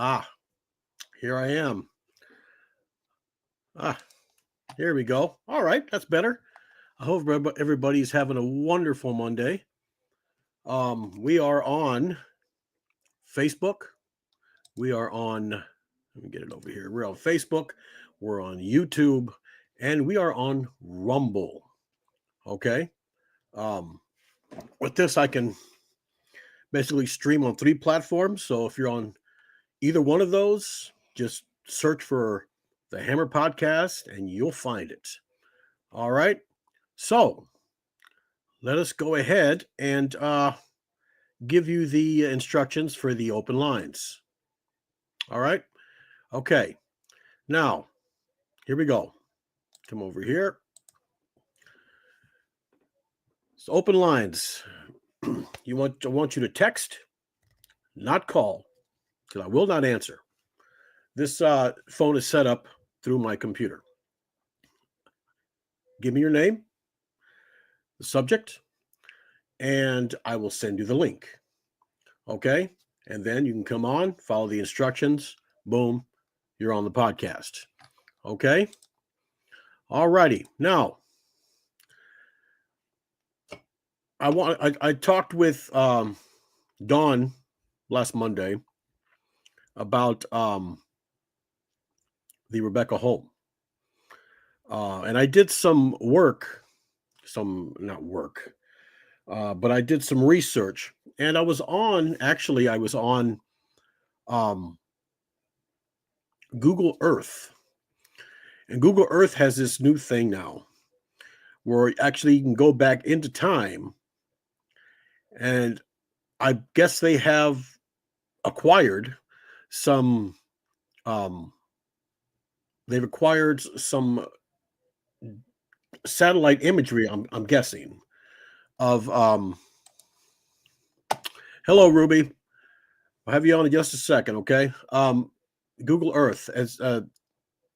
Ah, here I am. Ah, here we go. All right, that's better. I hope everybody's having a wonderful Monday. We are on Facebook. We are on, let me get it over here. We're on Facebook. We're on YouTube, and we are on Rumble. Okay. Um, with this, I can basically stream on 3 platforms. So if you're on either one of those, just search for the Hammer Podcast and you'll find it. All right. So let us go ahead and give you the instructions for the open lines. All right. Okay. Now, here we go. Come over here. So open lines. I want you to text, not call, because I will not answer. This phone is set up through my computer. Give me your name, the subject, and I will send you the link. Okay? And then you can come on, follow the instructions. Boom, you're on the podcast. Okay? All righty. Now, I talked with Dawn last Monday about the Rebekah home. And I did some work, not work, but I did some research. And I was on Google Earth. And Google Earth has this new thing now where actually you can go back into time. And I guess they have acquired some they've acquired some satellite imagery, I'm guessing, of hello, Rubee. I'll have you on in just a second, okay? Google Earth as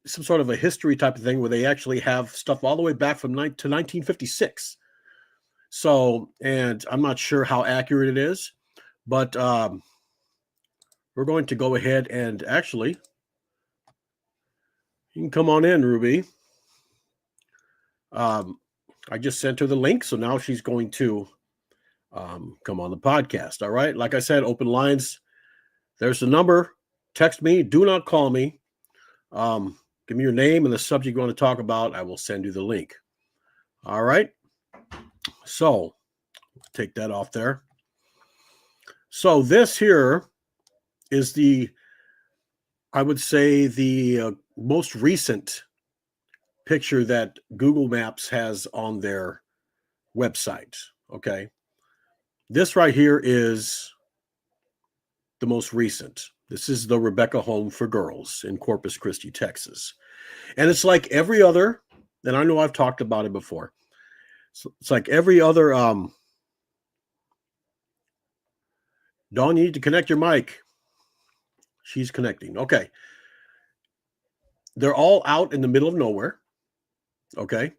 some sort of a history type of thing where they actually have stuff all the way back from to 1956. So, and I'm not sure how accurate it is, but we're going to go ahead and actually, you can come on in, Rubee. I just sent her the link, so now she's going to come on the podcast. All right. Like I said, open lines. There's the number. Text me. Do not call me. Give me your name and the subject you want to talk about. I will send you the link. All right. So take that off there. So this here is I would say the most recent picture that Google Maps has on their website. Okay. This right here is the most recent. This is the Rebekah Home for Girls in Corpus Christi, Texas. And it's like every other, and I know I've talked about it before. So it's like every other, Dawn, you need to connect your mic. She's connecting. Okay. They're all out in the middle of nowhere. Okay.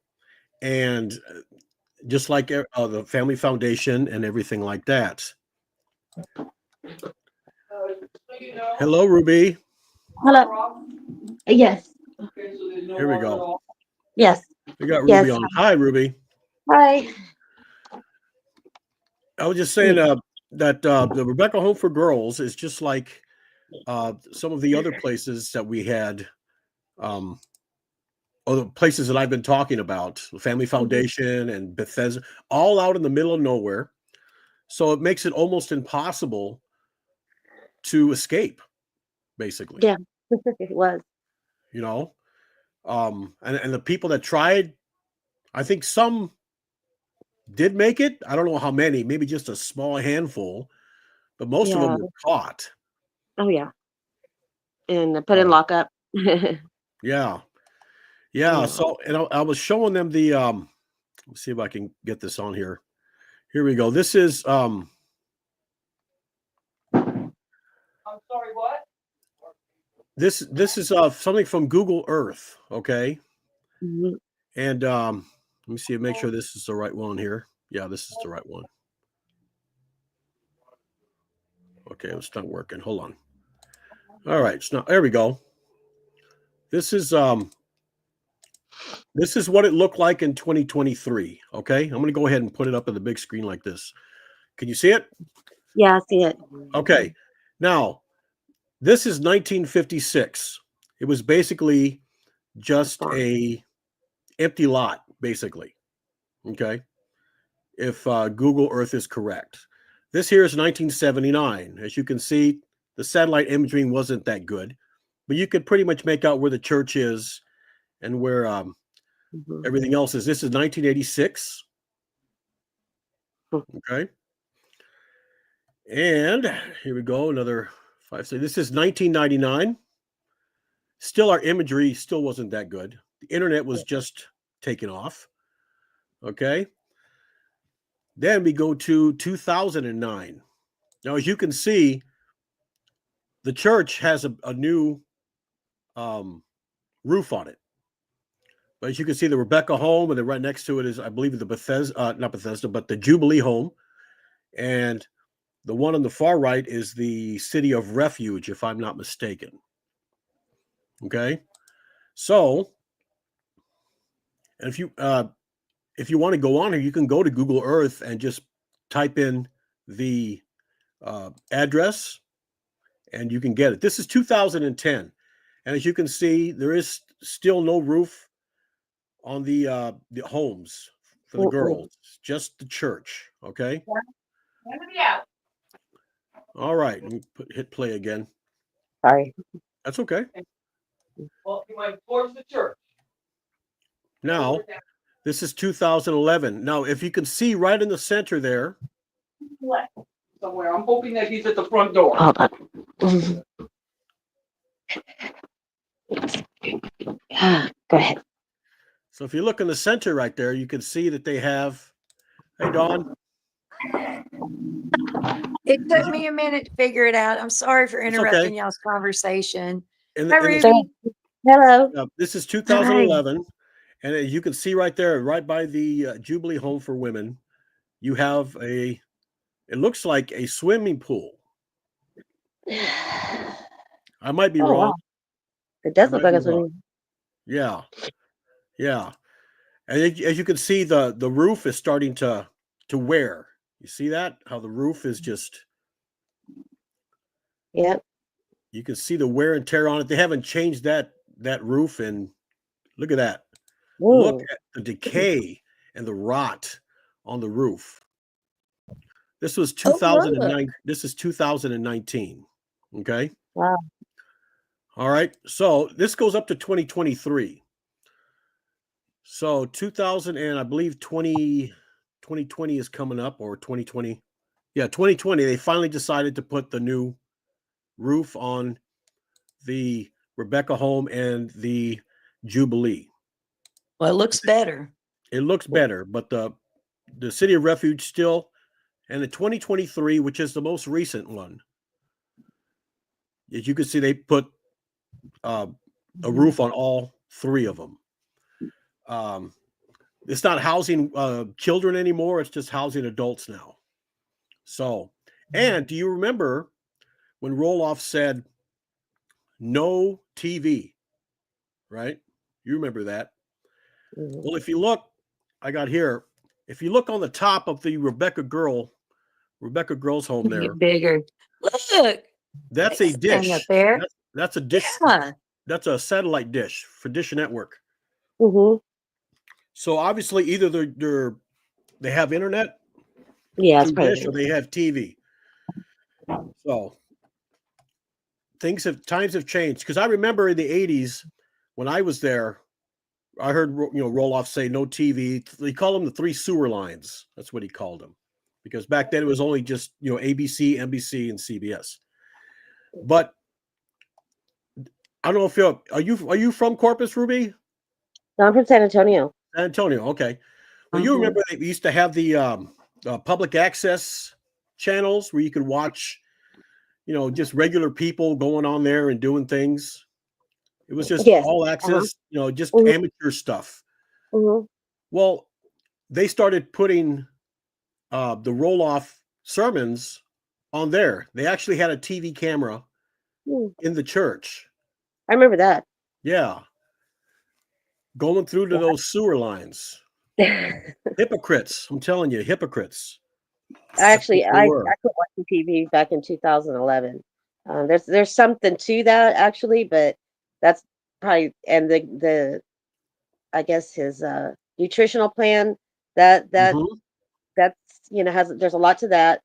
And just like the Family Foundation and everything like that. Hello, Rubee. Hello. Yes. Here we go. Yes. We got Yes. Rubee on. Hi, Rubee. Hi. I was just saying that the Rebekah Home for Girls is just like some of the other places that we had, or the places that I've been talking about, the Family Foundation and Bethesda, all out in the middle of nowhere. So it makes it almost impossible to escape, basically. Yeah. It was. You know, and the people that tried, I think some did make it. I don't know how many, maybe just a small handful, but most of them were caught. Oh yeah. And put in lockup. Yeah. Yeah. So, and I was showing them the, let's see if I can get this on here. Here we go. This is, I'm sorry, what? This is something from Google Earth. Okay. Mhm. And let me see, make sure this is the right one here. Yeah, this is the right one. Okay, it's not working. Hold on. All right, so now there we go. This is what it looked like in 2023. Okay, I'm going to go ahead and put it up on the big screen like this. Can you see it? Yeah, I see it. Okay. Now, this is 1956. It was basically just a empty lot, basically. Okay. If Google Earth is correct. This here is 1979. As you can see, the satellite imaging wasn't that good, but you could pretty much make out where the church is and where everything else is. This is 1986. Okay. And here we go. Another 5 seconds. This is 1999. Still, our imagery still wasn't that good. The internet was just taking off. Okay. Then we go to 2009. Now, as you can see, the church has a new roof on it. But as you can see, the Rebekah home, and then right next to it is, I believe, the Bethesda, not Bethesda, but the Jubilee home. And the one on the far right is the City of Refuge, if I'm not mistaken. Okay. So, and if you want to go on here, you can go to Google Earth and just type in the address and you can get it. This is 2010. And as you can see, there is still no roof on the homes for the girls, just the church. Okay. All right. Let me hit play again. Sorry. That's okay. Well, you went towards the church. Now, this is 2011. Now, if you can see right in the center there. Somewhere. I'm hoping that he's at the front door. Hold on. Go ahead. So if you look in the center right there, you can see that they have, hey, Dawn. It took me a minute to figure it out. I'm sorry for interrupting okay. y'all's conversation. In Hi, the, Rubee. Hello. this is 2011. Hi. And as you can see right there, right by the Jubilee Home for Women, you have it looks like a swimming pool. I might be wrong. Wow. It does look like a swimming pool. Yeah. Yeah. And as you can see, the roof is starting to wear. You see that? How the roof is just. Yep. You can see the wear and tear on it. They haven't changed that roof, and look at that. Ooh. Look at the decay and the rot on the roof. This was 2009. This is 2019. Okay. Wow. All right. So this goes up to 2023. So 2000 and I believe 2020 is coming up, or 2020. Yeah, 2020. They finally decided to put the new roof on the Rebekah home and the Jubilee. Well, it looks better. It looks better, but the City of Refuge still, and the 2023, which is the most recent one, as you can see, they put a roof on all three of them. It's not housing children anymore. It's just housing adults now. So, and do you remember when Roloff said no TV, right? You remember that. Well, if you look, I got here. If you look on the top of the Rebekah Girls home there. Get bigger. Look. That's a dish. Up there. That's a dish. Yeah. That's a satellite dish for Dish Network. Mm-hmm. So obviously either they have internet, yeah, dish, or they have TV. So times have changed, because I remember in the 80s when I was there, I heard Roloff say no TV. He called them the three sewer lines. That's what he called them, because back then it was only just ABC, NBC, and CBS. But I don't know if are you from Corpus, Rubee? No, I'm from San Antonio. San Antonio, okay. Well, you remember they used to have the public access channels where you could watch, just regular people going on there and doing things. It was just all access, just amateur stuff. Mm-hmm. Well, they started putting the Roloff sermons on there. They actually had a TV camera Hmm. in the church. I remember that. Yeah. Going through to those sewer lines. Hypocrites. I'm telling you, hypocrites. That's what Actually, they I were. quit watching TV back in 2011. There's something to that actually, but that's probably and the I guess his nutritional plan that that Hmm. that's has there's a lot to that.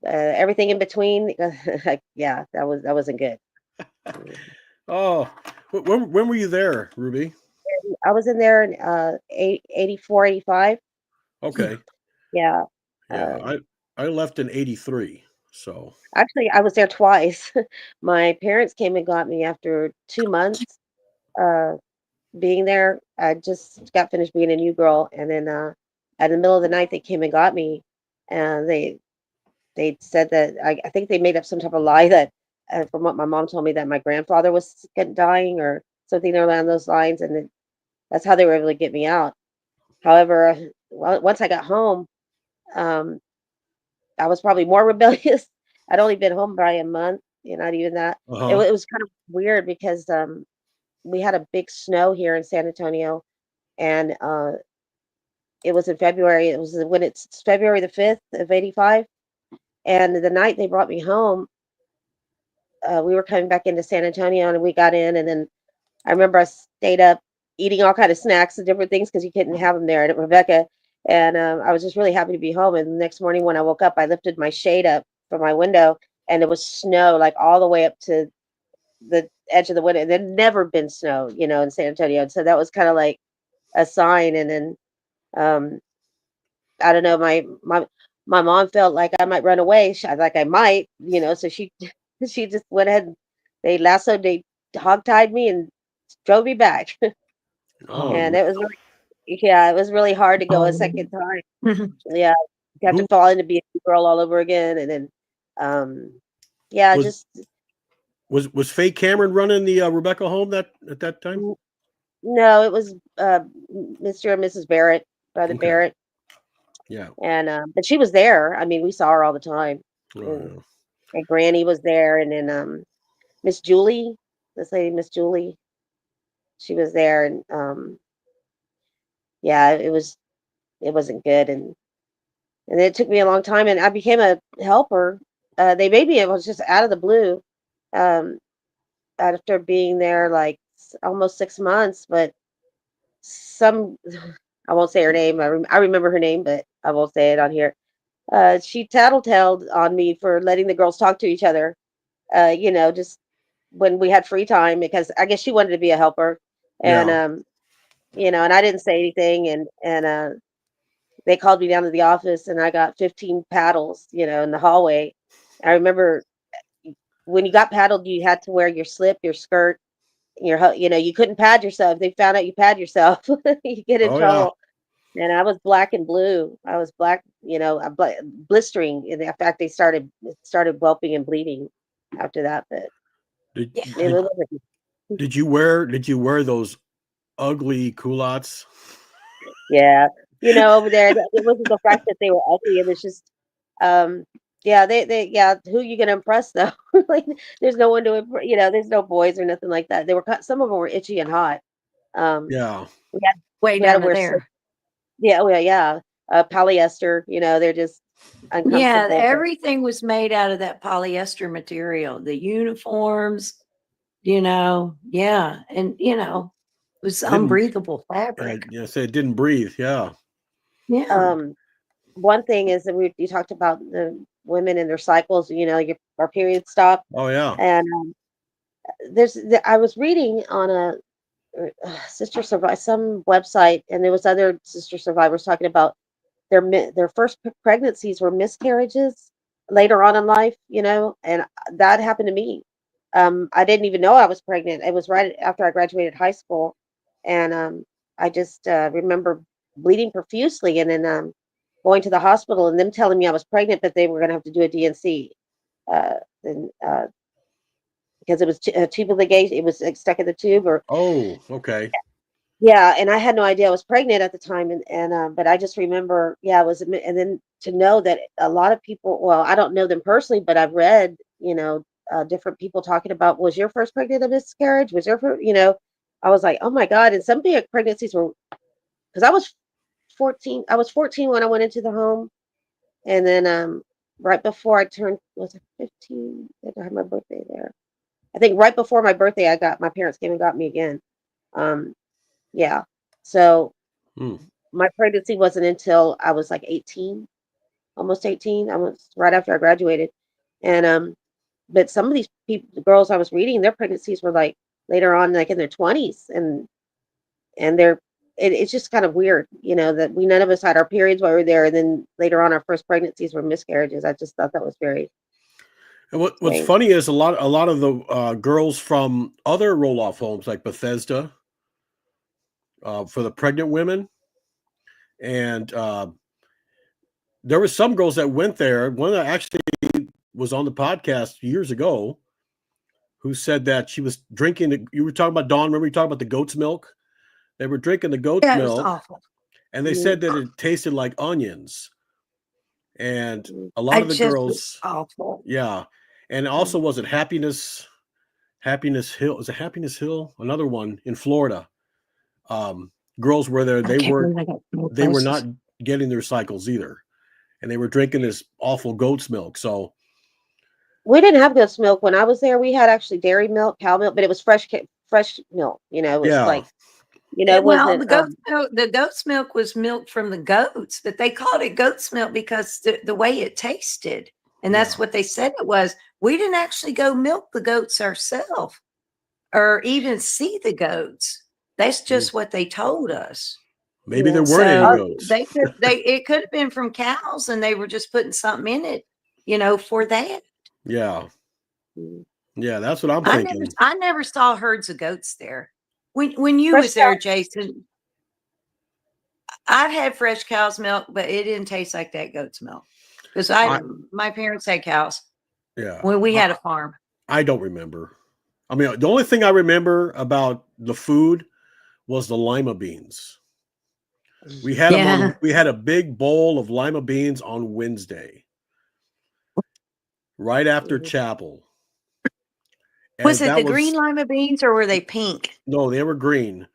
Everything in between, yeah, that wasn't good. Oh, when were you there, Ruby? I was in there in 84, 85. Okay. Yeah. Yeah, Uh, I left in 83. So, Actually, I was there twice. My parents came and got me after 2 months uh, being there. I just got finished being a new girl, and then in the middle of the night they came and got me, and they said that I think they made up some type of lie that from what my mom told me that my grandfather was dying or something around those lines, and then that's how they were able to get me out. However, well, once I got home, um, I was probably more rebellious. I'd only been home by a month, not even that. uh-huh. It was kind of weird because we had a big snow here in San Antonio, and it was in February. It was when it's February the 5th of 85, and the night they brought me home, we were coming back into San Antonio, and we got in, and then I remember I stayed up eating all kind of snacks and different things because you couldn't have them there at Rebecca. And I was just really happy to be home. And the next morning when I woke up, I lifted my shade up from my window, and there was snow like all the way up to the edge of the window. And there'd never been snow, in San Antonio. And so that was kind of like a sign. And then um, I don't know, my mom felt like I might run away, like I might, so she she just went ahead and they hogtied me and drove me back. Oh, And it was really, yeah, it was really hard to go a second time. Yeah, got to who fall into being a girl all over again, and then, um, yeah, was just was Faye Cameron running the Rebecca home that at that time? n- no, it was Mr. and Mrs. Barrett, Brother Okay. Barrett, Yeah. and but she was there. I mean, we saw her all the time, Oh, and, yeah. and Granny was there, and then Miss Julie, this lady, Miss Julie, she was there, and yeah, it wasn't good, and it took me a long time, and I became a helper. They made me. It was just out of the blue. Um, After being there like almost 6 months, but some I won't say her name. I remember her name, but I won't say it on here. She tattletaled on me for letting the girls talk to each other. Just when we had free time, because I guess she wanted to be a helper, and Yeah. and I didn't say anything, and they called me down to the office, and I got 15 paddles, in the hallway. I remember when you got paddled, you had to wear your slip, your skirt, you couldn't pad yourself. They found out you pad yourself, you get in Oh, yeah. trouble. And I was black and blue. I was black, blistering. In fact, it started whelping and bleeding after that. But Did Yeah. it did was, did you wear those ugly culottes? yeah, over there, it wasn't the fact that they were ugly. It was just, um, yeah, yeah. Who you gonna impress though? Like, there's no one to impress. There's no boys or nothing like that. Some of them were itchy and hot. Um, Yeah. we had Way we had to down to wear slip. there. Yeah, oh yeah. Polyester. They're just Yeah, uncomfortable. But everything was made out of that polyester material. The uniforms, yeah, and it was Didn't unbreathable fabric. yeah, say it didn't breathe. Yeah. Yeah. um, one thing is that you talked about the women and their cycles. Our period stop, Oh, yeah. and I was reading on a sister survivor some website, and there was other sister survivors talking about their first pregnancies were miscarriages later on in life, and that happened to me. I didn't even know I was pregnant. It was right after I graduated high school, and I just remember bleeding profusely, and then going to the hospital and them telling me I was pregnant, but they were going to have to do a DNC, and because it was a tube ligation, it was like, stuck in the tube, or Oh, okay. yeah, and I had no idea I was pregnant at the time, and but I just remember, yeah, and then to know that a lot of people, well, I don't know them personally, but I've read, different people talking about, was your first pregnant a miscarriage? Was your first, I was like, oh my God. And some big pregnancies were, because I was 14 when I went into the home. And then right before I turned, was it 15? I had my birthday there. I think right before my birthday, my parents came and got me again. Um, yeah. So Hmm. my pregnancy wasn't until I was like 18, almost 18. I was right after I graduated. And but some of these people, the girls I was reading, their pregnancies were like later on, like in their 20s, and it's just kind of weird, that none of us had our periods while we were there, and then later on, our first pregnancies were miscarriages. I just thought that was very And what's strange. funny is a lot of the girls from other roll-off homes like Bethesda, for the pregnant women, and there were some girls that went there. One that actually was on the podcast years ago, who said that she was drinking. You were talking about Dawn. Remember you talking about the goat's milk? They were drinking the goat's Yeah, it was milk, awful. and they said that it tasted like onions. And Mhm. a lot of the Just was girls, awful. yeah. And also, was it Happiness Hill? Is it Happiness Hill? Another one in Florida. Girls were there. I can't believe I got more They were not places. getting their cycles either, and they were drinking this awful goat's milk. So We didn't have goat's milk when I was there. We had actually dairy milk, cow milk, but it was fresh milk. It was yeah, like, it Well, wasn't. the goat's milk was milk from the goats, but they called it goat's milk because the way it tasted. And yeah. that's what they said it was. We didn't actually go milk the goats ourselves or even see the goats. That's just what they told us. Maybe there Yeah. weren't any So goats. it could have been from cows and they were just putting something in it, for that. Yeah, Mm. yeah. That's what I'm thinking. I never saw herds of goats there. When you Fresh was there, Jason, I've had fresh cow's milk, but it didn't taste like that goat's milk. Because I my parents had cows yeah. when we had a farm. I don't remember. I mean, the only thing I remember about the food was the lima beans. We had them Yeah. on. We had a big bowl of lima beans on Wednesday, right after Mhm. chapel, Was and it that the green was lima beans or were they pink? no, they were green,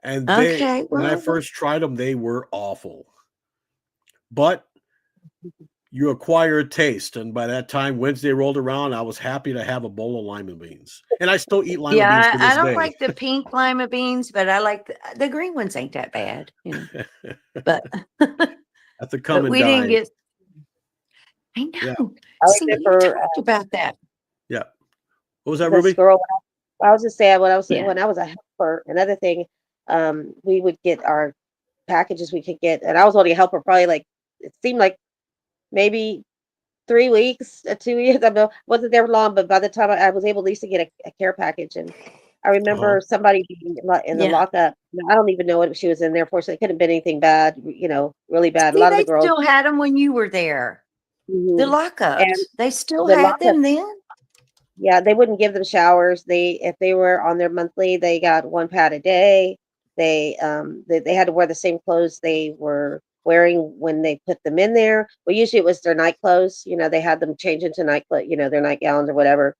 and Okay, when I well, first tried them, they were awful. But you acquire a taste, and by that time Wednesday rolled around, I was happy to have a bowl of lima beans, and I still eat lima beans yeah, to I this don't day. like the pink lima beans, but I like the green ones ain't that bad, But At the come but and we didn't dine, get. I yeah, know. I See, you remember talked about that. yeah. What was that, this Ruby? girl. I was just saying Yeah. when I was a helper. Another thing, we would get our packages we could get, and I was only a helper probably like it seemed like maybe 3 weeks, 2 years. I don't know, wasn't there long, but by the time I was able at least to get a care package, and I Uh-huh. remember somebody being in the Yeah. lockup. I don't even know what she was in there for, so it couldn't have been anything bad, really bad. A See, lot of the they girls, still had them when you were there. The mhm, and lockups, they still the had lockup, them then. yeah, they wouldn't give them showers. If they were on their monthly, they got one pad a day. They had to wear the same clothes they were wearing when they put them in there. Well, usually it was their night clothes. They had them change into night clothes, their nightgowns or whatever.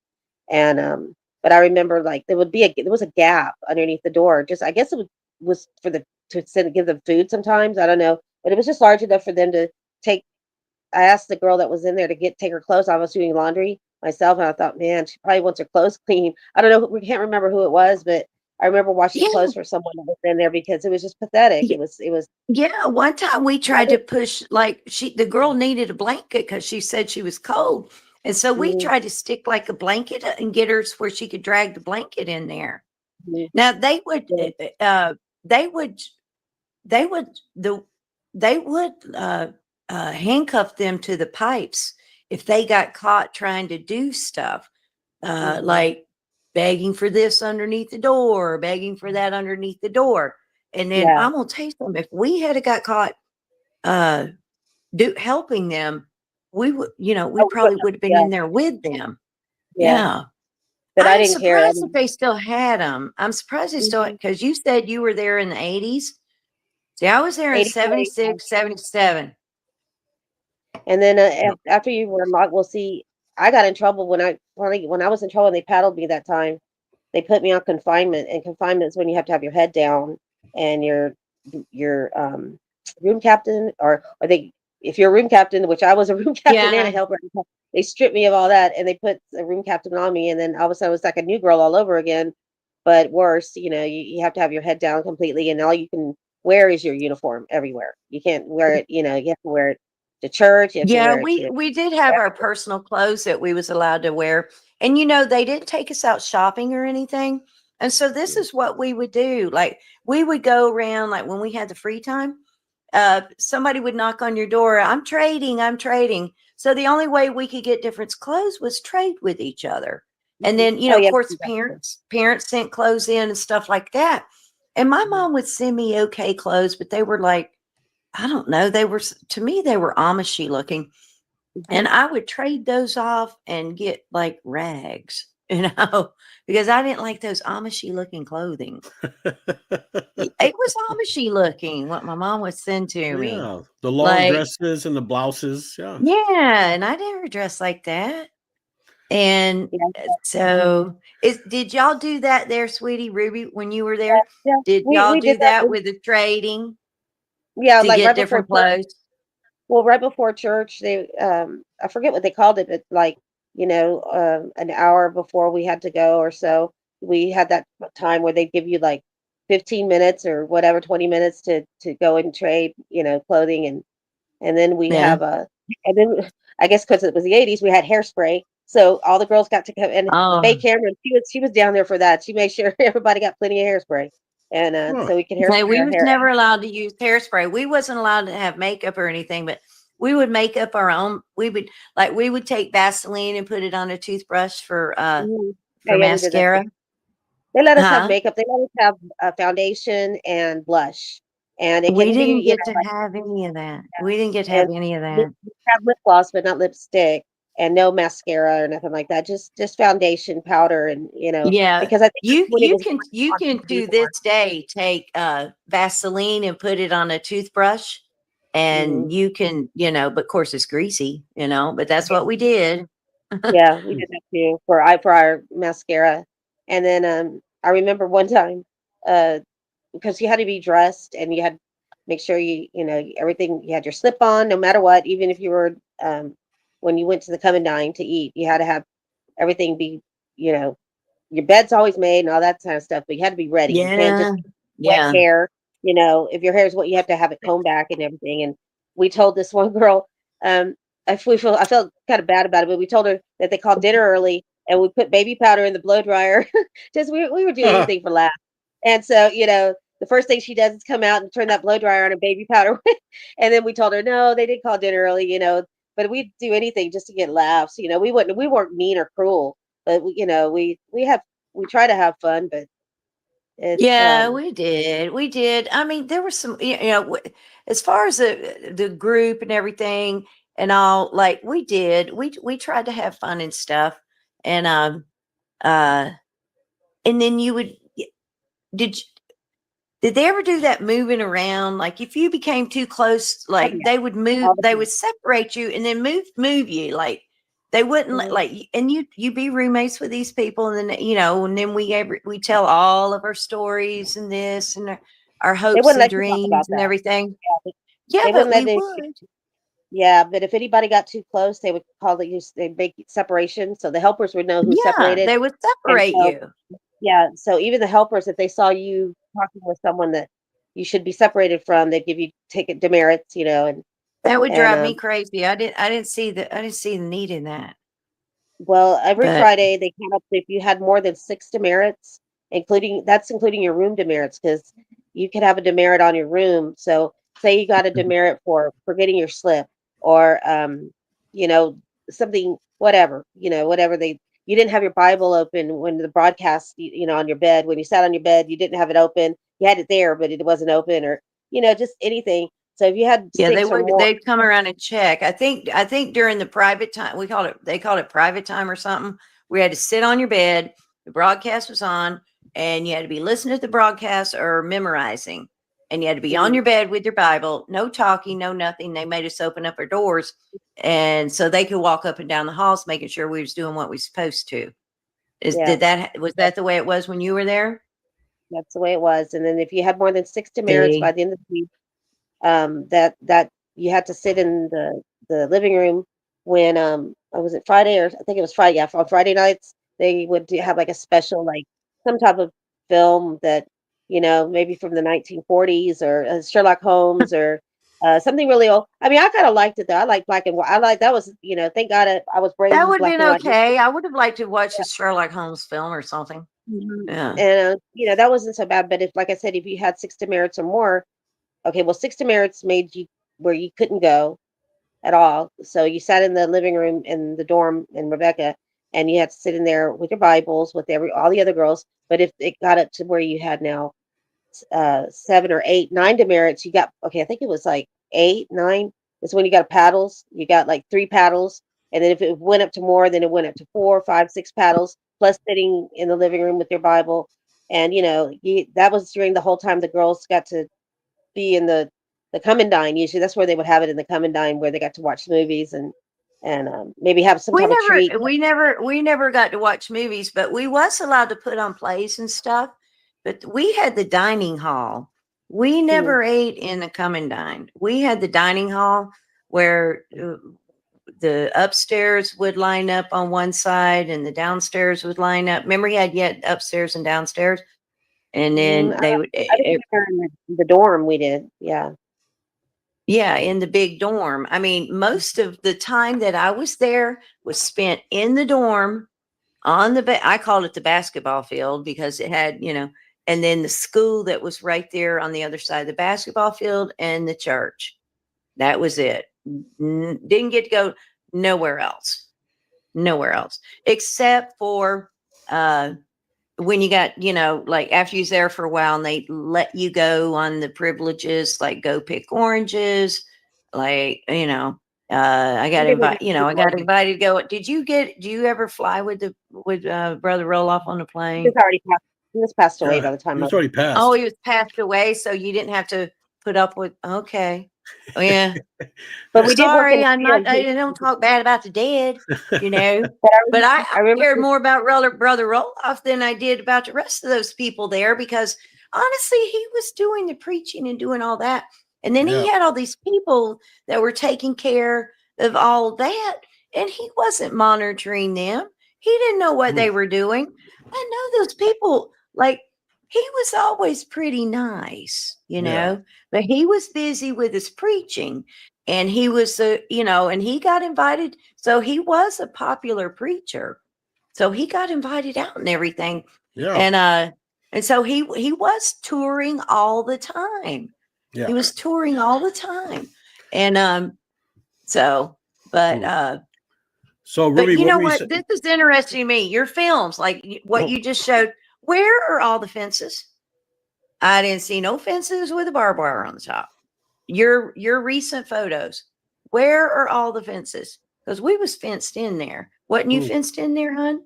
And but I remember like there was a gap underneath the door. Just I guess was for the to send give them food sometimes. I don't know, but it was just large enough for them to take. I asked the girl that was in there to take her clothes. I was doing laundry myself, and I thought, man, she probably wants her clothes clean. I don't know. We can't remember who it was, but I remember washing Yeah. clothes for someone that was in there because it was just pathetic. Yeah. It was. Yeah, one time we tried to push, like the girl needed a blanket because she said she was cold. And so we Mhm, tried to stick like a blanket and get her where she could drag the blanket in there. mhm, Now yeah, they would, they would, they would handcuff them to the pipes if they got caught trying to do stuff, mhm, like begging for this underneath the door, begging for that underneath the door. And then yeah. I'm gonna tell you something. If we had got caught uh helping them, we would, we Oh, we probably wouldn't have, would have been yeah, in there with them. yeah. Yeah. But I I'm didn't care. surprised that they still had them. I'm surprised they still, Mhm, because you said you were there in the 80s. See, I was there in 84, 76, 77. and then Yep. after you were locked, we'll see. I got in trouble when I was in trouble and they paddled me that time. They put me on confinement, and confinement is when you have to have your head down, and your room captain, or they, if you're a room captain, which I was a room captain and a Yeah. helper, they stripped me of all that and they put a room captain on me, and then all of a sudden it was like a new girl all over again, but worse. You have to have your head down completely, and all you can wear is your uniform everywhere. You can't wear it. You have to wear it to church. You have to Yeah, wear it we did have our personal clothes that we was allowed to wear. And they didn't take us out shopping or anything. And so this is what we would do. Like we would go around, like when we had the free time, somebody would knock on your door. I'm trading, I'm trading. So the only way we could get different clothes was trade with each other. And then, Oh of yeah, course, parents sent clothes in and stuff like that. And my mom would send me okay clothes, but they were like, I don't know. To me, they were Amishy looking. And I would trade those off and get like rags, because I didn't like those Amishy looking clothing. It was Amishy looking what my mom would send to me. Yeah, the long Like, dresses and the blouses. Yeah. yeah. And I never dressed like that. And yeah, so did y'all do that there, sweetie Rubee, when you were there? yeah. Did We y'all we do did that. that with the trading Yeah, to like get right before different church. clothes? Well, right before church, they I forget what they called it, but like, an hour before we had to go or so, we had that time where they give you like 15 minutes or whatever, 20 minutes to go and trade, clothing, and then we Yeah. have and then I guess because it was the 80s, we had hairspray. So all the girls got to come, and Faye Oh, Cameron, she was down there for that. She made sure everybody got plenty of hairspray, and Huh. so we could okay. hairspray We our was hair. never allowed to use hairspray. We wasn't allowed to have makeup or anything, but we would make up our own. We would take Vaseline and put it on a toothbrush for Mhm. Oh for yeah, we did that too. mascara. They let us have Huh? makeup. They let us have foundation and blush, and it We can be, didn't get to have any of that. We didn't get to have and any of we that. have lip gloss, but not lipstick, and no mascara or nothing like that. Just foundation, powder, and Yeah, because I think you when it you was can you on can TV to more. this day take Vaseline and put it on a toothbrush, and Mhm. you can, but of course it's greasy, but that's what we did. Yeah, we did that too for our mascara, and then I remember one time, uh, because you had to be dressed and you had make sure everything, you had your slip on no matter what, even if you were when you went to the come and dine to eat, you had to have everything be, you know your bed's always made and all that kind of stuff, but you had to be ready. You can't just Yeah, wet yeah. hair. If your hair is wet, you have to have it combed back and everything. And we told this one girl, um, I felt kind of bad about it, but we told her that they called dinner early and we put baby powder in the blow dryer. Just we would do anything for laughs. And so, the first thing she does is come out and turn that blow dryer on and baby powder. And then we told her, no, they did call dinner early, but we'd do anything just to get laughs. We weren't mean or cruel, but we try to have fun, but it's Yeah, we did. We did. I mean, there were some, as far as the group and everything and all, like we did. We tried to have fun and stuff, and uh, and then did you, did they ever do that moving around? Like if you became too close, oh like yeah, they would move, all the they time. would separate you and then move you. Like they wouldn't Mhm. and you be roommates with these people, and then and then we tell all of our stories and this and our They hopes wouldn't and let you talk about dreams and that. everything. Yeah, Yeah, they but wouldn't let we it. would. Yeah, but if anybody got too close, they would call it use they make separation, so the helpers would know who Yeah, separated. they would And separate so, you. yeah, so even the helpers, if they saw you talking with someone that you should be separated from, they'd give you ticket demerits, That would and drive me crazy. I didn't see the need in that. well, every But Friday they count up if you had more than 6 demerits, including your room demerits, because you could have a demerit on your room. So say you got a demerit for forgetting your slip, or you know, something, whatever they you didn't have your Bible open when the broadcast, on your bed. When you sat on your bed, you didn't have it open. You had it there, but it wasn't open, or just anything. So if you had yeah, 6 or more, they'd come around and check. I think during the private time, they called it private time or something. We had to sit on your bed, the broadcast was on, and you had to be listening to the broadcast or memorizing. and you had to be on your bed with your Bible, no talking, no nothing. They made us open up our doors, and so they could walk up and down the halls, making sure we was doing what we supposed to. Yeah. Was that the way it was when you were there? That's the way it was. And then if you had more than 6 demerits See? by the end of the week, that you had to sit in the living room when was it Friday, or I think it was Friday, yeah, on Friday nights they would have like a special, like some type of film that, maybe from the 1940s, or Sherlock Holmes, or something really old. I mean, I kind of liked it though. I like black and white. I like that was, thank God I was That raised would have black been and white. okay. I would have liked to watch a Sherlock Holmes film or something. Mhm. Yeah. And that wasn't so bad. But if, like I said, if you had 6 demerits or more, okay, well, 6 demerits made you where you couldn't go at all. So you sat in the living room in the dorm in Rebecca, and you had to sit in there with your Bibles with all the other girls. But if it got up to where you had now 7 or 8, 9 demerits, you got, okay, I think it was like 8, 9. Is when you got paddles. You got like 3 paddles, and then if it went up to more, then it went up to 4, 5, 6 paddles, plus sitting in the living room with your Bible. And that was during the whole time the girls got to be in the come and dine. Usually that's where they would have it, in the come and dine, where they got to watch movies and maybe have some We type of treat. we never got to watch movies, but we was allowed to put on plays and stuff. But we had the dining hall. We never ate in the come and dine. We had the dining hall where the upstairs would line up on one side and the downstairs would line up. Remember, you had yet upstairs and downstairs, and then they would. I didn't remember in the dorm we did. Yeah. Yeah, in the big dorm. I mean, most of the time that I was there was spent in the dorm on I called it the basketball field because it had, and then the school that was right there on the other side of the basketball field and the church. That was it. Didn't get to go nowhere else. Nowhere else. Except for when you got, like after you was there for a while and they let you go on the privileges, like go pick oranges, like, I got invited, I got invited to go. Do you ever fly with Brother Roloff on the He was plane? already passed. He was passed away Yeah, by the time he I was already passed. Oh, he was passed away. So you didn't have to put up with, okay. Oh yeah. But we did work in Sorry, the I don't talk bad about the dead, But but I I remember cared more about Brother Roloff than I did about the rest of those people there, because honestly, he was doing the preaching and doing all that. And then Yeah. he had all these people that were taking care of all that, and he wasn't monitoring them. He didn't know what they were doing. I know those people, like, he was always pretty nice, Yeah. but he was busy with his preaching, and he was, and he got invited. So he was a popular preacher. So he got invited out and everything. Yeah. And so he was touring all the time. Yeah. He was touring all the time. And so, but So but Rubee, you what know were you what? saying? This is interesting to me. Your films, like what you just showed, where are all the fences? I didn't see no fences with a barbed wire on the top. Your recent photos, where are all the fences? Because we was fenced in there. Wasn't you fenced in there, hon?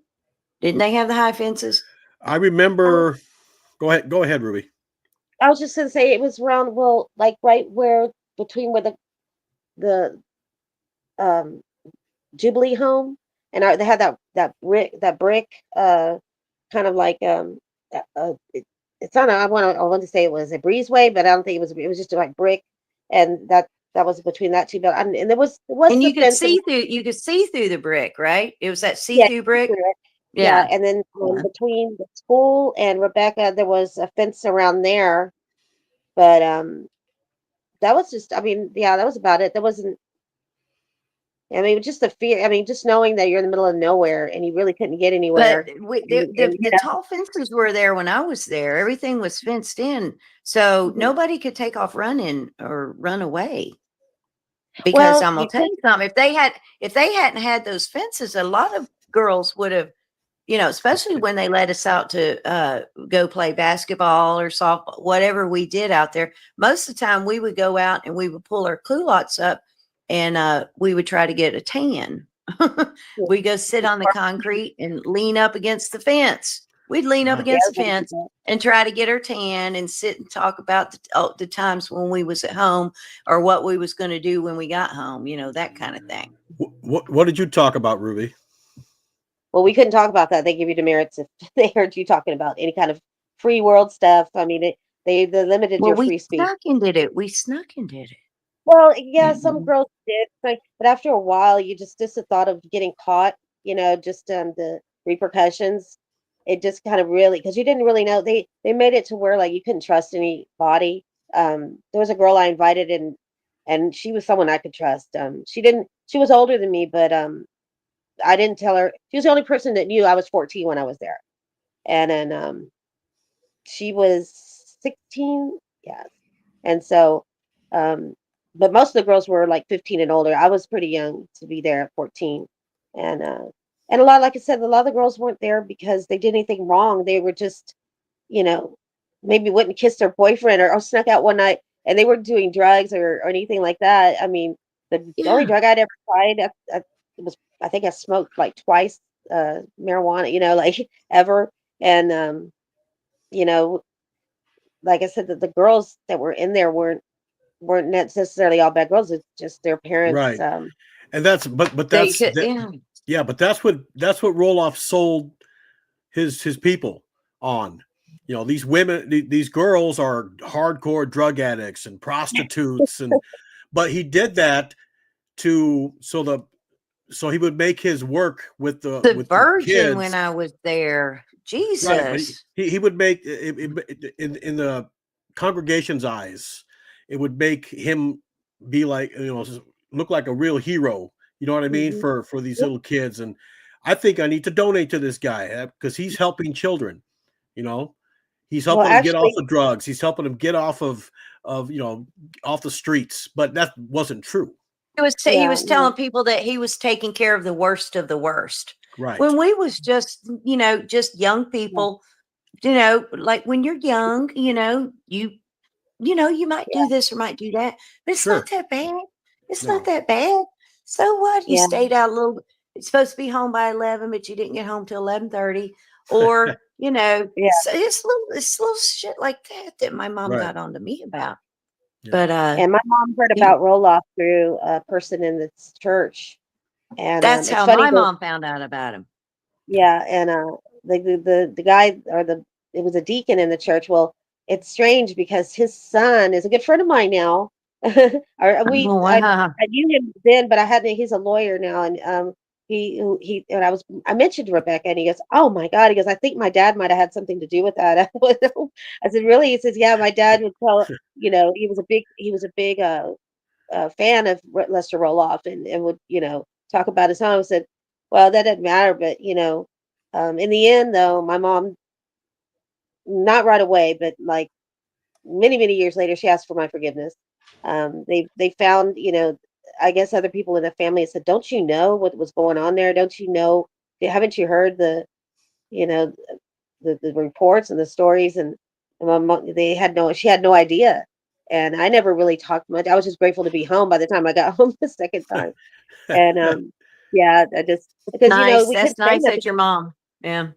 Didn't they have the high fences? I remember. Go ahead, Rubee. I was just gonna say it was around, well, like right where, between where the um Jubilee home, and they had that brick kind of like it's not I want to say it was a breezeway, but I don't think it was just like brick, and that was between that two, but and there was And the fence. you could see through the brick, right? It was that Yeah, see-through brick. yeah, Yeah. and then Yeah. between the school and Rebecca, there was a fence around there, but that was just, I mean, yeah, that was about it. There wasn't, I mean, just the fear. I mean, just knowing that you're in the middle of nowhere and you really couldn't get But anywhere. the tall fences were there when I was there. Everything was fenced in. So nobody could take off running or run away. Because Well, I'm gonna tell you something. If they hadn't had those fences, a lot of girls would have, especially when they let us out to go play basketball or softball, whatever we did out there. Most of the time we would go out and we would pull our culottes up and we would try to get a tan. We go sit on the concrete and lean up against the fence. We'd lean up Wow. against the everybody did fence that. and try to get our tan and sit and talk about the times when we was at home or what we was going to do when we got home, that kind of thing. What did you talk about, Rubee? Well, we couldn't talk about that. They give you demerits if they heard you talking about any kind of free world stuff. I mean, they limited Well, your we free speech. snuck and did it. We snuck and did it. Well, yeah, some Mhm. girls did, but after a while, you just the thought of getting caught, just the repercussions. It just kind of really, because you didn't really know, they made it to where like you couldn't trust anybody. There was a girl I invited, and she was someone I could trust. She was older than me, but I didn't tell her. She was the only person that knew I was 14 when I was there, and then she was 16. Yes. And so, um, but most of the girls were like 15 and older. I was pretty young to be there at 14. And, and a lot, like I said, a lot of the girls weren't there because they did anything wrong. They were just, you know, maybe wouldn't kiss their boyfriend or snuck out one night and they weren't doing drugs or anything like that. I mean, the only Yeah. drug I'd ever tried, it was, I think I smoked like twice, marijuana, like ever. And, you know, like I said, that the girls that were in there weren't necessarily all bad girls. It's just their parents. Right. And that's but They that's could, that, yeah. yeah, but that's what Roloff sold his people on. These women, these girls are hardcore drug addicts and prostitutes, but he did that to so he would make his work with the The with the virgin when kids. I was there. Right, but Jesus. he would make in the congregation's eyes, it would make him be like, look like a real hero. You know what I mean? Mhm. For these Yep. little kids, and I think I need to donate to this guy because he's helping children. You know, he's Well, helping them get off actually, of drugs. He's helping them get of off the streets. But that wasn't true. He yeah, was no, telling people that he was taking care of the worst of the worst. Right. When we was just, just young yeah, people, like when you're young, you might yeah, do this or might do that, but it's not Sure. that bad. It's not No. that bad. So what? You yeah, stayed out a little. It's supposed to be home by 11, but you didn't get home till 11:30. Or yeah. so it's little shit like that my mom Right. got on to me about. Yeah. But And my mom heard he- about Roloff through a person in this church, and that's it's how funny my that mom found out about him. yeah, and the guy or it was a deacon in the church. Well, it's strange because his son is a good friend of mine now. Or Oh I wow! knew him then, but I hadn't. He's a lawyer now, and and I mentioned Rebecca, and he goes, "Oh my God!" He goes, "I think my dad might have had something to do with that." I said, "Really?" He says, "Yeah, my dad would tell. He was a big fan of Lester Roloff, and would talk about his home." I said, "Well, that doesn't matter, but in the end, though, my mom, not right away, but like many many years later, she asked for my forgiveness. They found, I guess other people in the family said, "Don't you know what was going on there? Don't you know? Haven't you heard you know the reports and the stories?" And my mom, she had no idea. And I never really talked much. I was just grateful to be home by the time I got home the second time. And yeah, I just because Nice. we That's couldn't say nice nothing. at your mom. Yeah.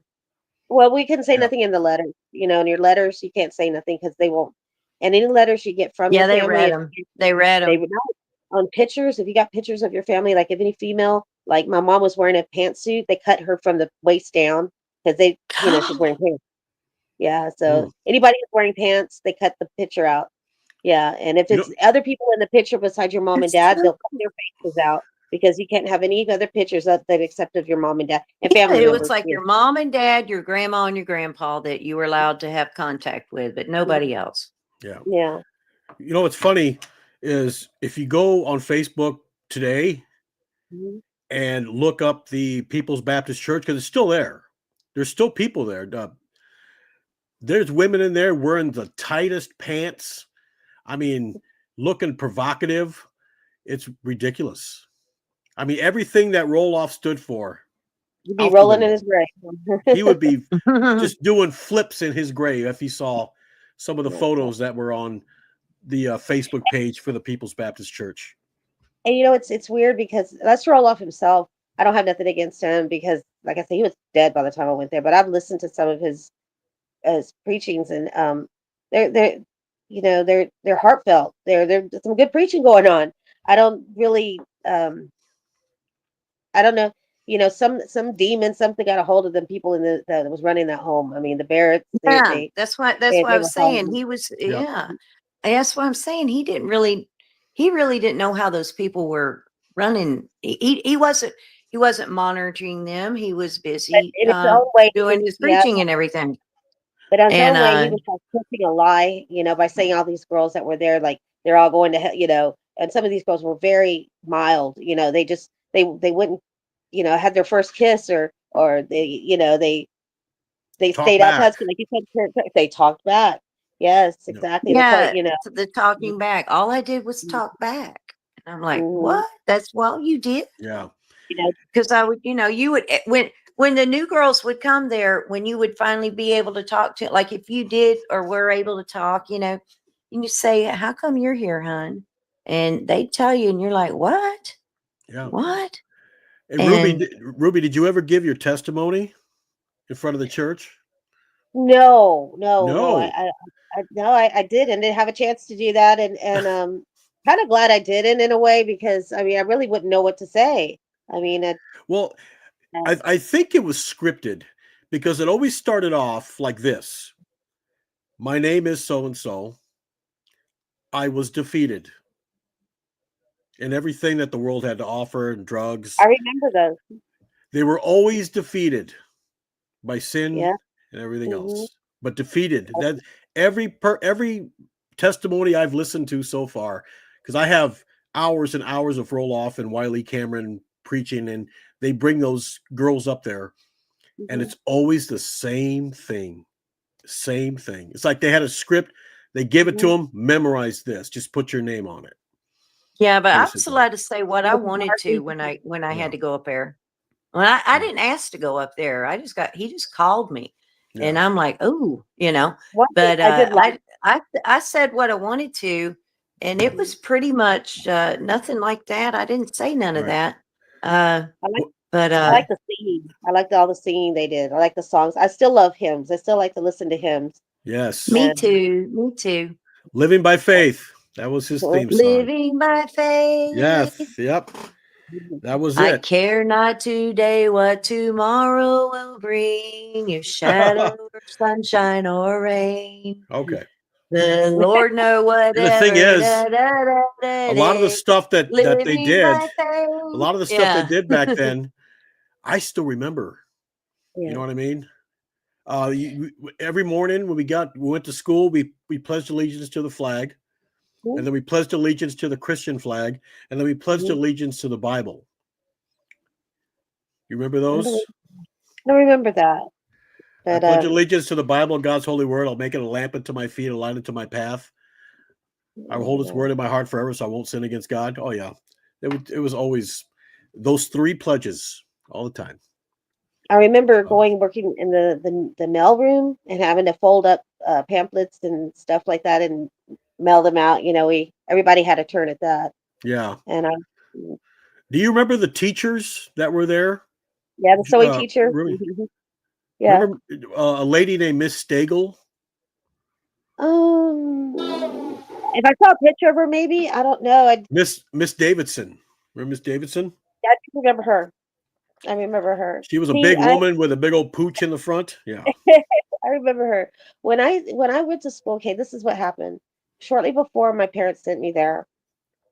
Well, we couldn't say Yeah. nothing in the letters. In your letters, you can't say nothing because they won't. And any letters you get from your Yeah. They family, read them. They read they them. would know on pictures. If you got pictures of your family, like if any female, like my mom was wearing a pantsuit, they cut her from the waist down because she's wearing pants. Yeah, so Mm. anybody who's wearing pants, they cut the picture out. Yeah, and if You know, it's other people in the picture besides your mom and That's dad, true. they'll cut their faces out because you can't have any other pictures that except of your mom and dad and Yeah, family it was members like too. your mom and dad, your grandma and your grandpa that you were allowed to have contact with, but nobody else. yeah. Yeah. What's funny is if you go on Facebook today Mhm. and look up the People's Baptist Church, because it's still there. There's still people there. There's women in there wearing the tightest pants. I mean, looking provocative. It's ridiculous. I mean, everything that Roloff stood for, You'd be out the rolling in window. his grave. He would be just doing flips in his grave if he saw some of the Yeah. photos that were on the Facebook page for the People's Baptist Church. And it's weird because let's roll off himself. I don't have nothing against him because like I said, he was dead by the time I went there. But I've listened to some of his preachings, and they're they're heartfelt. There's some good preaching going on. I don't really I don't know. Some demon, something got a hold of them people in the that was running that home. I mean, the Barretts, Yeah, that's what I they were was saying. home. He was, Yep. yeah. That's what I'm saying. He really didn't know how those people were running. He wasn't monitoring them. He was But busy in his own way, he was, doing his yeah. preaching and everything. But in his And own way, he was like pushing a lie, by saying all these girls that were there, like they're all going to hell, and some of these girls were very mild, they just they wouldn't, had their first kiss or they Talk stayed out back. past, like you said, they talked back. Yes, Yep. exactly. That's why, yeah, the talking back. All I did was talk back. And I'm like, mhm, what? That's well, you did. Yeah. Because I would, you would when the new girls would come there, when you would finally be able to talk to, like if you did or were able to talk, you just say, "How come you're here, hon?" And they tell you, and you're like, "What? Yeah. What?" And And Ruby, did you ever give your testimony in front of the church? No, no, no. No. No, I didn't have a chance to do that, and kind of glad I didn't in a way because I mean I really wouldn't know what to say. I mean, Well, uh, I think it was scripted because it always started off like this. My name is so and so. I was defeated in everything that the world had to offer and drugs. I remember those. They were always defeated by sin Yeah. and everything Hmm. else, but defeated. That every testimony I've listened to so far, because I have hours and hours of roll off and Wiley Cameron preaching, and they bring those girls up there, and Hmm. it's always the same thing. Same thing. It's like they had a script, they give it to Hmm. them, memorize this, just put your name on it, yeah, but I was basically. allowed to say what I wanted to when I Yeah. had to go up there. Well, I Yeah. didn't ask to go up there. He just called me, and Yeah. I'm like, oh, One thing But I did like. I said what I wanted to, and it was pretty much nothing like that. I didn't say none of Right. that. Uh, I like. but I like the singing. I liked all the singing they did. I like the songs. I still love hymns. I still like to listen to hymns. Yes. me And too, me too. Living by faith. That was his theme song. Living by faith. Yes. Yep. That was I it. care not today what tomorrow will bring, your shadow or sunshine or rain. Okay. The Lord know And the thing whatever. is, Da, da, da, da, a lot of the da. stuff that they Living did, by a faith. lot of the stuff they Yeah. did back then, I still remember. You know yeah. what I mean? Every morning when we went to school, we pledged allegiance to the flag, and then we pledged allegiance to the Christian flag, and then we pledged Mhm. allegiance to the Bible. You remember I don't, those? I don't remember that, I but pledge allegiance to the Bible, God's holy word. I'll make it a lamp unto my feet, a light unto my path. I will hold His word in my heart forever, so I won't sin against God. Oh yeah, it was always those three pledges all the time. I remember Um, working in the mail room and having to fold up pamphlets and stuff like that and mail them out. Everybody had a turn at that, yeah. and I, Do you remember the teachers that were there? yeah, the sewing teacher. Really? Mhm. Yeah. Remember a lady named Miss Stagel? If I saw a picture of her, maybe I don't know. Miss Davidson. Remember Miss Davidson? I do remember her. I remember her. She was a See, big woman with a big old pooch in the front. Yeah. I remember her when I went to school. Okay, this is what happened. Shortly before my parents sent me there.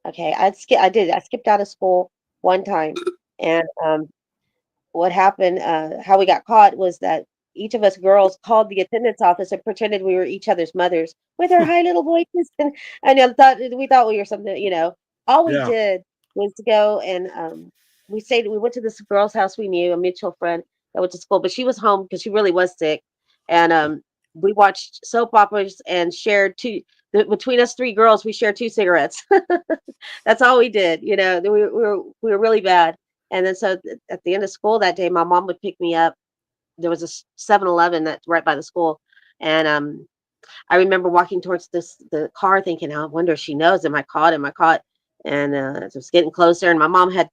Okay, I skipped out of school one time, and what happened? How we got caught was that each of us girls called the attendance office and pretended we were each other's mothers with our high little voices, and I thought we thought we were something. All we Yeah. did was to go and we went to this girl's house we knew, a mutual friend that went to school, but she was home because she really was sick, and we watched soap operas and shared between us three girls, we shared two cigarettes. That's all we did. We were really bad. And then so at the end of school that day, my mom would pick me up. There was a 7-Eleven that's right by the school. And I remember walking towards the car thinking, "Oh, I wonder if she knows. Am I caught? Am I caught?" And it was getting closer. And my mom had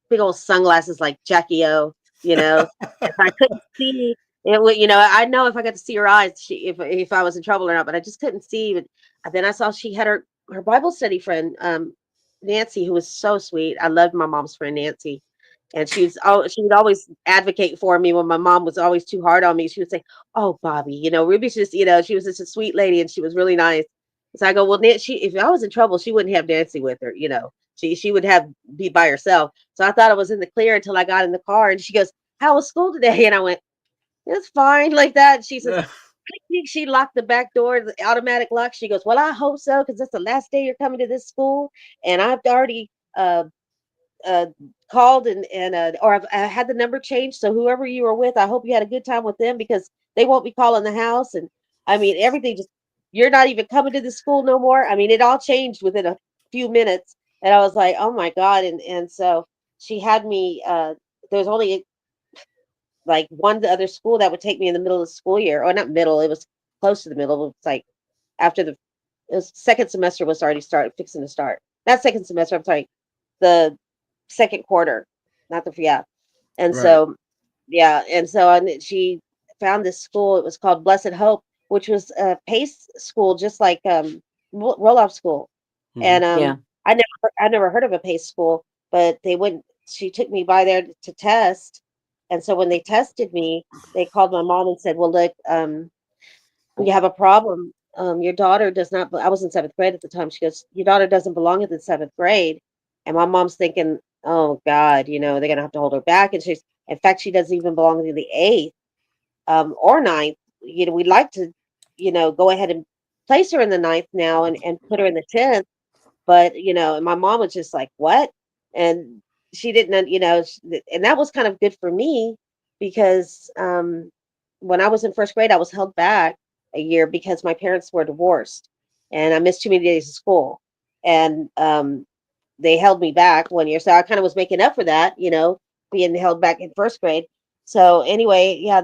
big old sunglasses like Jackie O. you know. If I couldn't see it, would, I know if I got to see her eyes, if I was in trouble or not, but I just couldn't see. But then I saw she had her Bible study friend, Nancy, who was so sweet. I loved my mom's friend Nancy, and she would always advocate for me when my mom was always too hard on me. She would say, "Oh, Bobby, Ruby's just, she was just a sweet lady, and she was really nice." So I go, "Well, if I was in trouble, she wouldn't have Nancy with her, She would be by herself." So I thought I was in the clear until I got in the car, and she goes, "How was school today?" And I went, "It's fine," like that. She says, "I think she locked the back door, the automatic lock." She goes, "Well, I hope so, because that's the last day you're coming to this school, and I've already uh, called or I had the number changed. So whoever you were with, I hope you had a good time with them, because they won't be calling the house." And I mean, everything just, you're not even coming to the school no more. I mean, it all changed within a few minutes. And I was like, oh my God. And so she had me, there's only like one other school that would take me in the middle of the school year, or not middle, it was close to the middle. It was like after second semester was already fixing to start. Not second semester, I'm sorry, the second quarter, not the yeah. And Right. so she found this school. It was called Blessed Hope, which was a PACE school, just like roll off school. Mhm. And Yeah. I never heard of a PACE school, but she took me by there to test. And so when they tested me, they called my mom and said, "Well, look, we have a problem. Your daughter does not." I was in seventh grade at the time. She goes, "Your daughter doesn't belong in the seventh grade." And my mom's thinking, "Oh God, they're gonna have to hold her back." And in fact, she doesn't even belong in the eighth, or ninth. We'd like to, go ahead and place her in the ninth now, and put her in the 10th. But, and my mom was just like, "What?" And she didn't, and that was kind of good for me, because when I was in first grade, I was held back a year because my parents were divorced, and I missed too many days of school. And they held me back one year. So I kind of was making up for that, being held back in first grade. So anyway, yeah,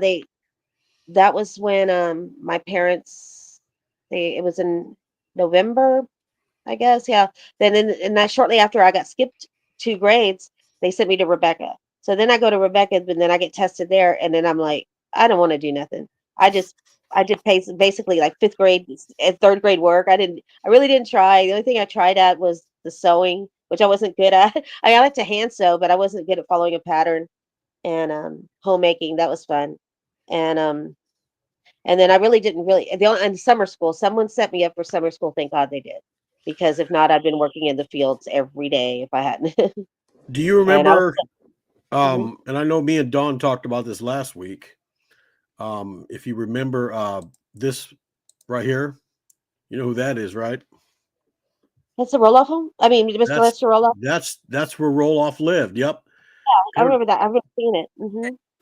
that was when my parents, it was in November, I guess, yeah. Then and that shortly after I got skipped 2 grades, they sent me to Rebekah. So then I go to Rebekah, and then I get tested there, and then I'm like, I don't want to do nothing. I did basically like fifth grade and third grade work. I really didn't try. The only thing I tried at was the sewing, which I wasn't good at. I like to hand sew, but I wasn't good at following a pattern. And homemaking, that was fun. And and then I really didn't really, in summer school, someone set me up for summer school. Thank God they did. Because if not, I'd been working in the fields every day if I hadn't. Do you And I was, remember? mhm. And I know me and Dawn talked about this last week. If you remember this right here, you know who that is, right? That's the roll off home? I mean, Mr. That's Lester roll off. that's where Roloff lived. Yep. I Covered remember that. I've never seen it.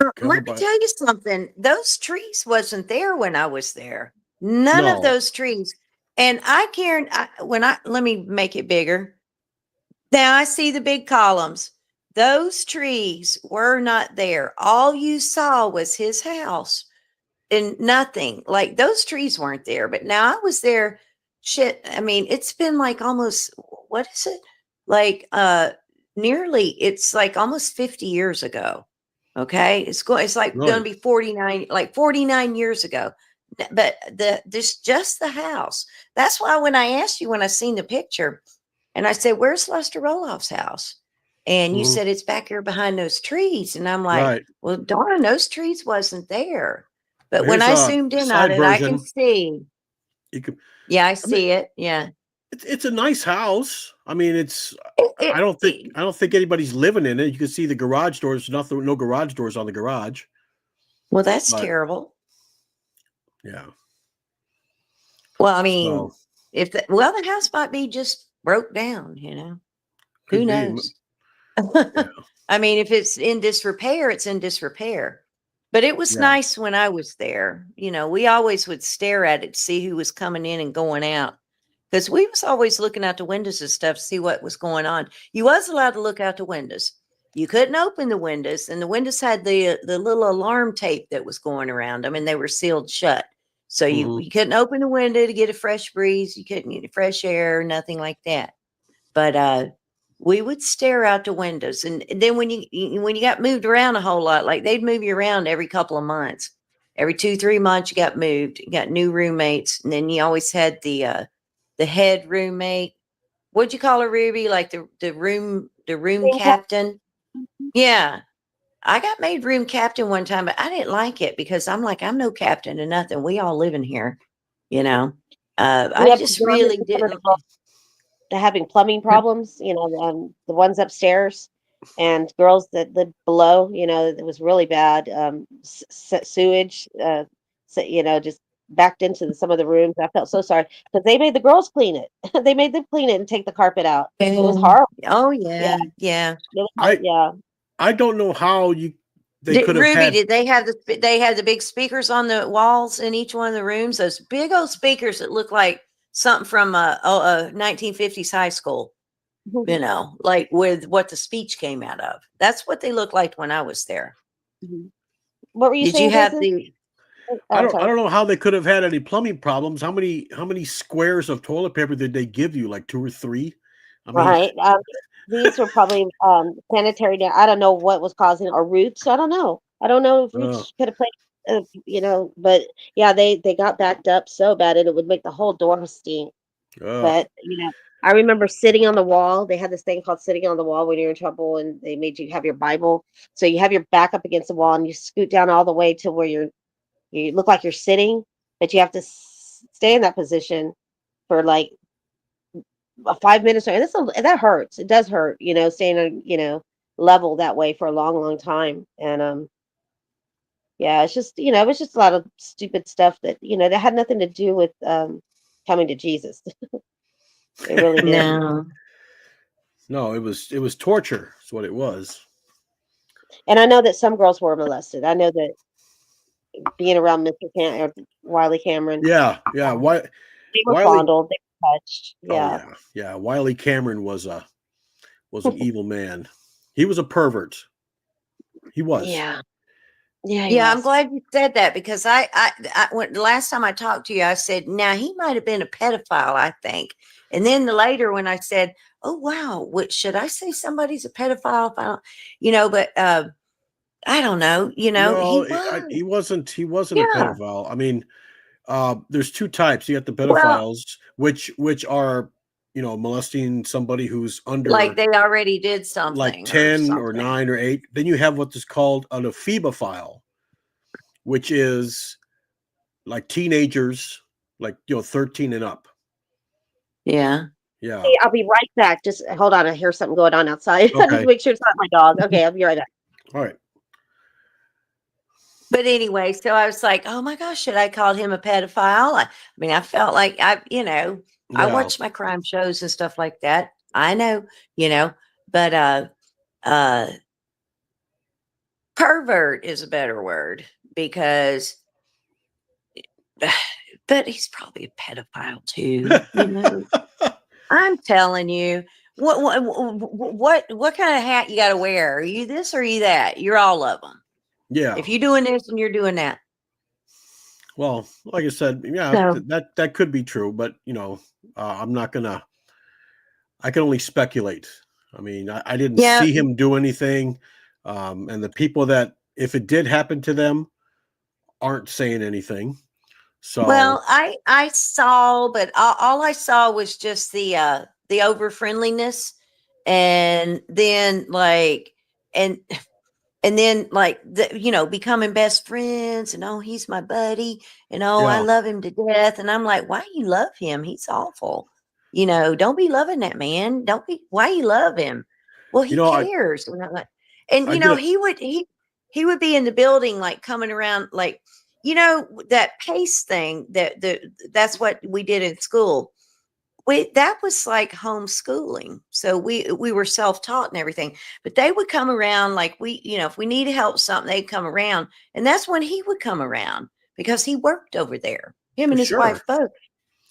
covered Let me by tell you something. Those trees wasn't there when I was there. None of no. those trees. And I can't, let me make it bigger. Now I see the big columns. Those trees were not there. All you saw was his house and nothing. Like those trees weren't there. But now I was there. Shit. I mean, it's been like almost, what is it? Like nearly, it's like almost 50 years ago. Okay. It's like gonna Right. be 49, like 49 years ago. But this just the house. That's why when I asked you when I seen the picture, and I said, "Where's Lester Roloff's house?" And you Mhm. said it's back here behind those trees. And I'm like, Right. well, darn, those trees wasn't there. But Well, when here's I a zoomed in on side it, I can version. see. You could. Yeah, I I mean, see it. Yeah. it's a nice house. I mean, it's. It, I don't think anybody's living in it. You can see the garage doors. Nothing. No garage doors on the garage. well, that's But terrible. yeah. Well, I So mean, the house might be just broke down. Who could be. knows? Yeah. I mean, if it's in disrepair, it's in disrepair. But it was Yeah. nice when I was there. We always would stare at it to see who was coming in and going out. Because we was always looking out the windows and stuff to see what was going on. You was allowed to look out the windows. You couldn't open the windows, and the windows had the little alarm tape that was going around them, and they were sealed shut. So you, Hmm. you couldn't open the window to get a fresh breeze. You couldn't get fresh air, nothing like that. But we would stare out the windows. And then when you got moved around a whole lot, like they'd move you around every couple of months, every 2-3 months, you got moved, you got new roommates. And then you always had the head roommate. What'd you call her, Ruby? Like the room captain. Yeah. I got made room captain one time, but I didn't like it because I'm like, I'm no captain to nothing. We all live in here, you know. I Yeah, just because really didn't. they're having plumbing problems, the ones upstairs and girls that lived below, it was really bad. Sewage, just backed into some of the rooms. I felt so sorry because they made the girls clean it. They made them clean it and take the carpet out. It was horrible. Oh Yeah, yeah. I I don't know how they could have Ruby, had. did they have the big speakers on the walls in each one of the rooms? Those big old speakers that look like something from a 1950s high school, like with what the speech came out of. That's what they looked like when I was there. What were you Did you saying, have Jason? I Sorry. don't know how they could have had any plumbing problems. How many squares of toilet paper did they give you? Like 2 or 3? I mean, Right. These were probably sanitary. I don't know what was causing or roots. I don't know. I don't know if uh, roots could have played. But yeah, they got backed up so bad, and it would make the whole door stink. uh, But I remember sitting on the wall. They had this thing called sitting on the wall when you're in trouble, and they made you have your Bible. So you have your back up against the wall, and you scoot down all the way to where you look like you're sitting, but you have to stay in that position for like 5 minutes. And that hurts. It does hurt, staying on, level that way for a long, long time. And yeah, it's just, it was just a lot of stupid stuff that, that had nothing to do with coming to Jesus. It really didn't. No. no, it was torture. That's what it was. And I know that some girls were molested. I know that being around Mr. Or Wiley Cameron, Yeah, yeah. they were Wiley. fondled, they were touched. Oh Yeah. yeah, yeah. Wiley Cameron was an evil man. He was a pervert. He was. Yeah. Yeah, he Yeah, I'm was. glad you said that because when the last time I talked to you, I said, now he might have been a pedophile, I think. And then later when I said, oh wow, what should I say somebody's a pedophile if I don't, but I don't know, he No, was. he wasn't. He wasn't a Yeah. pedophile. I mean, there's 2 types. You got the Well, pedophiles, which are molesting somebody who's like under they already did like something or 10 or something. 9 or 8. Then you have what is called an ephebophile, which is like teenagers, like 13 and up. Yeah. Yeah. Hey, I'll be right back. Just hold on. I hear something going on outside. I need Okay. to make sure it's not my dog. Okay, I'll be right back. All right. But anyway, so I was like, oh my gosh, should I call him a pedophile? I mean, I felt like I Yeah. watch my crime shows and stuff like that. I know, but pervert is a better word because but he's probably a pedophile too. I'm telling you. What kind of hat you got to wear? Are you this or are you that? You're all of them. Yeah. If you're doing this and you're doing that. Well, like I said, yeah, So, that could be true, but I'm not gonna. I can only speculate. I mean, I didn't yeah. see him do anything, and the people that, if it did happen to them, aren't saying anything. So Well, I saw, but all I saw was just the over friendliness, and then and and then becoming best friends, and oh, he's my buddy, and oh, I yeah, love him to death, and I'm like, why you love him? He's awful. Don't be loving that man. Don't be. Why you love him? Well, he I cares. And I'm like, and I did. he would be in the building like coming around like that pace thing that's what we did in school. That was like homeschooling. So we were self-taught and everything, but they would come around like if we needed help with something, they'd come around. And that's when he would come around because he worked over there, him For and his sure. wife both.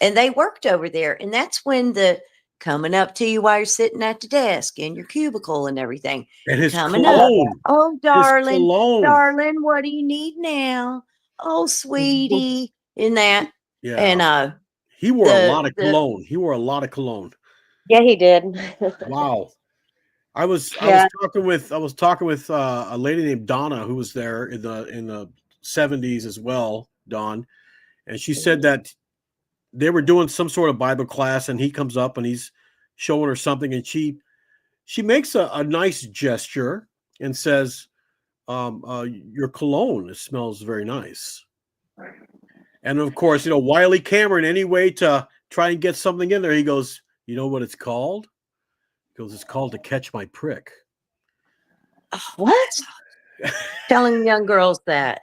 And they worked over there. And that's when the coming up to you while you're sitting at the desk in your cubicle and everything. And his Coming up. cologne. Oh, His darling, cologne. darling, what do you need now? Oh, sweetie, in that. Yeah. And He wore a lot of the cologne. He wore a lot of cologne. Yeah, he did. Wow. I was Yeah. talking with a lady named Donna who was there in the 70s as well, Dawn, and she said that they were doing some sort of Bible class, and he comes up and he's showing her something, and she makes a nice gesture and says, "Your cologne, it smells very nice." And of course, Wiley Cameron, any way to try and get something in there, he goes, "You know what it's called?" He goes, "It's called To Catch My Prick." What? Telling young girls that.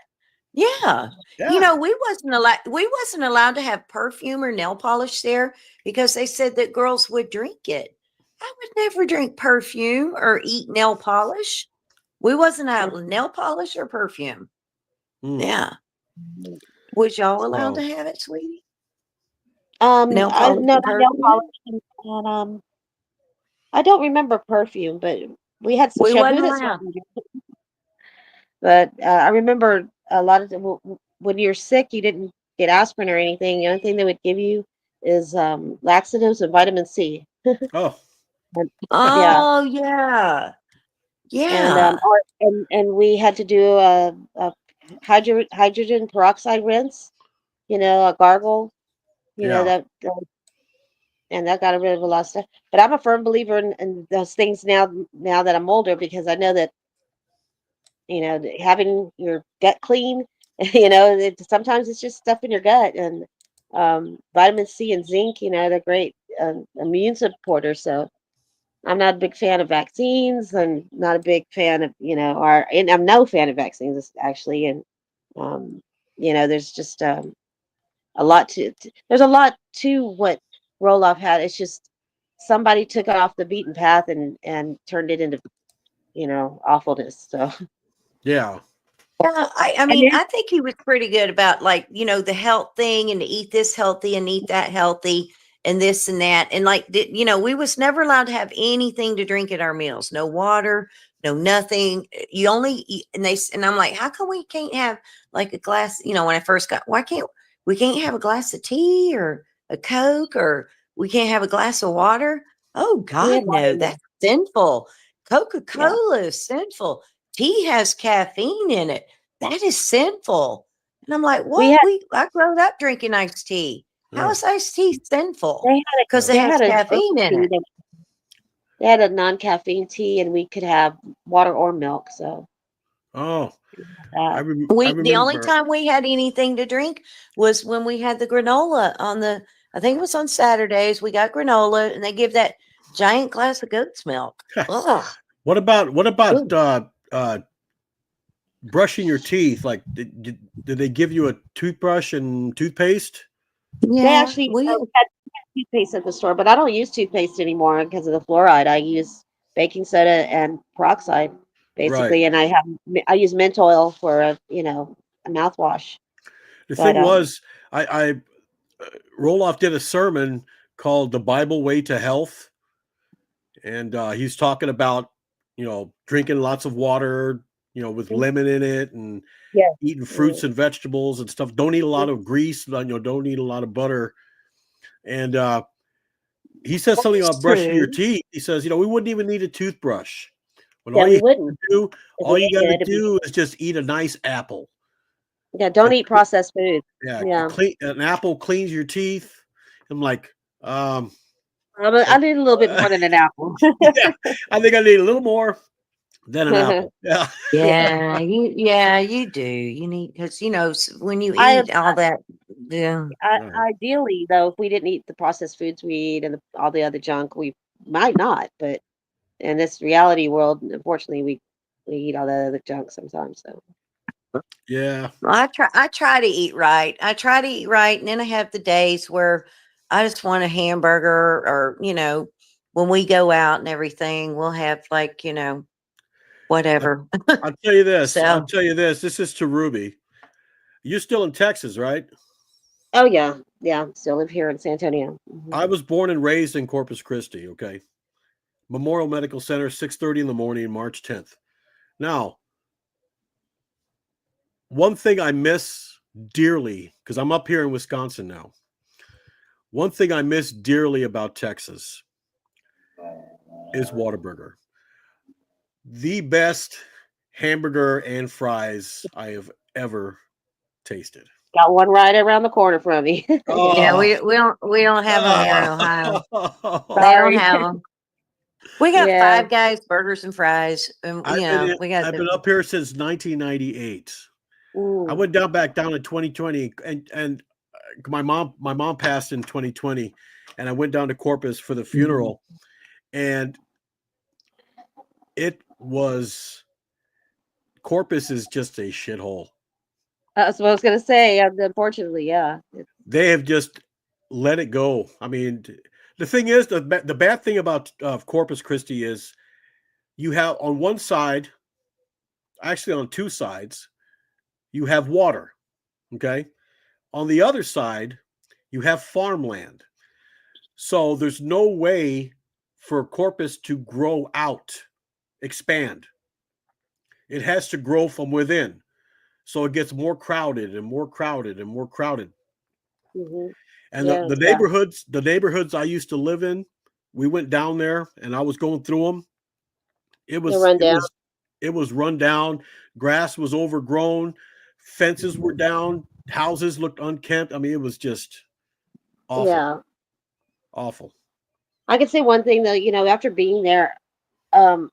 Yeah. Yeah. We wasn't allowed to have perfume or nail polish there because they said that girls would drink it. I would never drink perfume or eat nail polish. We wasn't out nail polish or perfume. Mm. Yeah. Was y'all allowed So- to have it, sweetie? No, Nail not polish nail and perfume? polish, and I don't remember perfume, but we had some We shampoo wasn't that allowed. smelled good. But I remember a lot of when you're sick, you didn't get aspirin or anything. The only thing they would give you is laxatives and vitamin C. Oh, And, yeah, Oh yeah. and Yeah. and we had to do a hydrogen peroxide rinse. A gargle. yeah. And that got rid of a lot of stuff. But I'm a firm believer in those things now. Now that I'm older, because I know that having your gut clean, sometimes it's just stuff in your gut, and vitamin C and zinc, they're great immune supporters. So I'm not a big fan of vaccines, and not a big fan of, and I'm no fan of vaccines actually. And, um, there's just there's a lot to what Roloff had. It's just somebody took it off the beaten path and turned it into, awfulness. So, Yeah. Yeah, I and mean, then, I think he was pretty good about the health thing and to eat this healthy and eat that healthy and this and that. And we was never allowed to have anything to drink at our meals. No water, no nothing. You only eat, and I'm like, how come we can't have like a glass, when I first got, why can't we can't have a glass of tea or a Coke, or we can't have a glass of water? Oh we God, had no, water. that's sinful. Yeah. Coca-Cola is sinful. Tea has caffeine in it. That is sinful. And I'm like, We what? had I grew up drinking iced tea. How Yeah. is iced tea sinful? they had Because it they has had a herbal caffeine in tea. it. They had a non-caffeine tea, and we could have water or milk. So Oh, that I The only remember. time we had anything to drink was when we had the granola I think it was on Saturdays. We got granola and they give that giant glass of goat's milk. Ugh. What about Ooh. brushing your teeth? Like, did they give you a toothbrush and toothpaste? they Yeah, actually we had toothpaste at the store, but I don't use toothpaste anymore because of the fluoride. I use baking soda and peroxide Right. basically, and I use mint oil for a mouthwash. The But thing was, I Roloff did a sermon called "The Bible Way to Health," and he's talking about drinking lots of water, with lemon in it, and yeah, eating fruits and vegetables and stuff. Don't eat a lot of grease. Don't eat a lot of butter. And he says something that's about brushing your true. teeth. He says, we wouldn't even need a toothbrush. When yeah, all you we have to wouldn't do, if all we you ate got to good. do is just eat a nice apple. Yeah, don't And eat processed food. yeah, Yeah, an apple cleans your teeth. I'm like, I need a little bit more than an apple. yeah, I think I need a little more than an apple. Yeah. Yeah, You do. You need, because when you I eat all that, yeah. ideally though, if we didn't eat the processed foods we eat and all the other junk, we might not. But in this reality world, unfortunately, we eat all the other junk sometimes. So Yeah. Well, I try to eat right. I try to eat right, and then I have the days where I just want a hamburger, or when we go out and everything, we'll have I, whatever. I'll tell you this. I'll So tell you this. This is to Ruby. You're still in Texas, right? oh yeah, yeah, still live here in San Antonio. I was born and raised in Corpus Christi. Okay. Memorial Medical Center, 6:30 in the morning, March 10th. Now, one thing I miss dearly, because I'm up here in Wisconsin now. One thing I miss dearly about Texas is Whataburger. the best hamburger and fries I have ever tasted. Got one right around the corner from me. Yeah, Oh, we don't have them here in Ohio. They don't Sorry. have them. We got Yeah. Five Guys burgers and fries, and I've been we got I've been up here since 1998. I Mm. went back down in 2020, and my mom passed in 2020, and I went down to Corpus for the funeral, and it was Corpus is just a shithole. That's what I was gonna say. Unfortunately, yeah. They have just let it go. I mean, the thing is, the bad thing about Corpus Christi is you have on one side, actually on two sides, you have water. Okay. On the other side, you have farmland. So there's no way for Corpus to grow out, expand. It has to grow from within. So it gets more crowded and more crowded and more crowded. Hmm. And Yeah. the neighborhoods I used to live in, we went down there and I was going through them. It They're was run it down. was it was run down. Grass was overgrown. Fences were down. Houses looked unkempt. I mean, it was just awful, Yeah. awful. I could say one thing though. After being there, um,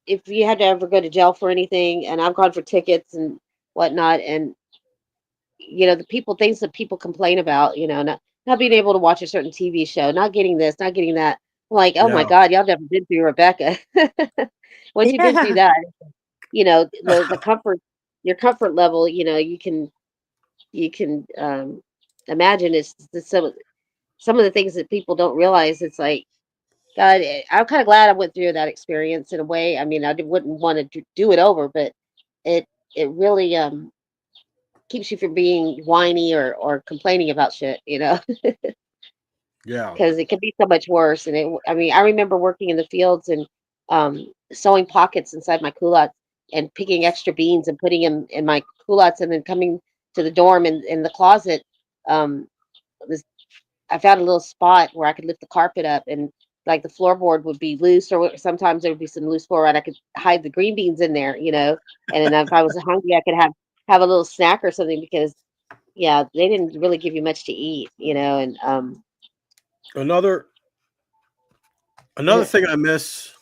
if you had to ever go to jail for anything, and I've gone for tickets and whatnot, and the things that people complain about, not being able to watch a certain TV show, not getting this, not getting that. I'm like, oh my Yeah. God, y'all never been through Rebecca. Once you've been through yeah. that, the comfort, your comfort level, you can imagine some of the things that people don't realize. It's like, God, I'm kind of glad I went through that experience in a way. I mean, wouldn't want to do it over, but it it really keeps you from being whiny or complaining about shit. Yeah. Because it can be so much worse. And I mean, I remember working in the fields and sewing pockets inside my culottes and picking extra beans and putting them in my culottes, and then coming to the dorm and in the closet. Um, this I found a little spot where I could lift the carpet up, and like the floorboard would be loose, or sometimes there would be some loose floor, and I could hide the green beans in there. And then if I was hungry, I could have a little snack or something, because yeah, they didn't really give you much to eat. And Another thing I miss.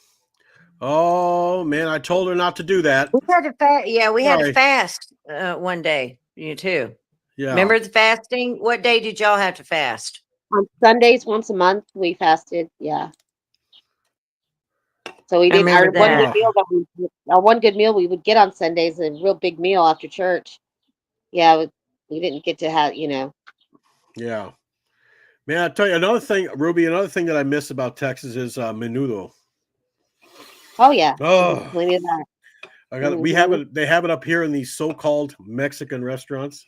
Oh man, I told her not to do that. We had to fast. Yeah, we had to Sorry. fast one day. You too. Yeah. Remember the fasting? What day did y'all have to fast? on Sundays, once a month, we fasted. Yeah. So we I didn't. remember that. Our one good meal we would get on Sundays, a real big meal after church. Yeah, we didn't get to have. Yeah. Man, I tell you another thing, Ruby. Another thing that I miss about Texas is menudo. Oh yeah, Oh, plenty of that. I got it. We have Hmm. it. They have it up here in these so-called Mexican restaurants.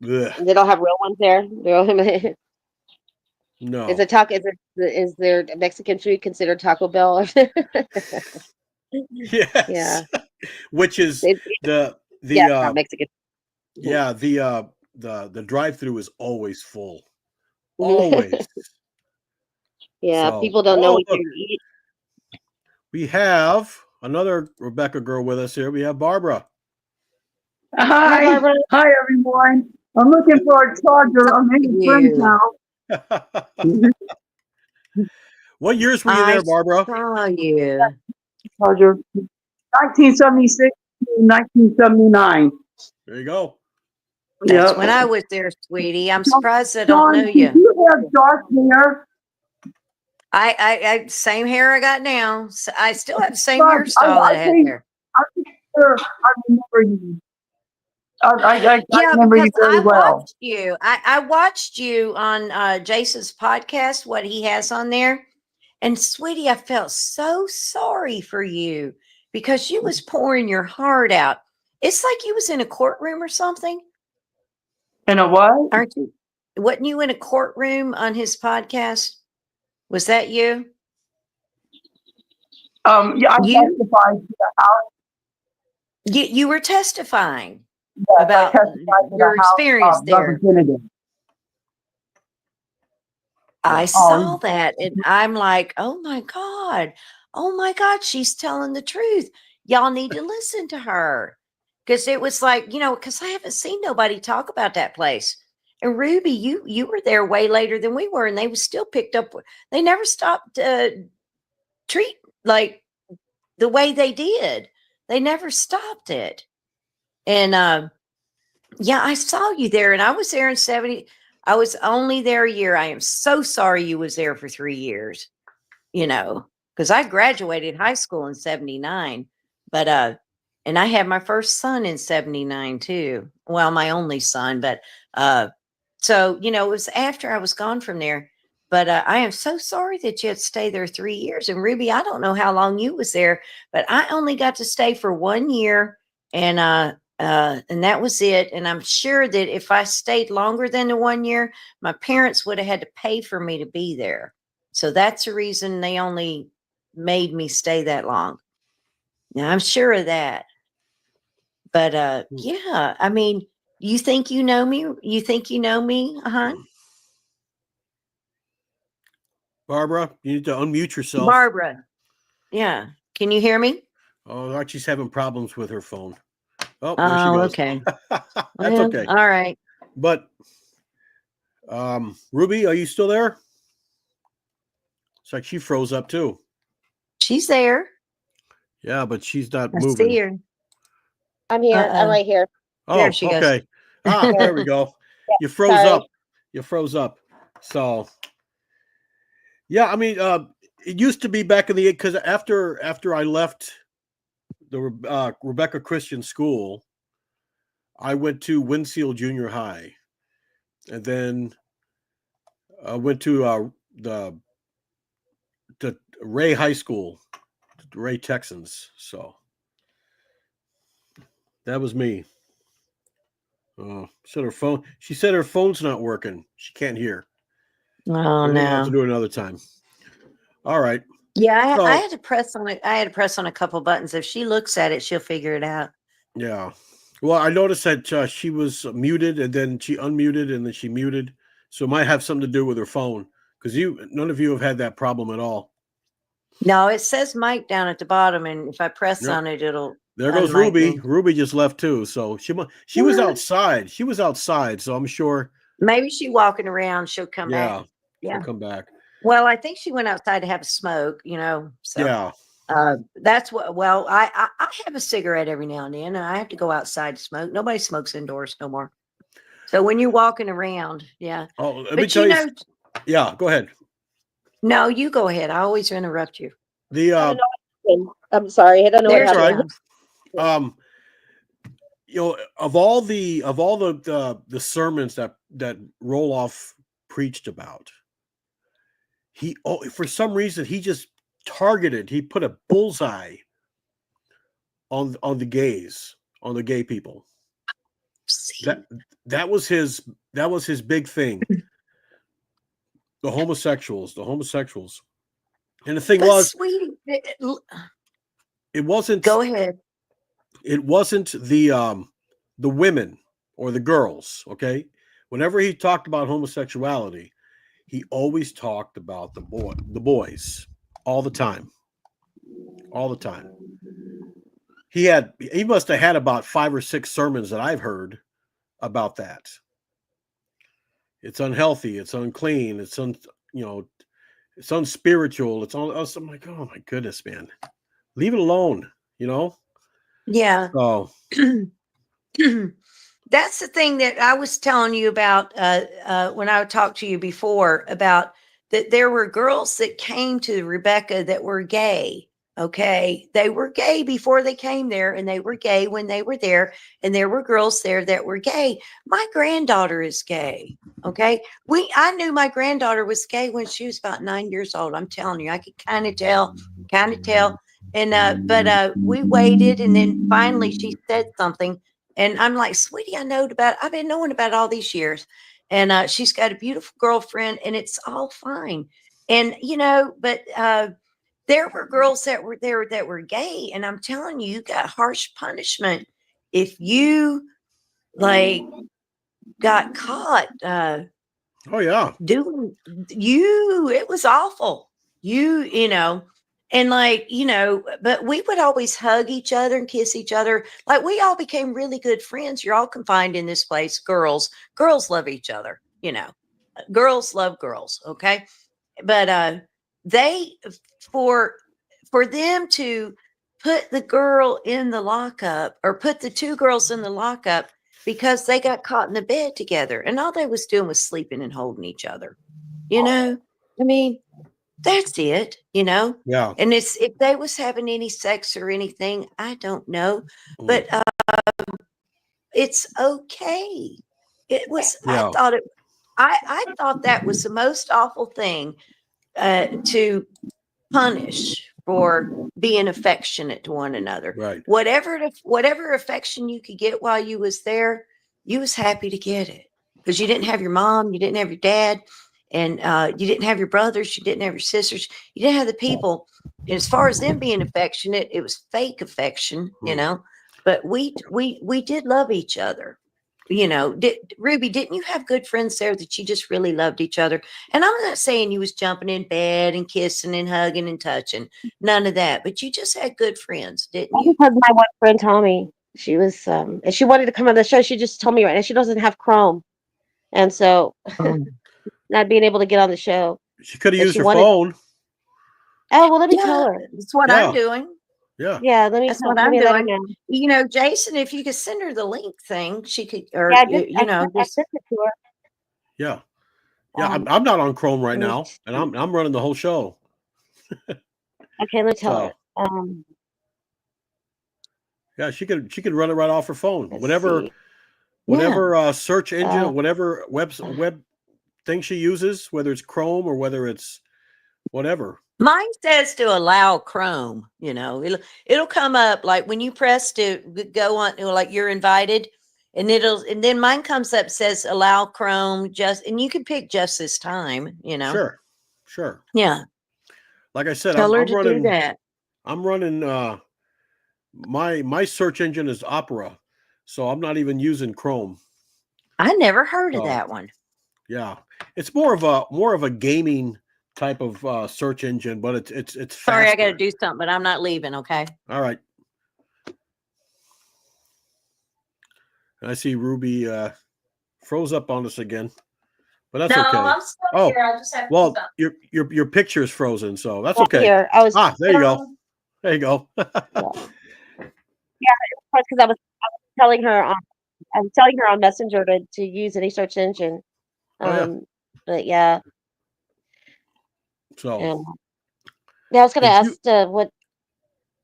Ugh, They don't have real ones there. Is no. a taco? Is there Mexican food considered Taco Bell? Yes. Yeah, Which is it, the yeah, the it's not Mexican. Mhm. yeah the drive-through is always full. Mhm. Always. Yeah, So, people don't know oh what look, you're eating. we have another Rebecca girl with us here. We have Barbara. Hi, Hi, Barbara. hi everyone. I'm looking for a charger. I'm in a friend's You. house. What years were you I there, Barbara? saw you. Charger, 1976 to 1979. There you go. That's Yep. when I was there, sweetie. I'm surprised I don't John, know did you. you have dark hair? I same hair I got now. I still have the same God, hairstyle that I had there. I'm sure I remember you. I Yeah, remember because you very I well. watched you. I watched you on Jason's podcast, what he has on there. And sweetie, I felt so sorry for you because you was pouring your heart out. It's like you was in a courtroom or something. In a what? Aren't you? Wasn't you in a courtroom on his podcast? Was that you? Yeah, I You testified to the House. you were testifying Yes, I about testified to the your House experience of there. Representatives. I Yeah. saw that and I'm like, oh my God, oh my God, she's telling the truth. Y'all need to listen to her. Because it was like, because I haven't seen nobody talk about that place. And Ruby, you were there way later than we were, and they was still picked up. They never stopped treat like the way they did. They never stopped it. And yeah, I saw you there, and I was there in 70. I was only there a year. I am so sorry you was there for 3 years, because I graduated high school in 79. But and I had my first son in 79 too. Well, my only son, but so it was after I was gone from there. But I am so sorry that you had to stay there 3 years. And Ruby, I don't know how long you was there, but I only got to stay for 1 year, and that was it. And I'm sure that if I stayed longer than the 1 year, my parents would have had to pay for me to be there. So that's the reason they only made me stay that long. Now I'm sure of that. But yeah, I mean, you think you know me? You think you know me, huh? Barbara, you need to unmute yourself. Barbara. Yeah. Can you hear me? Oh, Archie's having problems with her phone. Oh, there she goes. Okay. That's Well, okay. All right. But Rubee, are you still there? It's like she froze up too. She's there. Yeah, but she's not I moving. see her. I'm here. I'm right here. Oh, There she goes. okay. There we go. You froze Sorry. up. You froze up. So, yeah, I mean, it used to be back in the because after I left the Rebekah Christian School, I went to Winfield Junior High, and then I went to the Ray High School, the Ray Texans. So that was me. Said her phone. She said her phone's not working. She can't hear. Oh We're gonna have to no. do it another time. All right. Yeah, So- I had to press on it. I had to press on a couple buttons. If she looks at it, she'll figure it out. Yeah. Well, I noticed that she was muted, and then she unmuted, and then she muted. So it might have something to do with her phone, because none of you have had that problem at all. No, it says mic down at the bottom, and if I press Yep. on it, it'll. There goes unmic Rubee. me. Rubee just left too. So she was outside. She was outside. So I'm sure. Maybe she walking around. She'll come back. Yeah. She'll come back. Well, I think she went outside to have a smoke. So Yeah. that's what. Well, I have a cigarette every now and then, and I have to go outside to smoke. Nobody smokes indoors no more. So when you're walking around, yeah. Oh, let me But tell you. Yeah, go ahead. No, you go ahead. I always interrupt you. I'm sorry. I don't know what There's happened. right. Of all the sermons that Roloff preached about, for some reason he just he put a bullseye on the gays, on the gay people. That was his big thing. The homosexuals. And the thing was, sweetie, it wasn't. Go ahead. It wasn't the women or the girls. Okay, whenever he talked about homosexuality, he always talked about the boys, all the time. He must have had about 5 or 6 sermons that I've heard about that. It's unhealthy. It's unclean. It's it's unspiritual. It's all. I'm like, oh my goodness, man, leave it alone. Yeah. Oh, That's the thing that I was telling you about when I talked to you before about that there were girls that came to Rebekah that were gay. Okay. They were gay before they came there, and they were gay when they were there. And there were girls there that were gay. My granddaughter is gay. Okay. I knew my granddaughter was gay when she was about 9 years old. I'm telling you, I could kind of tell. And but we waited, and then finally she said something. And I'm like, sweetie, I've been knowing about all these years. And she's got a beautiful girlfriend, and it's all fine. And, but there were girls that were there that were gay. And I'm telling you, you got harsh punishment if you got caught. oh yeah. It was awful. And like, but we would always hug each other and kiss each other. Like we all became really good friends. You're all confined in this place. Girls love each other, girls love girls. Okay. But they, for them to put the girl in the lockup or put the two girls in the lockup because they got caught in the bed together and all they was doing was sleeping and holding each other. I mean, that's it, Yeah. and if they was having any sex or anything, I don't know, but it's okay. It was, Yeah. I thought that was the most awful thing to punish for being affectionate to one another. Right. Whatever affection you could get while you was there, you was happy to get it because you didn't have your mom, you didn't have your dad, and you didn't have your brothers, you didn't have your sisters, you didn't have the people. And as far as them being affectionate, it was fake affection, But we did love each other. Ruby, didn't you have good friends there that you just really loved each other? And I'm not saying you was jumping in bed and kissing and hugging and touching, none of that, but you just had good friends, didn't All you? because my one friend Tommy, she was and she wanted to come on the show. She just told me right now she doesn't have Chrome, and so not being able to get on the show. She could have But used she her wanted. phone. Oh well, let me tell Yeah, her. that's what I'm Yeah. doing. Yeah. Yeah, That's what let I'm me let her doing. know. Jason, if you could send her the link thing, she could, Yeah, or I just sent it to her. Yeah. Yeah. Um, I'm not on Chrome right let me now, and see. I'm running the whole show. Okay, let me tell her. So yeah, she could run it right off her phone. Let's see. Whatever search Uh, engine, whatever web thing she uses, whether it's Chrome or whether it's whatever. mine says to allow Chrome. It'll come up like when you press to go on, like you're invited, and then mine comes up says allow Chrome and you can pick just this time. Sure. Yeah, Like I said, tell her I'm to do running. that. I'm running. My search engine is Opera, so I'm not even using Chrome. I never heard of So that one. yeah, it's more of a gaming type of search engine, but it's Sorry, I got to faster. do something, but I'm not leaving. Okay. All right. I see Rubee froze up on us again, but that's No, okay. I'm still Oh, here. I just have to do well, something. your picture is frozen, so that's right okay. here. I was. There you go. There you go. Yeah, because telling her on. I was telling her on Messenger to use any search engine. Oh yeah. But yeah, So and yeah, I was gonna did you? ask what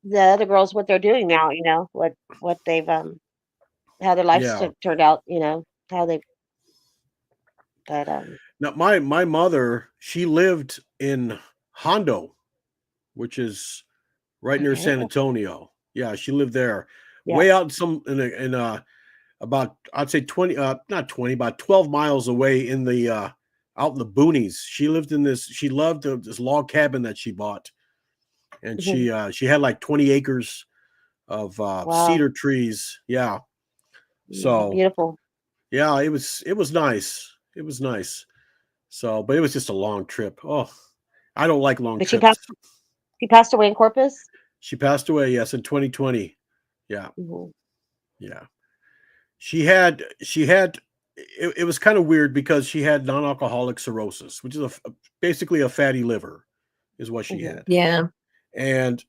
the other girls what they're doing now. What they've how their lives Yeah. turned out. How they. But Now my mother, she lived in Hondo, which is right near okay, San Antonio. Yeah, she lived there, yeah. way out in about I'd say 20, not 20, about 12 miles away in the out in the boonies. She lived in this. She loved this log cabin that she bought, and she had like 20 acres of Wow, cedar trees. Yeah, so beautiful. yeah, it was nice. It was nice. So, but it was just a long trip. Oh, I don't like long But trips. she passed away in Corpus. She passed away, yes, in 2020. Yeah, Mhm. yeah. She had it was kind of weird because she had non-alcoholic cirrhosis, which is basically a fatty liver is what she Mhm. had. Yeah. And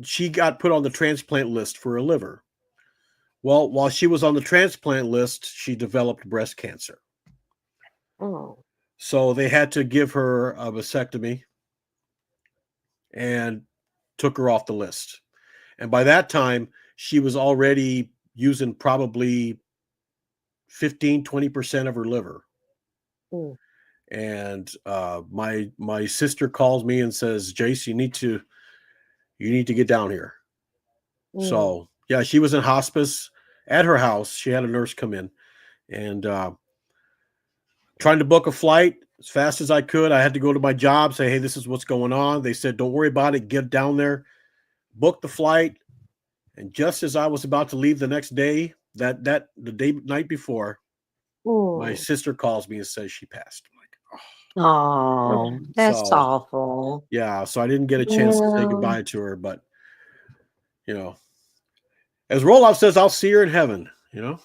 she got put on the transplant list for a liver. Well, while she was on the transplant list, she developed breast cancer. Oh, So they had to give her a vasectomy and took her off the list. And by that time, she was already using probably 15-20% of her liver. mm, And my sister calls me and says, Jace, you need to get down here. mm, So yeah, she was in hospice at her house. She had a nurse come in and trying to book a flight as fast as I could. I had to go to my job, say, hey, this is what's going on. They said, don't worry about it. Get down there, book the flight. And just as I was about to leave the next day, the night before, my mm. sister calls me and says she passed. I'm like, oh. Oh, that's So awful. Oh, Yeah, so I didn't get a chance to say well, goodbye to her, but you know, as Roloff says, I'll see her in heaven. Yeah,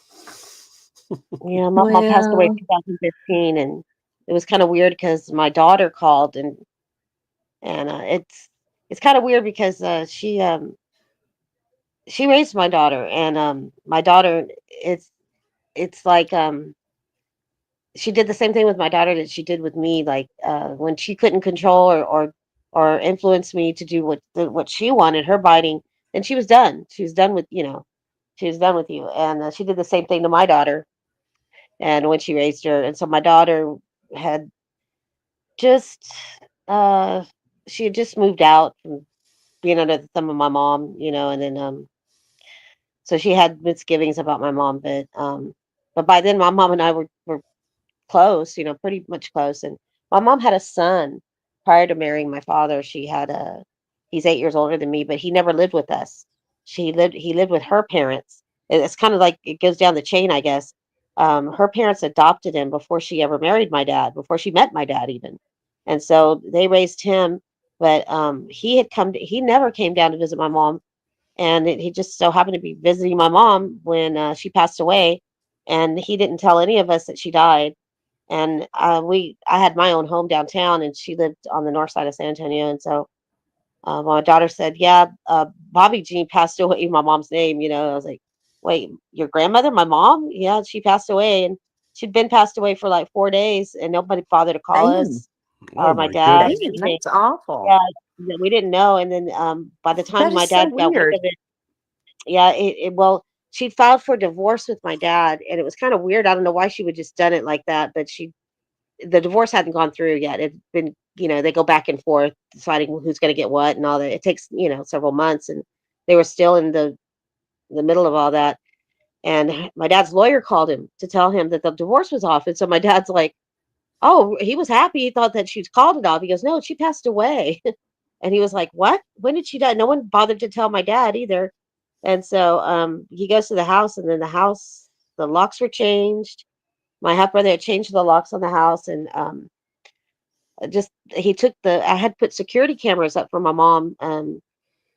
my mom passed away in well, 2015, and it was kind of weird because my daughter called, and it's kind of weird because she raised my daughter, and my daughter it's like she did the same thing with my daughter that she did with me. Like when she couldn't control or influence me to do what she wanted, her biting, then she was done. She was done with she was done with you, and she did the same thing to my daughter. And when she raised her, and so my daughter had just uh she had just moved out from being under the thumb of my mom, and then so she had misgivings about my mom, but by then my mom and I were close, pretty much close. And my mom had a son prior to marrying my father. He's 8 years older than me, but he never lived with us. He lived with her parents. It's kind of like it goes down the chain, I guess. Her parents adopted him before she ever married my dad, before she met my dad even. And so they raised him, but he never came down to visit my mom. And he just so happened to be visiting my mom when she passed away. And he didn't tell any of us that she died. And I had my own home downtown, and she lived on the north side of San Antonio. And so my daughter said, "Yeah, Bobby Jean passed away." My mom's name, I was like, "Wait, your grandmother, my mom? Yeah, she passed away, and she'd been passed away for like 4 days, and nobody bothered to call damn, us Oh or my my dad, goodness. damn, anything. that's awful. Yeah, we didn't know. And then by the time That my is so dad got wind weird. of it, yeah, well, she filed for divorce with my dad, and it was kind of weird. I don't know why she would just done it like that, but the divorce hadn't gone through yet. It'd been, they go back and forth deciding who's going to get what and all that. It takes, several months, and they were still in the middle of all that. And my dad's lawyer called him to tell him that the divorce was off. And so my dad's like, "Oh, he was happy. He thought that she'd called it off." He goes, "No, she passed away." And he was like, "What? When did she die?" No one bothered to tell my dad either. And so he goes to the house, and then the locks were changed. My half brother had changed the locks on the house, and just he took I had put security cameras up for my mom, the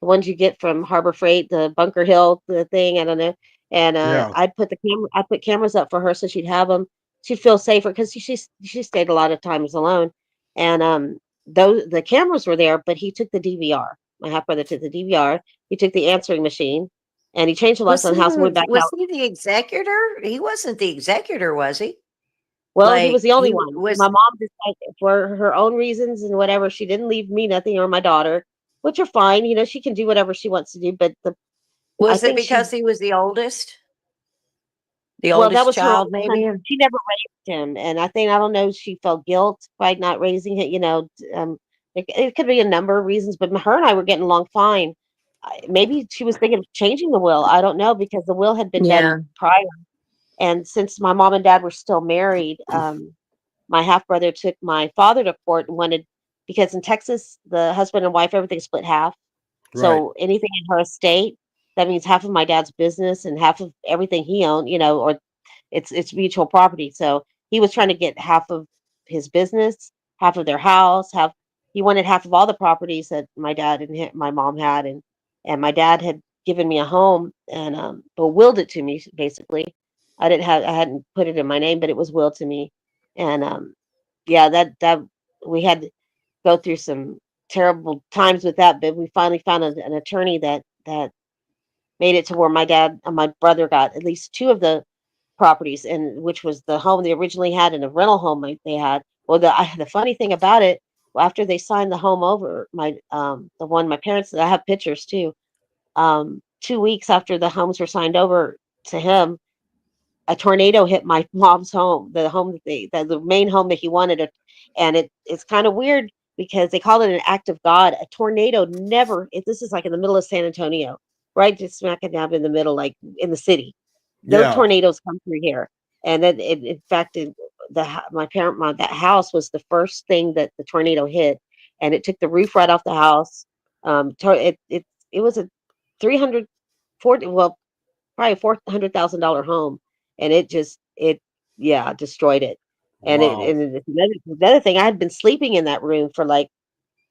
ones you get from Harbor Freight, the Bunker Hill, the thing, I don't know. And Yeah. I put cameras up for her so she'd have them. She'd feel safer because she stayed a lot of times alone. And the cameras were there, but he took the DVR. My half brother took the DVR. He took the answering machine, and he changed the locks on the house and went back Was out. he the executor? He wasn't the executor, was he? Well, he was Like the only he one. was. My mom decided for her own reasons and whatever. She didn't leave me nothing or my daughter, which are fine. She can do whatever she wants to do. But I Was it think because she he was the oldest? The well, that oldest was her child, only son. maybe? She never raised him, and I don't know. She felt guilt by not raising him. It could be a number of reasons, but her and I were getting along fine. Maybe she was thinking of changing the will. I don't know because the will had been done Yeah. prior, and since my mom and dad were still married, my half brother took my father to court and wanted because in Texas the husband and wife everything's split half. Right. So anything in her estate, that means half of my dad's business and half of everything he owned, or it's mutual property. So he was trying to get half of his business, half of their house, half he wanted half of all the properties that my dad and my mom had, and my dad had given me a home and but willed it to me basically. I hadn't put it in my name, but it was willed to me. And yeah, that we had to go through some terrible times with that, but we finally found an attorney that made it to where my dad and my brother got at least two of the properties, and which was the home they originally had and a rental home they had. Well, the funny thing about it, after they signed the home over, the one my parents, I have pictures too. 2 weeks after the homes were signed over to him, a tornado hit my mom's home, the home the main home that he wanted, and it's kind of weird because they call it an act of God. A tornado never. This is like in the middle of San Antonio, right, just smack dab in the middle, like in the city. No Yeah. tornadoes come through here, and then in fact, that house was the first thing that the tornado hit, and it took the roof right off the house. It was a 340 well probably $400,000 home, and it yeah destroyed it. And Wow. it's another thing. I had been sleeping in that room for like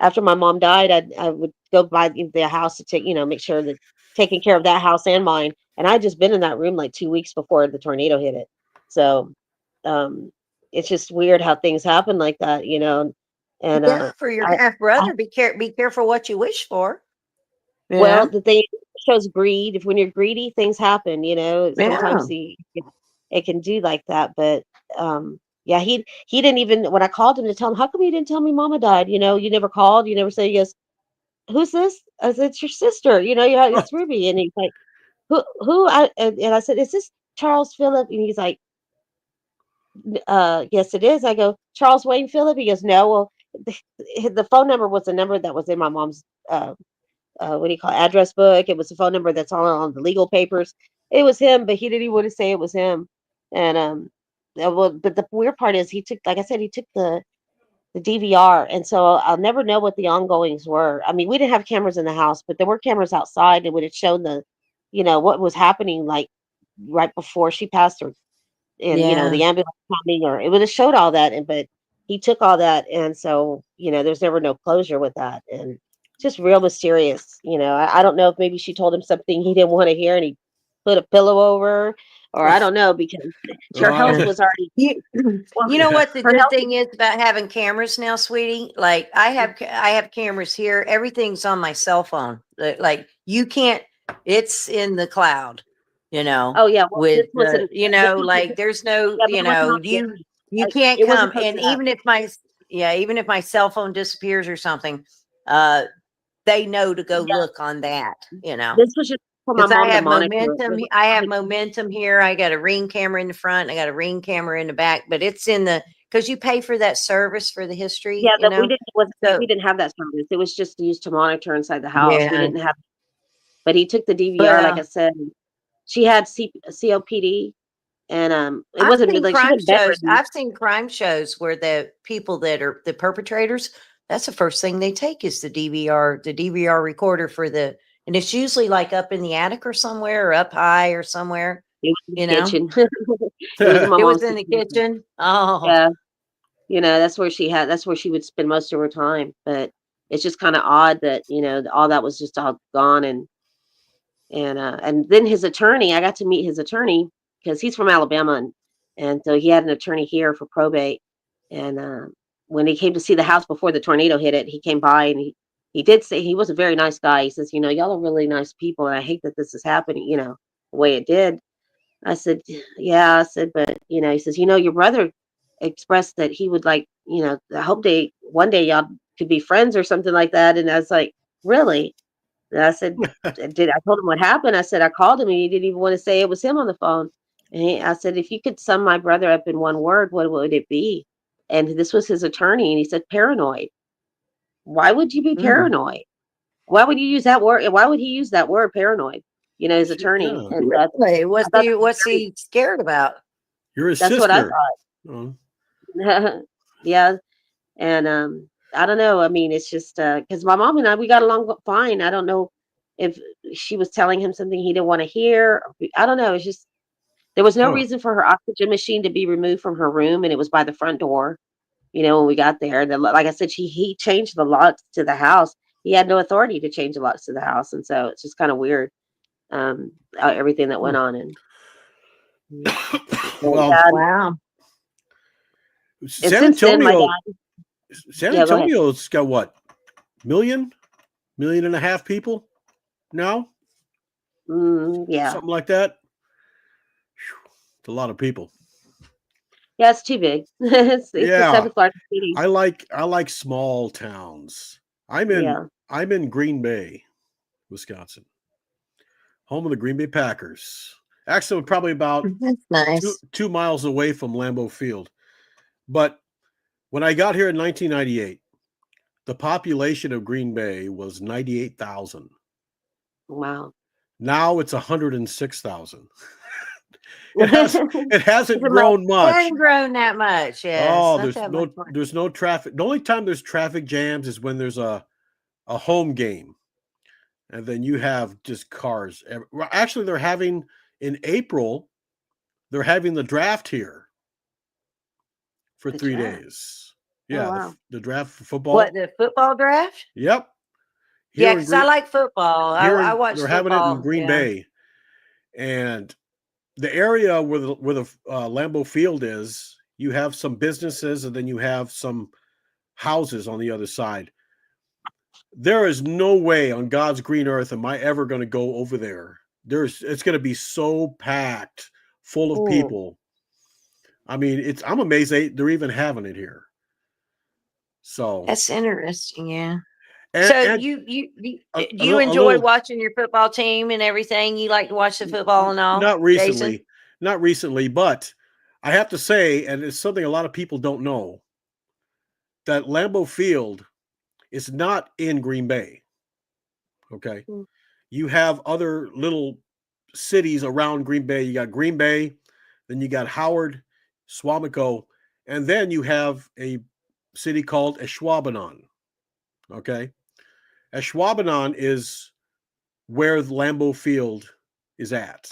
after my mom died, I would go by the house to take, make sure that taking care of that house and mine. And I'd just been in that room like 2 weeks before the tornado hit it. So um, it's just weird how things happen like that, And Yeah, for your I, half I brother, be careful what you wish for. well, Yeah. the thing shows greed. If when you're greedy, things happen. Yeah. Sometimes it can do like that. But yeah, he didn't even when I called him to tell him, how come you didn't tell me Mama died? You never called. You never said. He goes, who's this? I said, it's your sister. Yeah, it's Rubee. And he's like, who? And I said, is this Charles Phillip? And he's like, yes, it is. I go, Charles Wayne Phillip. He goes, no. Well, the phone number was the number that was in my mom's what do you call it, address book. It was the phone number that's on the legal papers. It was him, but he didn't even want to say it was him. And well, but the weird part is he took, like I said, he took the DVR, and so I'll never know what the ongoings were. I mean, we didn't have cameras in the house, but there were cameras outside, and would have shown what was happening like right before she passed, or and Yeah. the ambulance coming, or it would have showed all that. And but he took all that, and so there's never no closure with that, and just real mysterious. I don't know if maybe she told him something he didn't want to hear, and he put a pillow over, or I don't know, because her health Yeah. was already You, well, you know what the her good health. thing is about having cameras now, sweetie? Like I have cameras here. Everything's on my cell phone. Like you can't. It's in the cloud. Oh yeah, well With this wasn't. This wasn't. like there's no, Yeah, but it wasn't on the you can't It wasn't come. hooked And up. even if my cell phone disappears or something, uh, they know to go Yeah, look on that. this was just for my Because I mom to have monitor it. momentum. I have momentum here. I got a ring camera in the front. I got a ring camera in the back, but it's in the because you pay for that service for the history, Yeah, that we didn't. We So didn't have that service. It was just used to monitor inside the house. We yeah, didn't have. But he took the DVR, like I well, said. She had COPD, and it I've wasn't seen like she crime wasn't shows. bedridden. I've seen crime shows where the people that are the perpetrators, that's the first thing they take is the DVR recorder and it's usually like up in the attic or somewhere or up high or somewhere, It was in you the know. kitchen. It was in my It was mom's in the kitchen. kitchen. Oh, Yeah, that's where she would spend most of her time. But it's just kind of odd that all that was just all gone. And then his attorney, I got to meet his attorney because he's from Alabama, and so he had an attorney here for probate. And when he came to see the house before the tornado hit it, he came by, and he did say he was a very nice guy. He says, y'all are really nice people, and I hate that this is happening, the way it did. I said, yeah, I said, but he says, your brother expressed that he would like, I hope one day y'all could be friends or something like that. And I was like, really? And I said, I told him what happened. I said, I called him and he didn't even want to say it was him on the phone. And I said, if you could sum my brother up in one word, what would it be? And this was his attorney. And he said, paranoid. Why would you be mm, paranoid? Why would you use that word? Why would he use that word paranoid? His attorney. Yeah, And really? I thought What's he scared about? you're his that's what I sister. Oh, thought. Yeah. And I don't know. I mean, it's just because my mom and I, we got along fine. I don't know if she was telling him something he didn't want to hear. I don't know. It's just there was no huh. reason for her oxygen machine to be removed from her room, and it was by the front door. When we got there, like I said, he changed the locks to the house. He had no authority to change the locks to the house, and so it's just kind of weird. Everything that went on, and Well, yeah, Wow. and San since then, my Antonio, dad. San Yeah, go ahead. Antonio's got what, million and a half people now, Yeah, something like that. It's a lot of people. yeah, it's too big. It's the Yeah, seventh largest city. I like small towns. Yeah. I'm in Green Bay, Wisconsin, home of the Green Bay Packers. Actually, probably about That's nice. 2 miles away from Lambeau Field. But when I got here in 1998, the population of Green Bay was 98,000. Wow. Now it's 106,000. It's It hasn't a lot. grown much. Hasn't grown that much. Yes, Oh, not that much more. there's no traffic. The only time there's traffic jams is when there's a home game, and then you have just cars. Well, actually, they're having in April. They're having the draft here for The 3 draft. days. Yeah, wow. the draft for football. What, the football draft? Yep. Yeah, Here in because I like football. I watch they're having it in football. Green Yeah. Bay, and the area where the Lambeau Field is, you have some businesses, and then you have some houses on the other side. There is no way on God's green earth am I ever going to go over there. It's going to be so packed, full of Mm. people. I mean, I'm amazed they're even having it here. So That's interesting. Yeah. and, So and you a, do a you little, a enjoy little watching your football team and everything? You like to watch the football and all, not Jason? recently, but I have to say, and it's something a lot of people don't know, that Lambeau Field is not in Green Bay. Okay. Mm. You have other little cities around Green Bay. You got Green Bay, then you got Howard, Swamico, and then you have a city called Ashwaubenon. Okay. Ashwaubenon is where the Lambeau Field is at.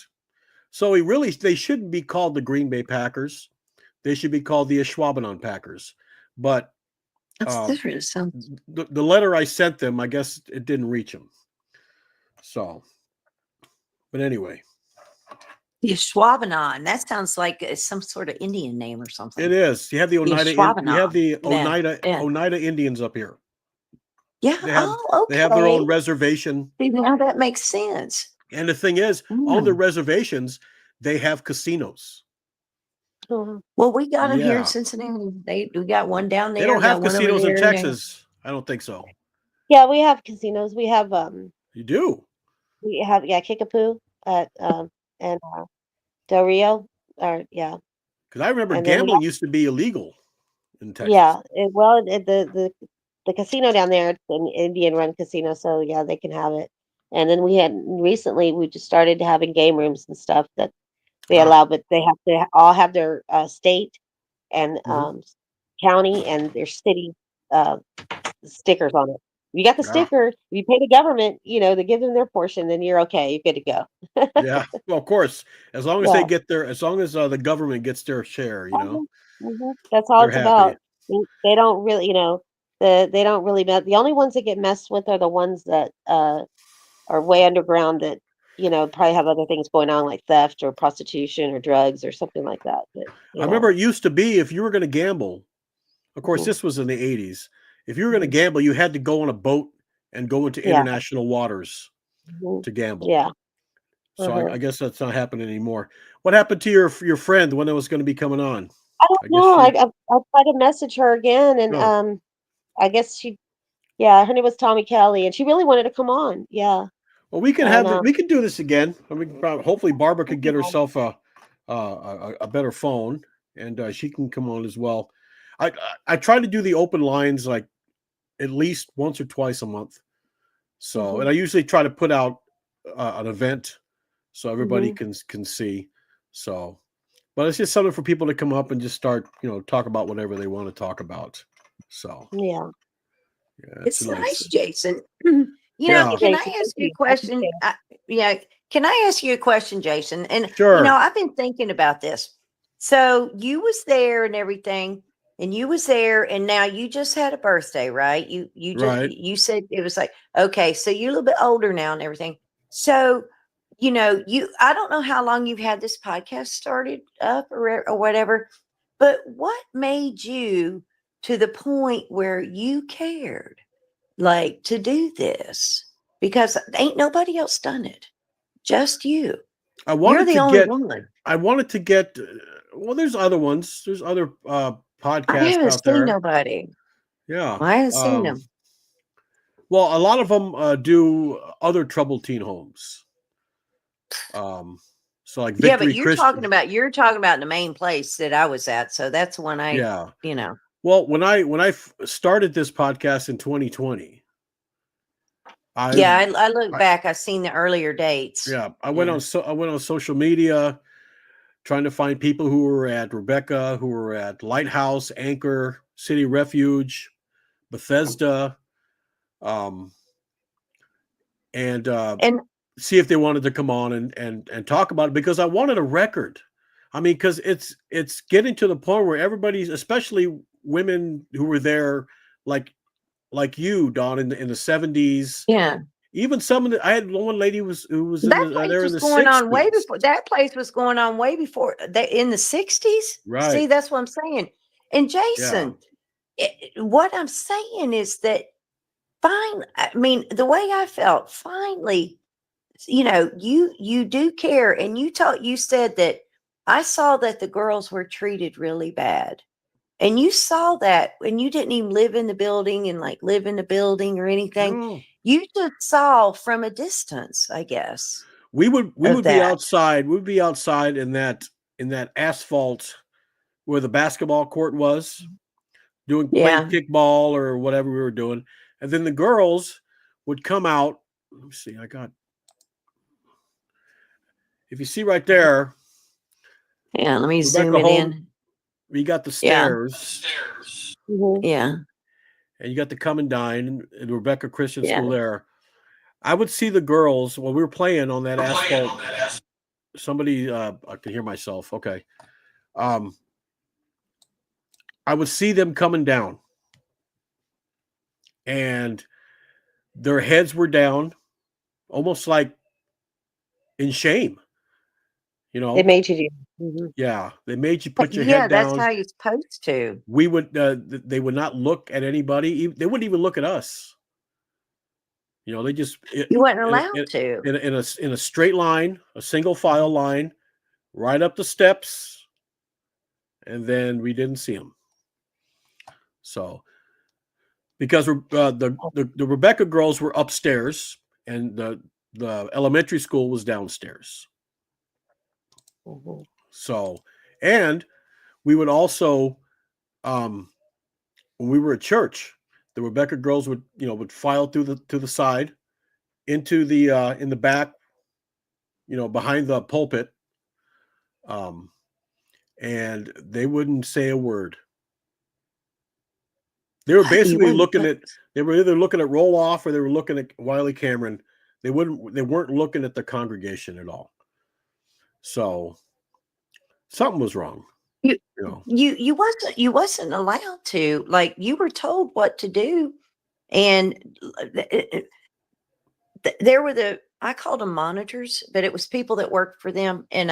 So they shouldn't be called the Green Bay Packers. They should be called the Ashwaubenon Packers. But That's different. So the letter I sent them, I guess it didn't reach them. So, but anyway, the Schwabenon. That sounds like some sort of Indian name or something. it is. You have the Schwabenon. Yeah. Oneida Indians up here. Yeah. They have Oh, they have their okay. own reservation. See, now that makes sense. And the thing is, on the reservations, they have casinos. Mhm. Well, we got them here in Yeah. Cincinnati. We got one down there. They don't we got have one over casinos in there, Texas. I don't think so. Yeah, we have casinos. We have You do? Kickapoo at and Del Rio, or yeah, Because I remember and then gambling used to be illegal in Texas. yeah, the casino down there, it's an Indian run casino, so yeah, they can have it. And then we just started having game rooms and stuff that they allow, but they have to all have their state and Mhm. county and their city uh, stickers on it. You got the Yeah. sticker. You pay the government, to give them their portion, then you're okay. You're good to go. Yeah. Well, of course, as long as Yeah. they get as long as the government gets their share, Mhm, mhm. That's all they're it's happy. about. They don't really, they don't really the only ones that get messed with are the ones that are way underground that, probably have other things going on like theft or prostitution or drugs or something like that. But, I remember it used to be if you were going to gamble, of course, Mhm. this was in the 80s. If you were going to gamble, you had to go on a boat and go into Yeah. international waters Mhm. to gamble. Yeah. So Uh-huh. I guess that's not happening anymore. What happened to your friend, the one that was going to be coming on? I don't know. I tried to message her again, and Oh. I guess her name was Tommy Kelly, and she really wanted to come on. Yeah. Well, we can And we can do this again. I mean, hopefully Barbara could get herself a better phone, and she can come on as well. I try to do the open lines like at least once or twice a month. So, and I usually try to put out an event so everybody can see. So, but it's just something for people to come up and just start, talk about whatever they want to talk about. So, yeah. It's nice. nice, Jason. Yeah. Can I Jason, ask thank you a you. question? Can I ask you a question, Jason? And Sure. I've been thinking about this. So you was there and everything, and you was there, and now you just had a birthday, right? Right. You said it was like, okay, so you're a little bit older now and everything. So I don't know how long you've had this podcast started up or whatever, but what made you to the point where you cared like to do this? Because ain't nobody else done it, just you. I You're wanted the to only get one. I wanted to get well, there's other ones. There's other I podcasts haven't out seen there. nobody. Yeah. I haven't seen them. Well, a lot of them do other troubled teen homes. So like Yeah, but Victory Christian. you're talking about the main place that I was at. So that's when Yeah. you know. Well, when I started this podcast in 2020, I look back. I've seen the earlier dates. Yeah, I went on social media trying to find people who were at Rebekah, who were at Lighthouse, Anchor, City Refuge, Bethesda, and see if they wanted to come on and talk about it, because I wanted a record. I mean, because it's getting to the point where everybody's, especially women who were there, like you, Dawn, in the 70s. Yeah. Even some of the, I had one lady who was in That the, place there in was the going on way 60s. before. That place was going on way before. They in the 60s. Right. See, that's what I'm saying. And Yeah. Jason, what I'm saying is that I mean, the way I felt, finally, you do care, and you said that I saw that the girls were treated really bad. And you saw that, and you didn't even live in the building and like live in the building or anything. No. You just saw from a distance, I guess. We would Of be that. outside. We'd be outside in that asphalt where the basketball court was, playing Yeah. kickball or whatever we were doing. And then the girls would come out. Let me see. If you see right there, Yeah. Let me zoom Rebecca it Holmes, in. you got the Yeah. stairs, Mhm. Yeah. and you got the Come and Dine and Rebecca Christian Yeah. School there. I would see the girls when we were playing on that asphalt. Somebody, I can hear myself. Okay. I would see them coming down, and their heads were down, almost like in shame. They made you do. Mhm. Yeah, they made you But put your yeah, head that's down. how you're supposed to. We would, they would not look at anybody. They wouldn't even look at us. They just You weren't in a, allowed to. in a straight line, a single file line, right up the steps, and then we didn't see them. So, because the Rebekah girls were upstairs, and the elementary school was downstairs. Mhm. So, and we would also, when we were at church, the Rebekah girls would file to the side into the in the back, behind the pulpit, and they wouldn't say a word. They were You basically wouldn't. they were either looking at roll off or they were looking at Wiley Cameron. They weren't looking at the congregation at all. So something was wrong. You You know. you wasn't allowed to. Like, you were told what to do, and there were I called them monitors, but it was people that worked for them, and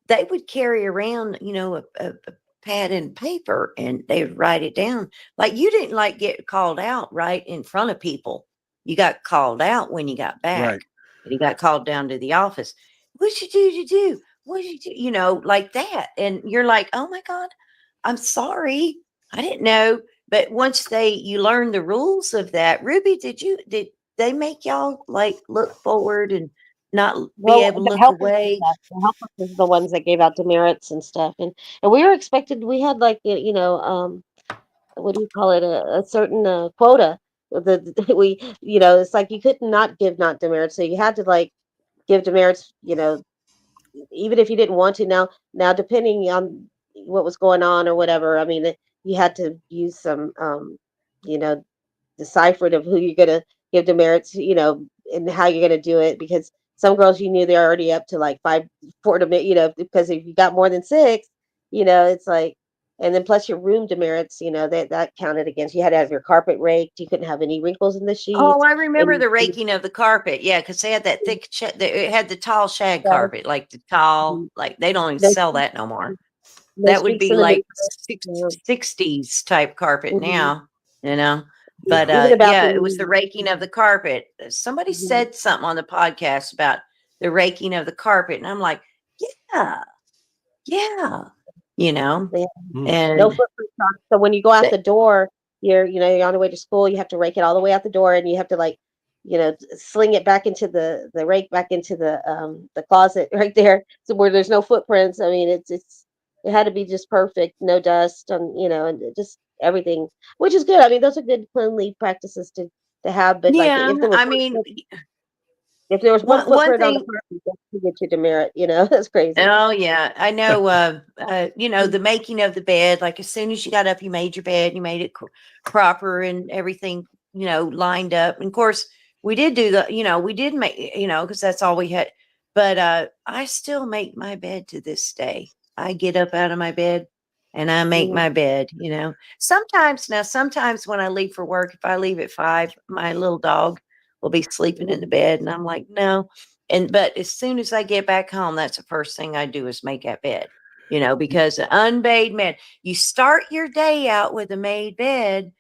they would carry around, a pad and paper, and they would write it down. Like, you didn't like get called out right in front of people. You got called out when you got back. Right. And you got called down to the office. What'd you do to do? What did you do? Like that. And you're like, oh my God, I'm sorry. I didn't know. But once you learn the rules of that, Ruby, did they make y'all like look forward and not be Well, able to the look helpers did away? that. The helpers was the ones that gave out demerits and stuff, and we were expected. We had like what do you call it? A certain quota. We it's like you could not give not demerits, so you had to like give demerits. Even if you didn't want to. Now depending on what was going on or whatever, I mean, you had to use some you know deciphered of who you're gonna give demerits, and how you're gonna do it, because some girls you knew they're already up to like 4 demerits, because if you got more than six, it's like, and then plus your room demerits, that counted against. You had to have your carpet raked. You couldn't have any wrinkles in the Oh, sheets. I remember And the raking of the carpet. Yeah, because they had that thick, it had the tall shag uh, carpet, like the tall, like they don't even no, sell that no more. no That would streaks be in the like neighborhood. 60s type carpet Mhm. now, you know. But Yeah. Even about yeah, the it was the raking of the carpet. Somebody mhm. said something on the podcast about the raking of the carpet, and I'm like, yeah, yeah, you know, Yeah. Hmm. No and footprint marks. So when you go out that, the door, you're on the way to school. You have to rake it all the way out the door, and you have to like, sling it back into the rake back into the closet right there, so where there's no footprints. I mean, it had to be just perfect, no dust, and just everything, which is good. I mean, those are good cleanly practices to have. But like, yeah, I mean, if there was one one footprint on the thing. carpet, you get your demerit. That's crazy. Oh yeah, I know. The making of the bed. Like, as soon as you got up, you made your bed. You made it proper and everything. Lined up. And of course, we did do we did make. Because that's all we had. But I still make my bed to this day. I get up out of my bed and I make Mhm. my bed, you know. Sometimes when I leave for work, if I leave at 5, my little dog will be sleeping in the bed, and I'm like, no. But as soon as I get back home, that's the first thing I do is make that bed, you know, because an unmade bed, you start your day out with a made bed,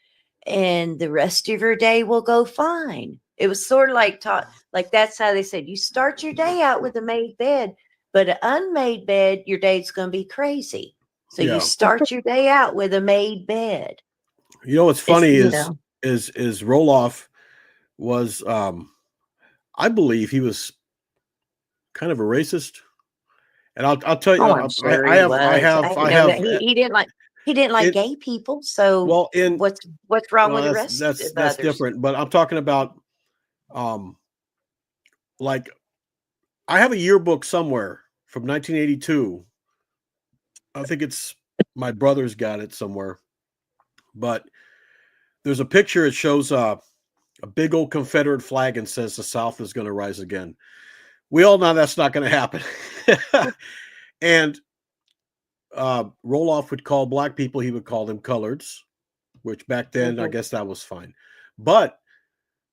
and the rest of your day will go fine. It was sort of like taught, like that's how they said you start your day out with a made bed, but an unmade bed, your day's going to be crazy. So you Yeah. start your day out with a made bed. You know what's It's, funny you is know, is Roloff was I believe he was kind of a racist. And I'll tell you, oh, I'm sure I he have was. I You know, have he didn't like it gay people. So well in what's wrong well with the rest of that's others? different. But I'm talking about um like I have a yearbook somewhere from 1982. I think it's my brother's got it somewhere, but there's a picture. It shows a big old Confederate flag and says the South is going to rise again. We all know that's not going to happen. And Roloff would call black people, he would call them coloreds, which back then I Mhm. guess that was fine. But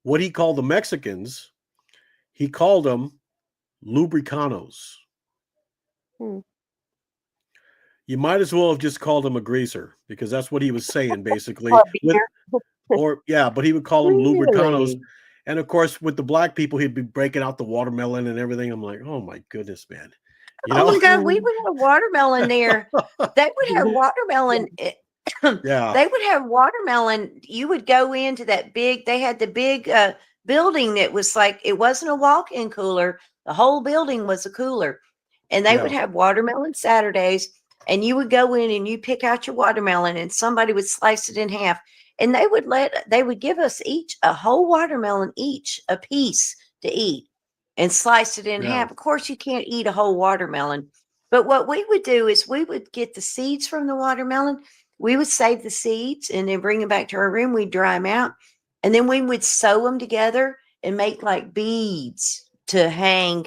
what he called the Mexicans, he called them lubricanos. Hmm. You might as well have just called him a greaser because that's what he was saying basically. Or With beer. or yeah, but he would call them lubricanos. Really? And of course, with the black people, he'd be breaking out the watermelon and everything. I'm like, oh my goodness, man. You Oh know? my God, we Mhm. would have watermelon there. They would have watermelon. Yeah. They would have watermelon. You would go into that big, they had the big building that was like, it wasn't a walk in cooler. The whole building was a cooler. And they would Yeah. have watermelon Saturdays. And you would go in and you pick out your watermelon, and somebody would slice it in half. And they would give us each a whole watermelon, each a piece to eat and slice it in Yeah. half. Of course, you can't eat a whole watermelon. But what we would do is we would get the seeds from the watermelon. We would save the seeds and then bring them back to our room. We'd dry them out. And then we would sew them together and make like beads to hang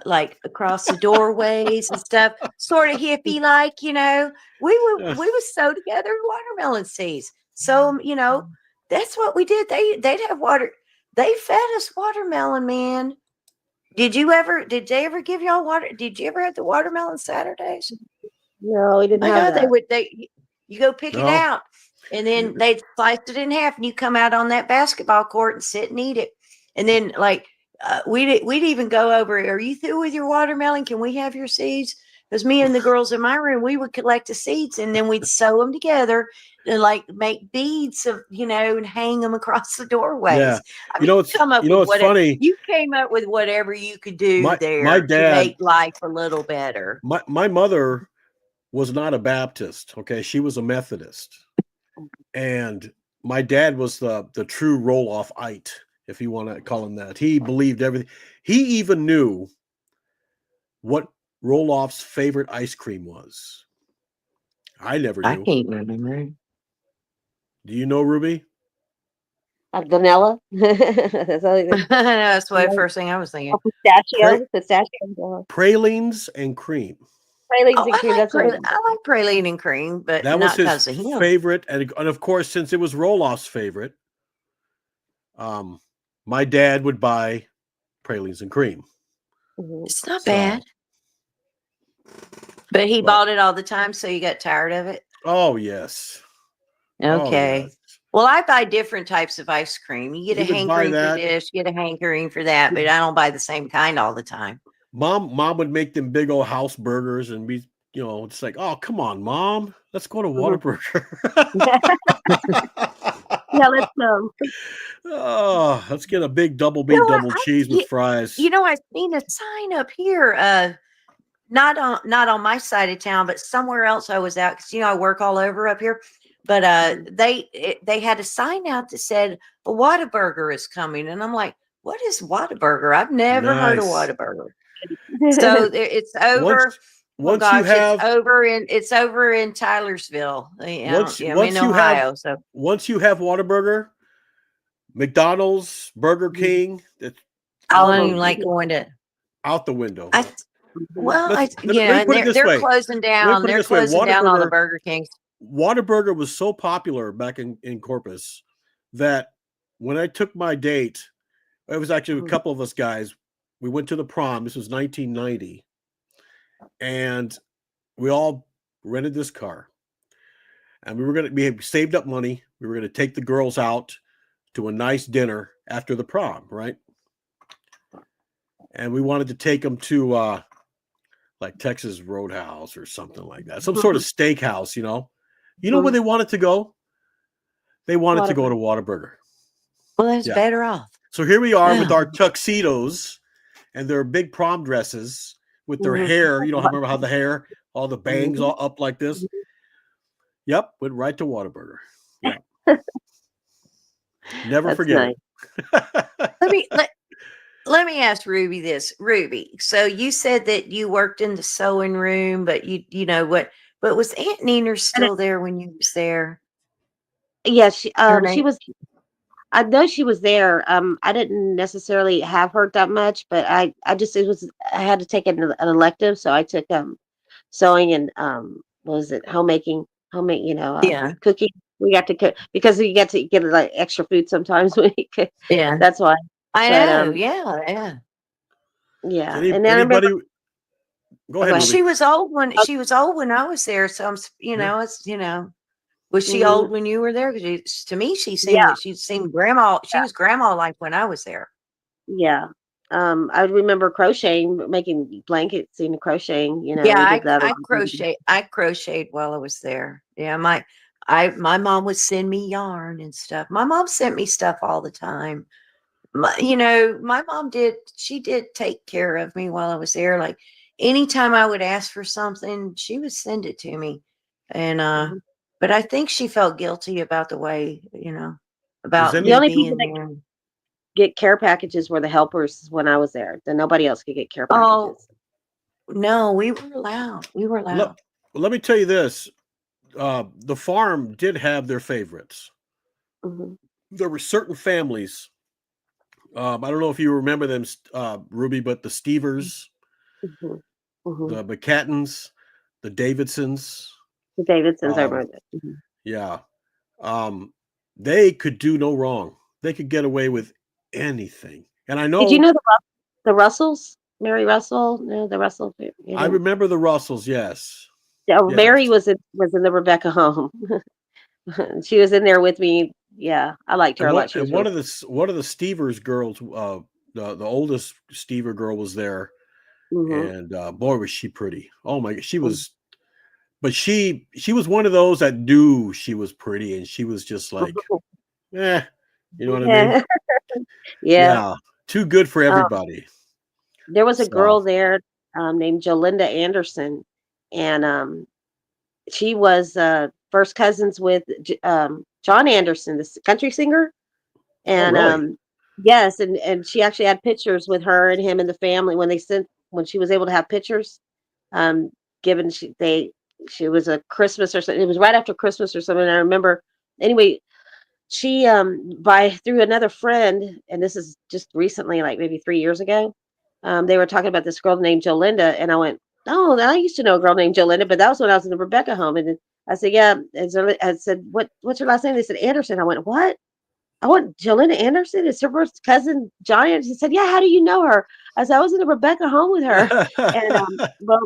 like across the doorways and stuff, sort of hippie like, you know. We would sew together watermelon seeds. So, you know, that's what we did. They'd have water. They fed us watermelon, man. Did they ever give y'all water? Did you ever have the watermelon Saturdays? No, we didn't My have God, that. you go pick it No. out, and then they'd slice it in half, and you come out on that basketball court and sit and eat it. And then like we'd even go over, are you through with your watermelon? Can we have your seeds? Because me and the girls in my room, we would collect the seeds and then we'd sew them together and like make beads of, you know, and hang them across the Yeah. doorways. I mean, You know, it's funny. you came up with whatever you could do My there to dad, make life a little better. my mother was not a Baptist. Okay. She was a Methodist. And my dad was the true roll-off-ite, if you want to call him that. He believed everything. He even knew what Roloff's favorite ice cream was. I never I knew. can't remember. Do you know, Ruby? Vanilla. That's all they- That's the vanilla. first thing I was thinking. Oh, pistachio. Pra- Pistachio. pralines and cream. Pralines Oh, and cream. That's what. I like praline and cream, but That was not his because of him. favorite. And of course, since it was Roloff's favorite, my dad would buy pralines and cream. Mhm. It's not So, bad. But he but bought it all the time, so you got tired of it. oh yes, oh Okay. yes, Well, I buy different types of ice cream. You get he a would buy hankering for that. this, you get a hankering for that, but I don't buy the same kind all the time. Mom would make them big old house burgers and be, you know, it's like, oh, come on, Mom, let's go to Mhm. Whataburger. Yeah, let's Oh, let's get a big double You beef, know, double cheese with fries. I've seen a sign up here, not on my side of town, but somewhere else I was out because I work all over up here. But they had a sign out that said a Whataburger is coming, and I'm like, what is Whataburger? I've never heard of Nice. Whataburger. So it's over. Once Oh once you gosh, have it's over in Tylersville. I'm in once you have Ohio, so once you have Whataburger, McDonald's, Burger Mhm. King, it's I out don't the even like going to. out the window. I Well, Let me yeah, and put it this they're way. closing Let me down. put it They're this way. closing down all the Burger Kings. Whataburger was so popular back in Corpus that when I took my date, it was actually a couple of us guys. We went to the prom. This was 1990. And we all rented this car. And we had saved up money. We were going to take the girls out to a nice dinner after the prom, right? And we wanted to take them to like Texas Roadhouse or something like that. Some sort of steakhouse, you know. You know where they wanted to go? They wanted to go to Whataburger. Well, that's Yeah. better off. So here we are with Yeah. our tuxedos and their big prom dresses with their hair. You know, remember how the hair, all the bangs all up like this? Yep, went right to Whataburger. Yeah. Never That's forget nice. it. Let me ask Rubee this. Rubee, so you said that you worked in the sewing room, but you know what? But was Aunt Nina still there when you was there? Yeah, Her she name? was. I know she was there. I didn't necessarily have her that much, but I just I had to take an elective, so I took sewing and what was it, homemade, Yeah, cooking. We got to cook because you get to get like extra food sometimes when you cook. yeah. That's why. I But know. Yeah, yeah. yeah, Any and then I remember. anybody go Oh, go ahead, ahead. Ruby. She was old when I was there. So Yeah. was she Mhm. old when you were there? Because to me, Yeah, she seemed grandma. She was grandma like when I was there. yeah. I remember crocheting, making blankets and crocheting. Yeah, We did that a I lot. crocheted while I was there. Yeah, my mom would send me yarn and stuff. My mom sent me stuff all the time. My mom she did take care of me while I was there. Like anytime I would ask for something, she would send it to me. And Mhm. but I think she felt guilty about the way, Does about The me any only people being that there. get care packages were the helpers when I was there. Then nobody else could get care Oh, packages. no, we were allowed. We were let, allowed. let me tell you this. The farm did have their favorites. Hmm. There were certain families. I don't know if you remember them, Ruby, but the Stevers, Hmm. Hmm. the McCattons, the Davidsons. The Davidsons, I Um, remember that. Mhm. yeah. Um, they could do no wrong. They could get away with anything. And I Did you know know the Russells? Mary Russell? No, the Russell. You I didn't. remember the Russells. Yes. Yeah, Yes. Mary was in the Rebecca home. She was in there with me. Yeah, I liked her And a one lot. She and was really. one of the Stevers girls, the oldest Stever girl was there, Hmm. and boy was she pretty. Oh my, she was. But she was one of those that knew she was pretty, and she was just like, eh, you know what I mean? Yeah, yeah. Yeah, too good for Um, everybody. there was a So girl there named Jolinda Anderson, and she was first cousins with John Anderson, the country singer. oh And really? yes, and she actually had pictures with her and him and the family when she was able to have pictures. Um, given she was a Christmas or something. It was right after Christmas or something. I remember. Anyway, she by through another friend, and this is just recently, like maybe 3 years ago. They were talking about this girl named Jolinda, and I went, "Oh, I used to know a girl named Jolinda, but that was when I was in the Rebecca home." And then I said, "Yeah." And so I said, "What's your last name?" They said Anderson. I went, "What?" I went, "Jolinda Anderson is her first cousin Giant." She said, "Yeah, how do you know her?" I said, "I was in the Rebecca home with her." And well,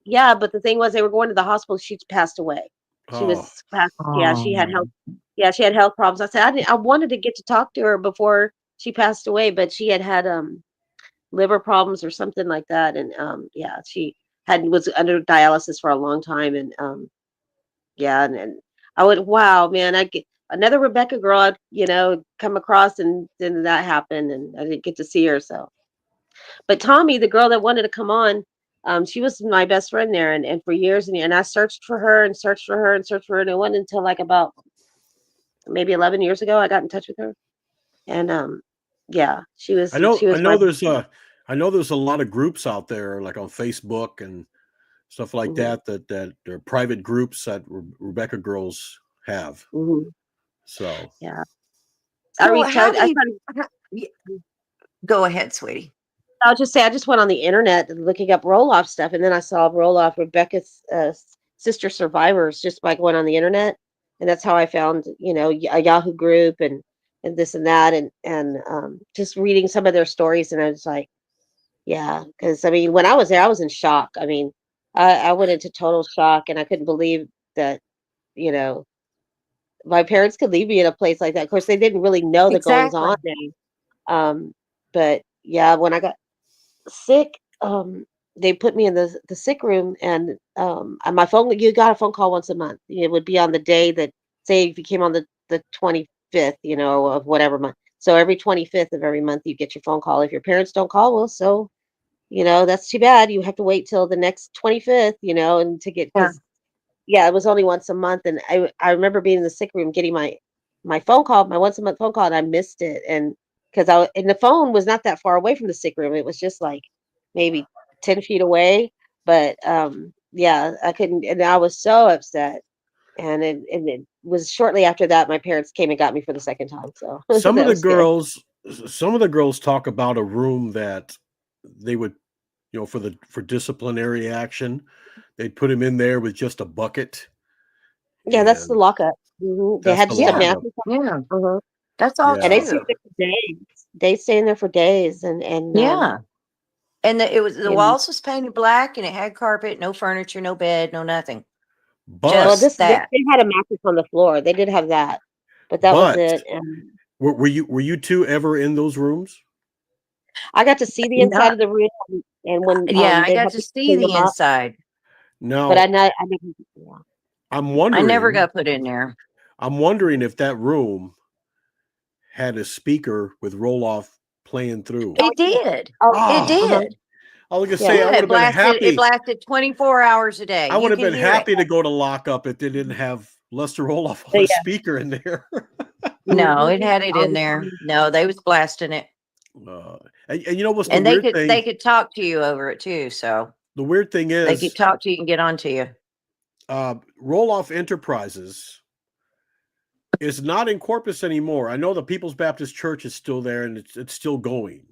yeah, but the thing was they were going to the hospital. She passed away. She Oh, was passed. Yeah, she had health. Um, Yeah, she had health problems. I said I wanted to get to talk to her before she passed away, but she had liver problems or something like that. And yeah, she had was under dialysis for a long time. And yeah, and I would, wow, man, I get another Rebecca girl I'd, come across, and then that happened and I didn't get to see her. So, but Tommy, the girl that wanted to come on, she was my best friend there, and for years, and I searched for her and searched for her and searched for her, and it wasn't until like about maybe 11 years ago I got in touch with her. And yeah, she I was my. know there's a lot of groups out there, like on Facebook and stuff like Mhm, that are private groups that Rebecca Girls have. mhm, So yeah, I so reached how out. do I you started. y- go ahead, sweetie? I'll just say I just went on the internet looking up roll-off stuff, and then I saw roll-off Rebecca's sister survivors just by going on the internet, and that's how I found a Yahoo group and this and that, and just reading some of their stories, and I was like, yeah, because I mean, when I was there, I was in shock. I mean, I went into total shock, and I couldn't believe that you know my parents could leave me in a place like that. Of course, they didn't really know the goings Exactly. on there. But yeah, when I got sick, they put me in the sick room, and my phone. You got a phone call once a month. It would be on the day that, say, if you came on the 25th, of whatever month. So every 25th of every month, you get your phone call. If your parents don't call, well, so that's too bad. You have to wait till the next 25th, and to get Yeah. because yeah, it was only once a month, and I remember being in the sick room getting my phone call, my once a month phone call, and I missed it, and because and the phone was not that far away from the sick room, it was just like maybe 10 feet away, but yeah, I couldn't, and I was so upset, and it was shortly after that my parents came and got me for the second time, so Some of that the was good. girls, some of the girls talk about a room that they would, for disciplinary action, they'd put him in there with just a bucket, Yeah, that's the and lockup. They that's had the just a Yeah. lockup. mattress. Yeah. Uh-huh. That's all And they Yeah, stayed true. there for days. They stayed there for days, and Yeah. And the you know. walls was painted black and it had carpet, no furniture, no bed, no nothing. Well, but Just they that. had a mattress on the floor. They did have that, but that was but it. And were you two ever in those rooms? I got to see the inside Not, of the room, and when yeah, I they'd got have to to see clean the them up, inside. but Now I never. Yeah. I'm I never wondering, got put in there. I'm wondering if that room had a speaker with roll off playing through. Oh It yeah. did. Oh It Ah, uh-huh. did. I was gonna Yeah. say I Yeah, would it have been blasted. It happy. blasted 24 hours a day. I would You have can been hear it. happy to go to lockup if they didn't have Lester Roloff So on a yeah. speaker in there. No, it Mhm. had it All in the there. time. No, they was blasting it, uh, and you know what's the and weird they thing? could talk to you over it too. So The weird thing they could is, talk to you and get onto you. Roloff Enterprises is not in Corpus anymore. I know the People's Baptist Church is still there and it's still going,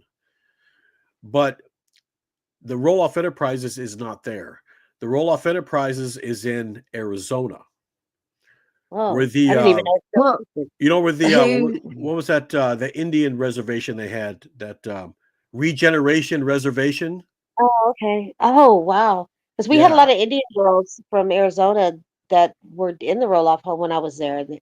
but the Roloff Enterprises is not there. The Roloff Enterprises is in Arizona, where Oh, I the didn't even know it still Well, existed. where the who? what was that the Indian reservation they had, that regeneration reservation? Oh, okay. Oh, wow. Because we had a Yeah, lot of Indian girls from Arizona that were in the roll-off home when I was there. The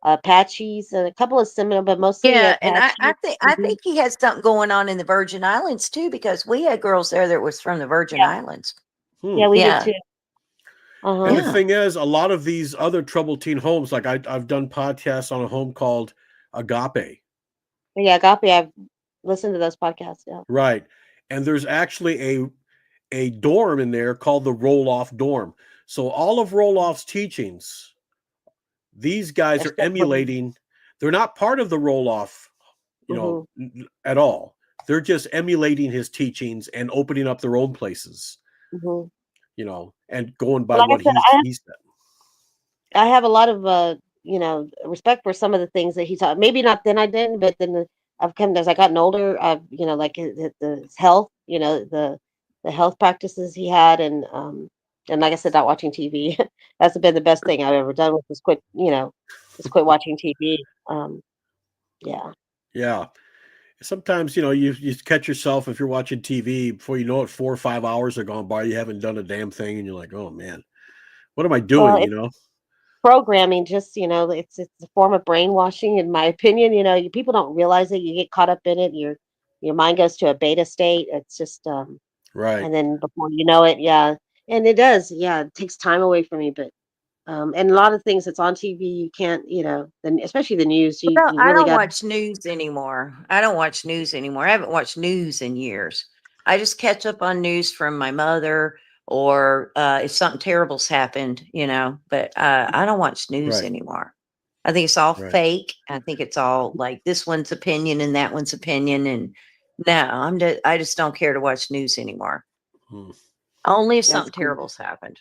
Apaches and a couple of Seminole, but mostly Yeah, and Apache. I Mhm. think he has something going on in the Virgin Islands too, because we had girls there that was from the Virgin Yeah, Islands. hmm. yeah, we did Yeah, too. And Uh-huh. the yeah. thing is, a lot of these other troubled teen homes, like I've done podcasts on a home called Agape, Yeah, Agape, I've listened to those podcasts. Yeah. right? And there's actually a dorm in there called the Roll-Off dorm. So all of Roll-Off's teachings, these guys They're are still putting. emulating. They're not part of the Roll-Off, Mm-hmm. at all. They're just emulating his teachings and opening up their own places, Mm-hmm. and going by But like I what said, he said. I have a lot of respect for some of the things that he taught. Maybe not then I didn't, but then I've come as I gotten older. I've like his health, the health practices he had, and like I said, not watching TV. That's been the best thing I've ever done with just quit watching TV. Yeah. Yeah. Sometimes, you catch yourself if you're watching TV before you know it, 4 or 5 hours are gone by. You haven't done a damn thing, and you're like, "Oh man, what am I Well, doing?" it's programming. Just it's a form of brainwashing, in my opinion. People don't realize it. You get caught up in it. Your mind goes to a beta state. It's just Right, and then before you know it, yeah, and it does, yeah, it takes time away from you. But and a lot of things that's on TV, you can't, then especially the news, Well, you I really don't got. watch news anymore. I don't watch news anymore. I haven't watched news in years. I just catch up on news from my mother or if something terrible's happened, but I don't watch news right, anymore. I think it's all right. fake. I think it's all like this one's opinion and that one's opinion. And no, I just don't care to watch news anymore. Hmm. Only if That's something cool. terrible's happened,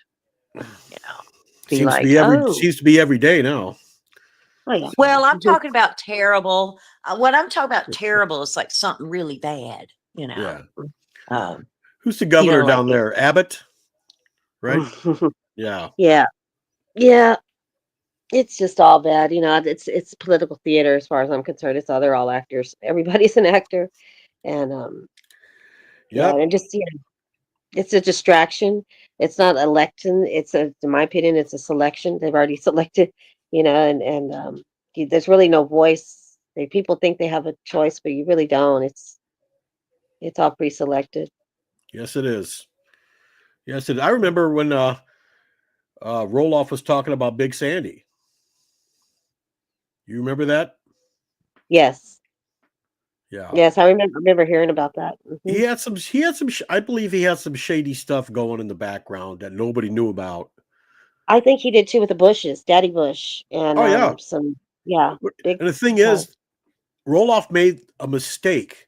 you know, be Seems to like, be oh, every day now. Oh yeah. So well, I'm talking about terrible. What I'm talking about terrible is like something really bad, yeah, Who's the governor like down there? Abbott, right? Yeah. Yeah. Yeah. It's just all bad. It's political theater as far as I'm concerned. They're all actors. Everybody's an actor. And yeah, Yep. and just it's a distraction. It's not election. In my opinion, it's a selection. They've already selected, there's really no voice. People think they have a choice, but you really don't. It's all pre-selected. Yes, it is. Yes, I remember when Roloff was talking about Big Sandy. You remember that? Yes, Yeah. yes, I remember hearing about that. He had some. I believe he had some shady stuff going in the background that nobody knew about. I think he did too with the Bushes, Daddy Bush, and Oh yeah. yeah, big And the thing time. is, Roloff made a mistake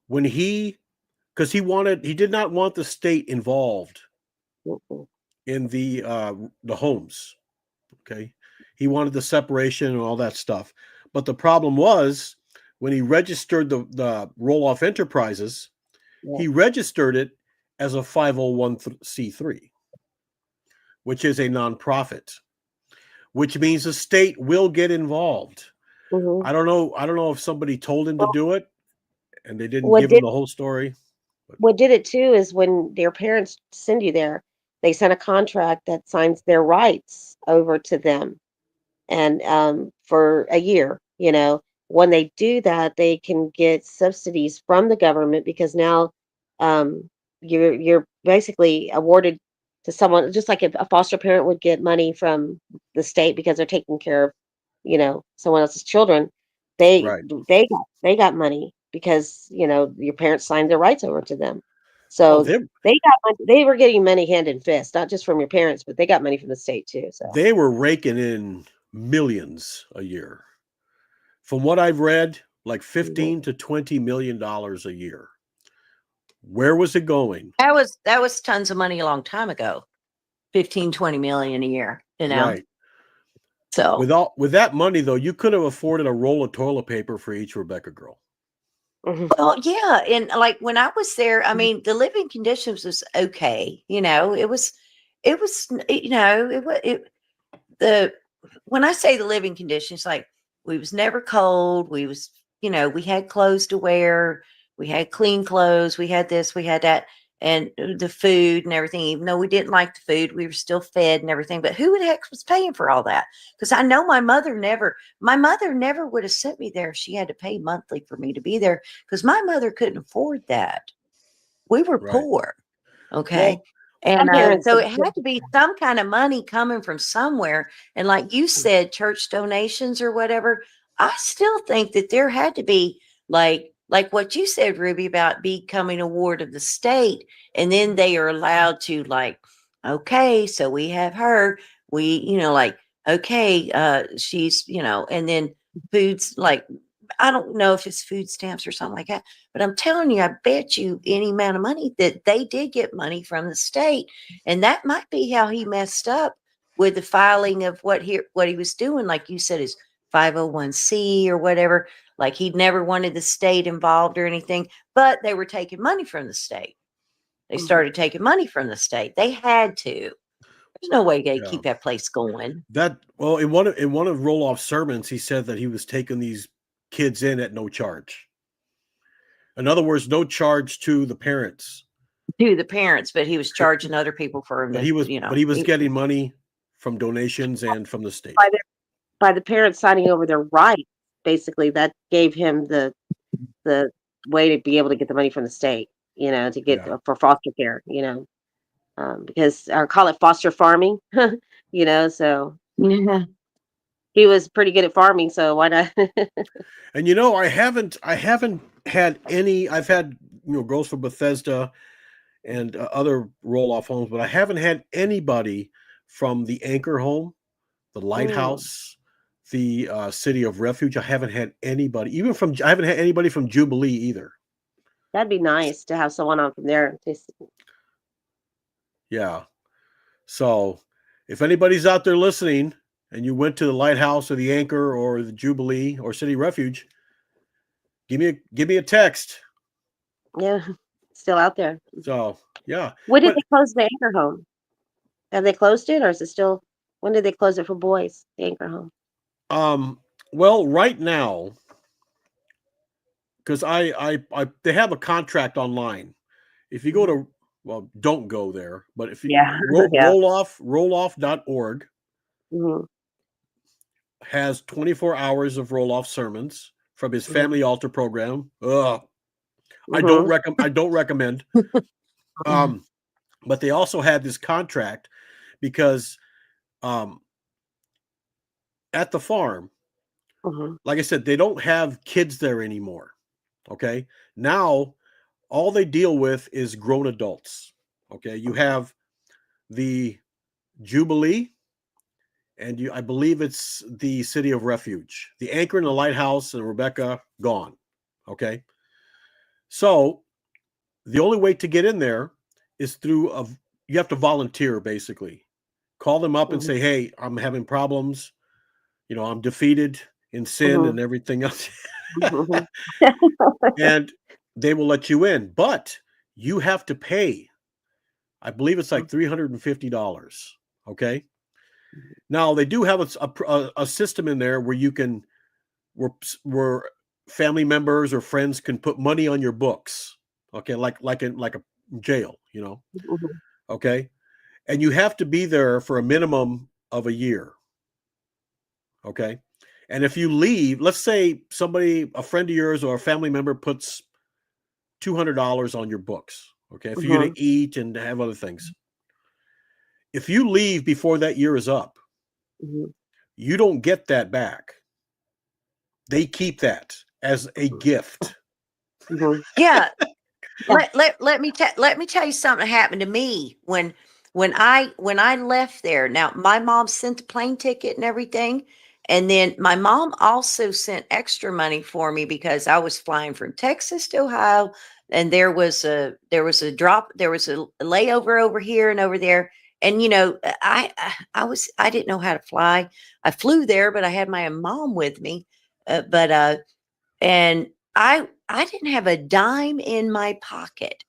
when because he did not want the state involved Mm-mm. in the homes. Okay, he wanted the separation and all that stuff. But the problem was when he registered the Roloff Enterprises, Yeah. he registered it as a 501c3, which is a nonprofit, which means the state will get involved. Mhm. I don't know if somebody told him to Well, do it and they didn't what give him did the whole story. But what did it too is when their parents send you there, they send a contract that signs their rights over to them, and for a year. When they do that, they can get subsidies from the government because now um, you're basically awarded to someone, just like if a foster parent would get money from the state because they're taking care of someone else's children. they right. they got money because your parents signed their rights over to them. Oh, So they were getting money hand and fist, not just from your parents, but they got money from the state too. So they were raking in millions a year. From what I've read, like mhm. 15 to 20 million dollars a year. Where was it going? that was tons of money a long time ago. 15, 20 million a year, Right. So With that money though, you could have afforded a roll of toilet paper for each Rebekah girl. Mhm. well, yeah, and like when I was there, I mean, the living conditions was okay. It was, it was the when I say the living conditions, like we was never cold. We was, we had clothes to wear. We had clean clothes. We had this, we had that, and the food and everything. Even though we didn't like the food, we were still fed and everything. But who the heck was paying for all that? Because I know my mother never would have sent me there if she had to pay monthly for me to be there. Because my mother couldn't afford that. We were Right. poor. Okay. Well, And Some parents so are it had to be some kind of money coming from somewhere. And like you said, church donations or whatever, I still think that there had to be like what you said, Ruby, about becoming a ward of the state. And then they are allowed to okay, so we have her. We, okay, she's, and then foods I don't know if it's food stamps or something like that, but I'm telling you, I bet you any amount of money that they did get money from the state. And that might be how he messed up with the filing of what he was doing. Like you said, his 501c or whatever. Like he'd never wanted the state involved or anything, but they were taking money from the state. They Mhm. started taking money from the state. They had to. There's no way they yeah. keep that place going. In one of Roloff's sermons, he said that he was taking these kids in at no charge. In other words, no charge to the parents. To the parents, but he was charging other people for him But to, he was getting money from donations and from the state. By the parents signing over their rights, basically that gave him the way to be able to get the money from the state, to get Yeah. for foster care, because I call it foster farming, so yeah. he was pretty good at farming, so why not? And I haven't had any. I've had girls from Bethesda and other roll-off homes, but I haven't had anybody from the Anchor Home, the Mm, Lighthouse, the City of Refuge. I haven't had anybody, I haven't had anybody from Jubilee either. that'd be nice to have someone on from there. Yeah. So if anybody's out there listening and you went to the Lighthouse or the Anchor or the Jubilee or City Refuge, give me a text. Yeah, still out there. So yeah, When did but they close the Anchor Home? Have they closed it, or is it still? When did they close it for boys? The Anchor Home. well, right now, because I they have a contract online. If you go to, well, don't go there, but if you Yeah, yeah. rolloff.org Hmm. has 24 hours of roll off sermons from his Hmm. family altar program. I Hmm. don't recommend. Um, but they also had this contract because um, at the farm, Hmm. like I said, they don't have kids there anymore. Okay. Now all they deal with is grown adults. Okay. You have the Jubilee, and I believe it's the City of Refuge. The Anchor and the Lighthouse and Rebekah gone. Okay. So the only way to get in there is through you have to volunteer basically. Call them up and Hmm. say, "Hey, I'm having problems. I'm defeated in sin Hmm. and everything else." Hmm. And they will let you in, but you have to pay. I believe it's like $350. Okay. Now they do have a system in there where you can where family members or friends can put money on your books. Okay, like a jail. Okay. And you have to be there for a minimum of a year. Okay. And if you leave, let's say a friend of yours or a family member puts $200 on your books, okay, for you Hmm. to eat and have other things. If you leave before that year is up, Hmm. you don't get that back. They keep that as a gift. Hmm. Yeah. Yeah. Let me tell you something that happened to me when I left there. Now my mom sent the plane ticket and everything, and then my mom also sent extra money for me because I was flying from Texas to Ohio, and there was a layover over here and over there. And I didn't know how to fly. I flew there, but I had my mom with me. But and I didn't have a dime in my pocket.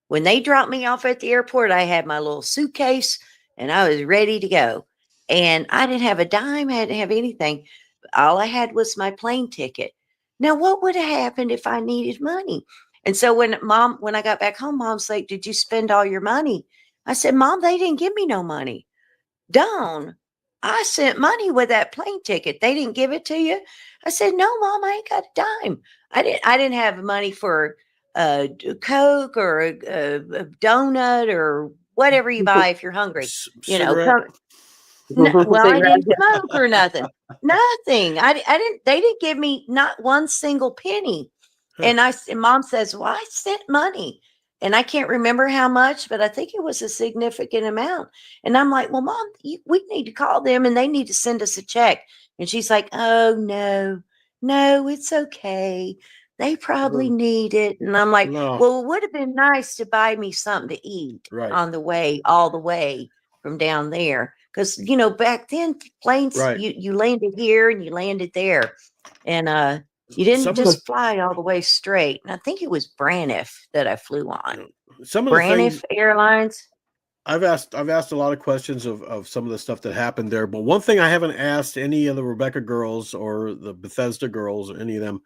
When they dropped me off at the airport, I had my little suitcase and I was ready to go. And I didn't have a dime, I didn't have anything. All I had was my plane ticket. Now, what would have happened if I needed money? And so when I got back home, mom's like, "Did you spend all your money?" I said, "Mom, they didn't give me no money." Dawn, I sent money with that plane ticket. They didn't give it to you. I said, "No, Mom, I ain't got a dime. I didn't have money for Coke or a donut or whatever you buy if you're hungry. Cigarette. Come. No, well, I Cigarette. didn't smoke or nothing. Nothing. I didn't. They didn't give me not one single penny. Huh. And Mom says, "Well, I sent money." And I can't remember how much, but I think it was a significant amount. And I'm like, "Well, Mom, we need to call them and they need to send us a check." And she's like, "Oh, no, no, it's okay. They probably Mhm. need it." And I'm like, No. "Well, it would have been nice to buy me something to eat Right. on the way, all the way from down there." Because, back then planes, Right. you landed here and you landed there. And you didn't Some of the just fly all the way straight. And I think it was Braniff that I flew on. some of the Braniff things Airlines. I've asked a lot of questions of some of the stuff that happened there, but one thing I haven't asked any of the Rebekah girls or the Bethesda girls or any of them,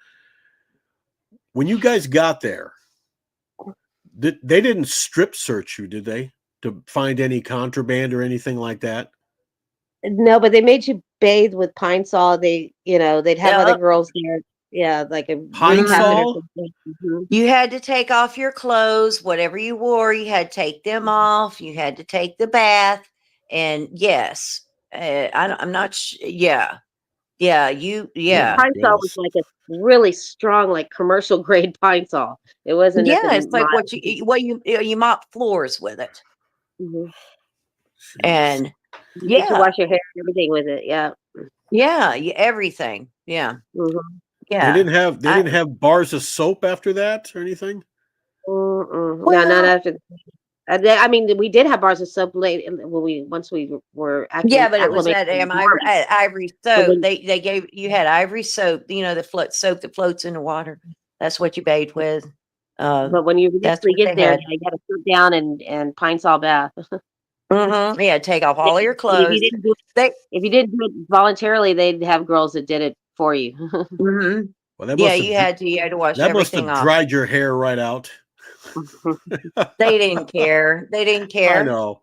when you guys got there, they didn't strip search you, did they? To find any contraband or anything like that? No, but they made you bathe with Pine Sol. They'd have other Yep. girls there. Yeah, like a Pine recap it or Sol? something. Mhm. You had to take off your clothes, whatever you wore, you had to take them off. You had to take the bath. And yes, I'm not, yeah, yeah, Oh And my yeah. Pine Sol was goodness. like a really strong, like commercial grade Pine Sol. It wasn't Yeah, it's nothing like mild. you mop floors with it. Mhm. Jeez. And You get to yeah, wash your hair and everything with it. Yeah. yeah, everything. Yeah, Mhm. They yeah. didn't have they I didn't have bars of soap after that or anything? Mm-mm. No, not Well, after. I mean, we did have bars of soap late once we were yeah, but it was acclimated that to the damn warmth. ivory But soap. when They gave you had ivory soap, the soap that floats in the water. That's what you bathed with. But when you That's eventually what get they there, had. you got to sit down and pine saw bath. Yeah, take off all of your And clothes. They, if you didn't do it voluntarily, they'd have girls that did it for you. mhm. Well, that Yeah, must have you had to wash that must everything have off. dried your hair right out. They didn't care. They didn't I care. know.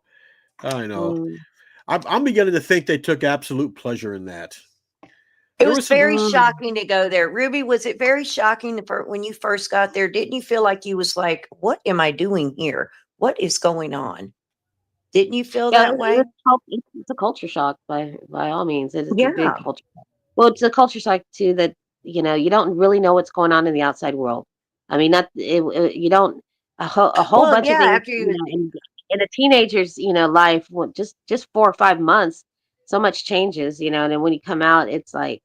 I know. Mm, I'm beginning to think they took absolute pleasure in that. It There was was some. very mm. shocking to go there. Ruby, was it very shocking when you first got there? Didn't you feel like you was like, what am I doing here? What is going on? Didn't you feel Yeah, that way? it's a culture shock by all means. It is a big Yeah. culture shock. Well, it's a culture shock too that you don't really know what's going on in the outside world. I mean, not you don't a whole Well, bunch of yeah, things. after you In a teenager's life, just 4 or 5 months, so much changes. And then when you come out, it's like,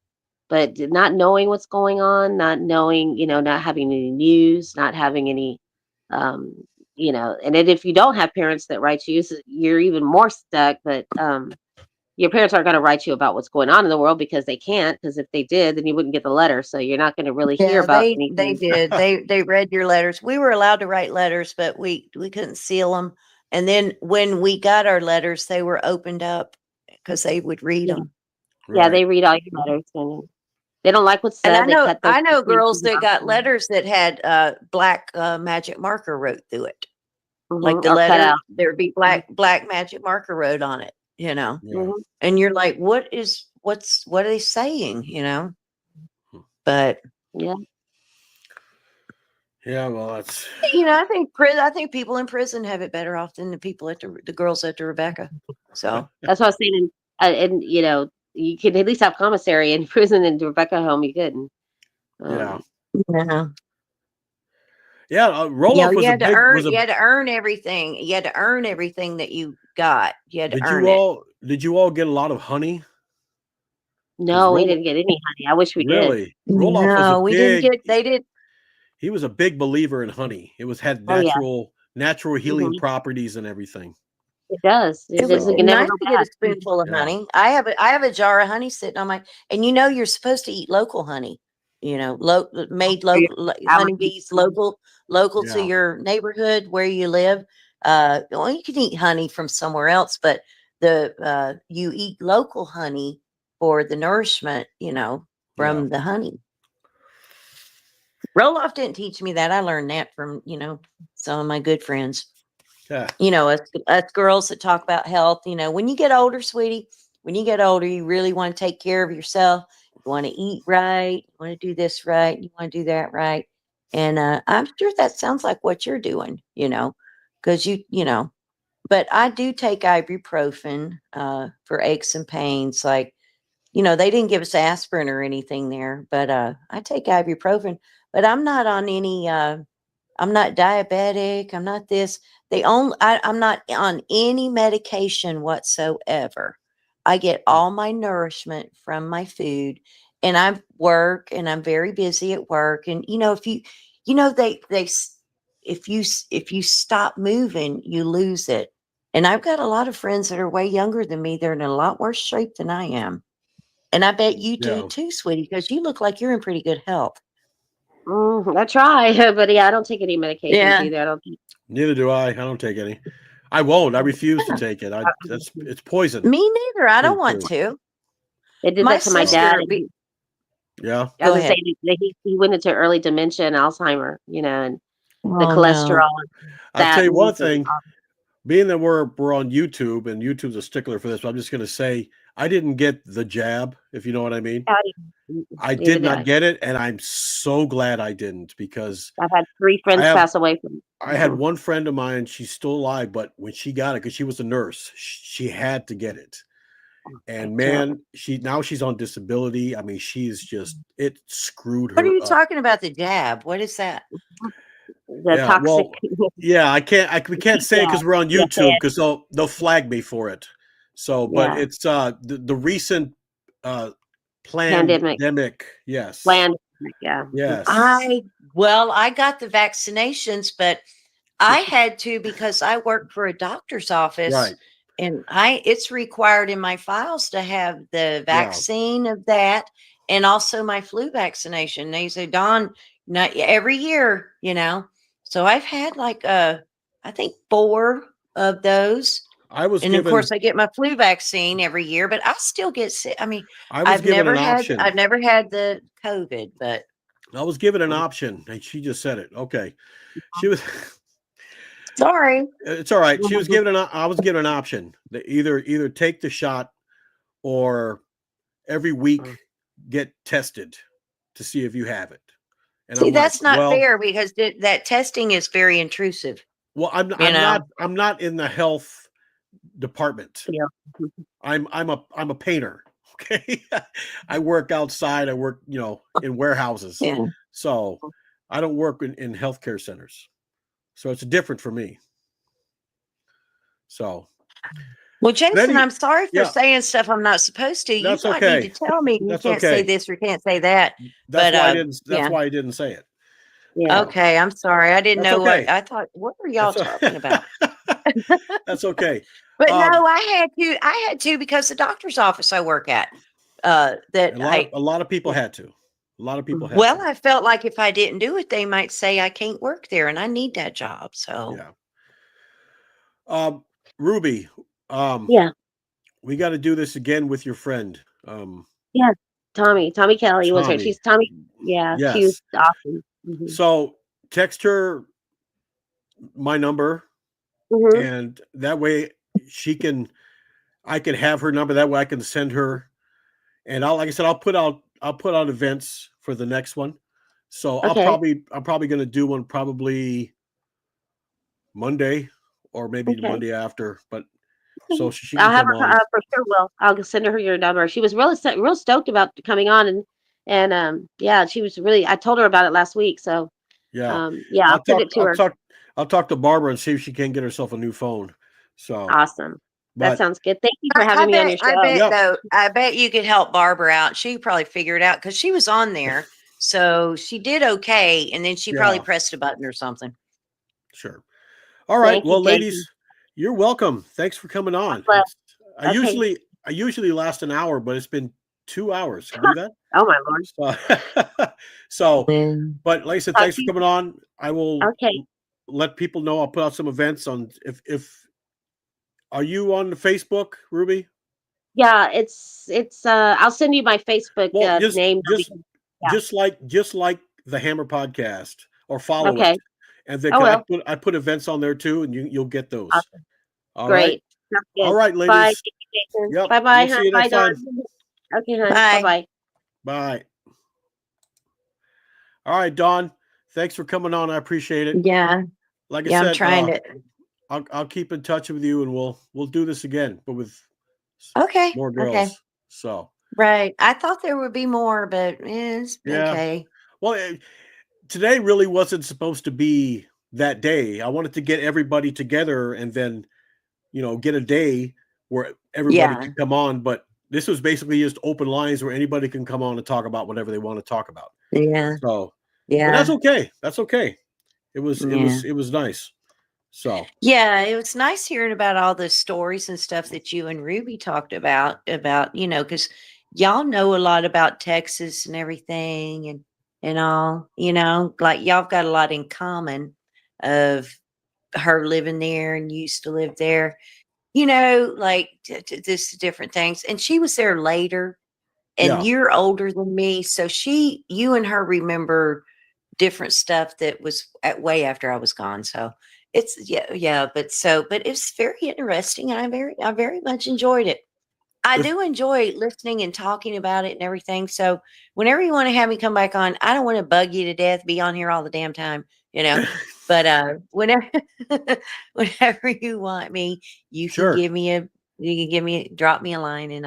but not knowing what's going on, not knowing, not having any news, not having any um and then if you don't have parents that write you, you're even more stuck. But your parents aren't going to write you about what's going on in the world because they can't, because if they did, then you wouldn't get the letter, so you're not going to really hear yeah, about they anything. did. They read your letters. We were allowed to write letters, but we couldn't seal them. And then when we got our letters, they were opened up because they would read Yeah, them. yeah, Right. they read all your letters, and they don't like what's And said. They cut those I know girls pages that off, got letters that had black magic marker wrote through it. Like the or cut letter, out. there'd be black magic marker wrote on it, you know. Yeah. Hmm. And you're like, what are they saying, you know? But Yeah, Yeah. Well, that's. I think people in prison have it better off than the people at the girls at the Rebecca. So that's what I was saying. And you could at least have commissary in prison. And Rebecca home, you couldn't. Yeah. Um, yeah. Yeah. Roloff was a big. Was a. You had to earn everything. You had to earn everything that you got. You had to Did earn you it. all? Did you all get a lot of honey? Because no, we didn't get any honey. I wish we did. really, Roloff was a No, we didn't big. get. They did. He was a big believer in honey. It had Oh yeah, natural healing hmm properties and everything. it does. It It was does. It So can never nice go to get a bad. spoonful of yeah. honey. I have a jar of honey sitting on my, and you're supposed to eat local honey. Made For your local allergies. honeybees, local to Yeah. your neighborhood where you live. Well, you can eat honey from somewhere else, but you eat local honey for the nourishment, Yeah. from the honey. Roloff didn't teach me that. I learned that from, some of my good friends. Yeah. Us girls that talk about health, when you get older, sweetie, when you get older, you really want to take care of yourself. You want to eat right. You want to do this right. You want to do that right. And I'm sure that sounds like what you're doing, because but I do take ibuprofen for aches and pains. Like, they didn't give us aspirin or anything there, but I take ibuprofen, but I'm not on any I'm not diabetic. I'm not this. I'm not on any medication whatsoever. I get all my nourishment from my food, and I work, and I'm very busy at work. And if if you stop moving, you lose it. And I've got a lot of friends that are way younger than me. They're in a lot worse shape than I am. And I bet you do Yeah. too, sweetie, because you look like you're in pretty good health. I try, but yeah, I don't take any medications Yeah. either. I don't. Neither do I. I don't take any. I won't. I refuse to take it. It's poison. Me neither. I don't Pure want food. to. They did My that to my So dad. sister, yeah. I go was gonna ahead. say that he went into early dementia and Alzheimer, and the Oh no. cholesterol and I'll tell you statins one and thing. Being that we're on YouTube and YouTube's a stickler for this, but I'm just going to say I didn't get the jab, if you know what I mean. I neither did did not I. get it, and I'm so glad I didn't because I've had 3 I friends have pass away from I had one friend of mine. She's still alive, but when she got it, because she was a nurse, she had to get it. And terrible. man, she's on disability. I mean, it screwed What are her you up. talking about? The jab? What is that? The Yeah, toxic. well, yeah, we can't say it Yeah, because we're on yeah, YouTube because they'll flag me for it. So, but yeah. it's the recent uh Pandemic, pandemic. Yes, land. Yeah. yes, I got the vaccinations, but I had to because I work for a doctor's office, right, and it's required in my files to have the yeah, vaccine of that and also my flu vaccination. They say, Dawn, not every year, So I've had like I think 4 of those. I was And of given course I get my flu vaccine every year, but I still get sick. I mean, I was given an option. I've never had the COVID, but I was given an option, and she just said it. Okay, she was. sorry. It's all right. She was given I was given an option. Either take the shot or every week get tested to see if you have it. And See, I'm like, that's not fair because that testing is very intrusive. well, I'm not in the health department. Yeah. I'm a painter. Okay. I work outside. I work, in warehouses. Yeah. So I don't work in healthcare centers. So it's different for me. So Well, Jason, I'm sorry for yeah. saying stuff I'm not supposed to. You That's might okay. need to tell me you That's can't say okay. this or can't say that. That's But why I didn't. That's yeah. why I didn't say it. Yeah. Okay, I'm sorry. I didn't That's know okay. what I thought. What were y'all That's talking about? That's okay. But no, I had to because the doctor's office I work at. A lot of people had to. A lot of people had Well, to. I felt like if I didn't do it, they might say I can't work there, and I need that job. So Yeah. Rubee. Yeah. We got to do this again with your friend. Yeah. Tommy Kelly was her. Tommy. She's Tommy. Yeah. Yes. She was awesome. Mm-hmm. So text her my number, Mm-hmm. and that way I can have her number. That way I can send her. And like I said, I'll put out events for the next one. So Okay. I'm probably going to do one probably Monday or maybe Monday after. But so she can I'll have come her on. for sure. I'll send her your number. She was real stoked about coming on, and yeah, she was really. I told her about it last week, so Yeah, yeah, I'll send it to her. I'll talk to Barbara and see if she can get herself a new phone. So Awesome. That but sounds good. Thank you for having me on your show. I bet you could help Barbara out. She could probably figure it out because she was on there. So she did okay. And then she probably pressed a button or something. Sure. All right. Thank Well, you, ladies, you're welcome. Thanks for coming on. I usually last an hour, but it's been 2 hours. Can you do that? Oh my Lord. So, but like I said, thanks for coming on. I will Okay. let people know. I'll put out some events on if are you on the Facebook, Rubee? Yeah, it's I'll send you my Facebook name. Just like the Hammer podcast, or follow it. And then I put events on there too, and you'll get those. Awesome. All Great. right. All right, ladies. Bye. Yep. Bye bye. We'll see you next time. Okay, hon. Bye bye. Bye. All right, Dawn. Thanks for coming on. I appreciate it. Yeah. Like I said, I'm trying to. I'll keep in touch with you, and we'll do this again, but with more girls. Okay. So right. I thought there would be more, but it's okay. Well, today really wasn't supposed to be that day. I wanted to get everybody together and then, get a day where everybody can come on. But this was basically just open lines where anybody can come on and talk about whatever they want to talk about. Yeah. So yeah, but that's okay. That's okay. It was nice. So yeah, it was nice hearing about all the stories and stuff that you and Rubee talked about, because y'all know a lot about Texas and everything and all, like y'all got a lot in common of her living there and used to live there, like just different things. And she was there later and you're older than me. So you and her remember different stuff that was way after I was gone. So it's but it's very interesting and I very much enjoyed it. I do enjoy listening and talking about it and everything. So whenever you want to have me come back on, I don't want to bug you to death, be on here all the damn time, but whenever whenever you want me, you can drop me a line and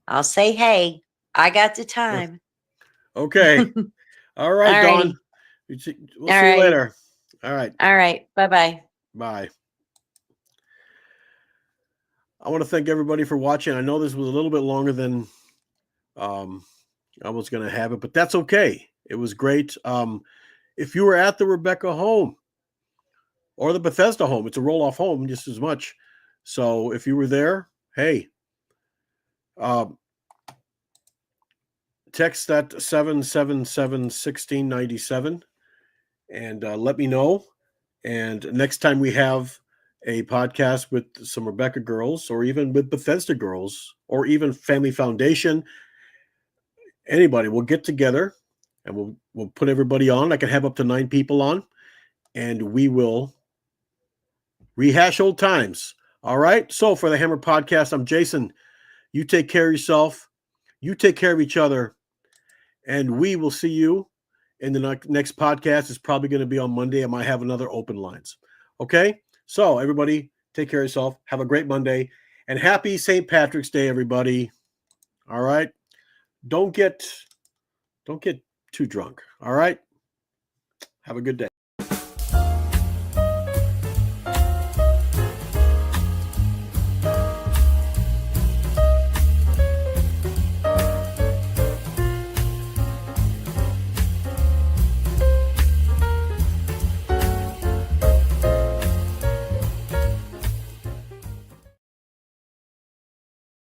I'll say, hey, I got the time. Okay. All right, Dawn. We'll see you later. All right. All right. Bye-bye. Bye. I want to thank everybody for watching. I know this was a little bit longer than I was going to have it, but that's okay. It was great. If you were at the Rebekah home or the Bethesda home, it's a roll-off home just as much. So if you were there, hey, text that 777-1697 and let me know. And next time we have a podcast with some Rebekah Girls, or even with Bethesda Girls, or even Family Foundation, anybody, we'll get together and we'll put everybody on. I can have up to 9 people on, and we will rehash old times. All right. So for the Hammer Podcast, I'm Jason. You take care of yourself. You take care of each other. And we will see you in the next podcast. It's probably going to be on Monday. I might have another open lines. Okay. So everybody, take care of yourself. Have a great Monday. And happy St. Patrick's Day, everybody. All right. Don't get too drunk. All right. Have a good day.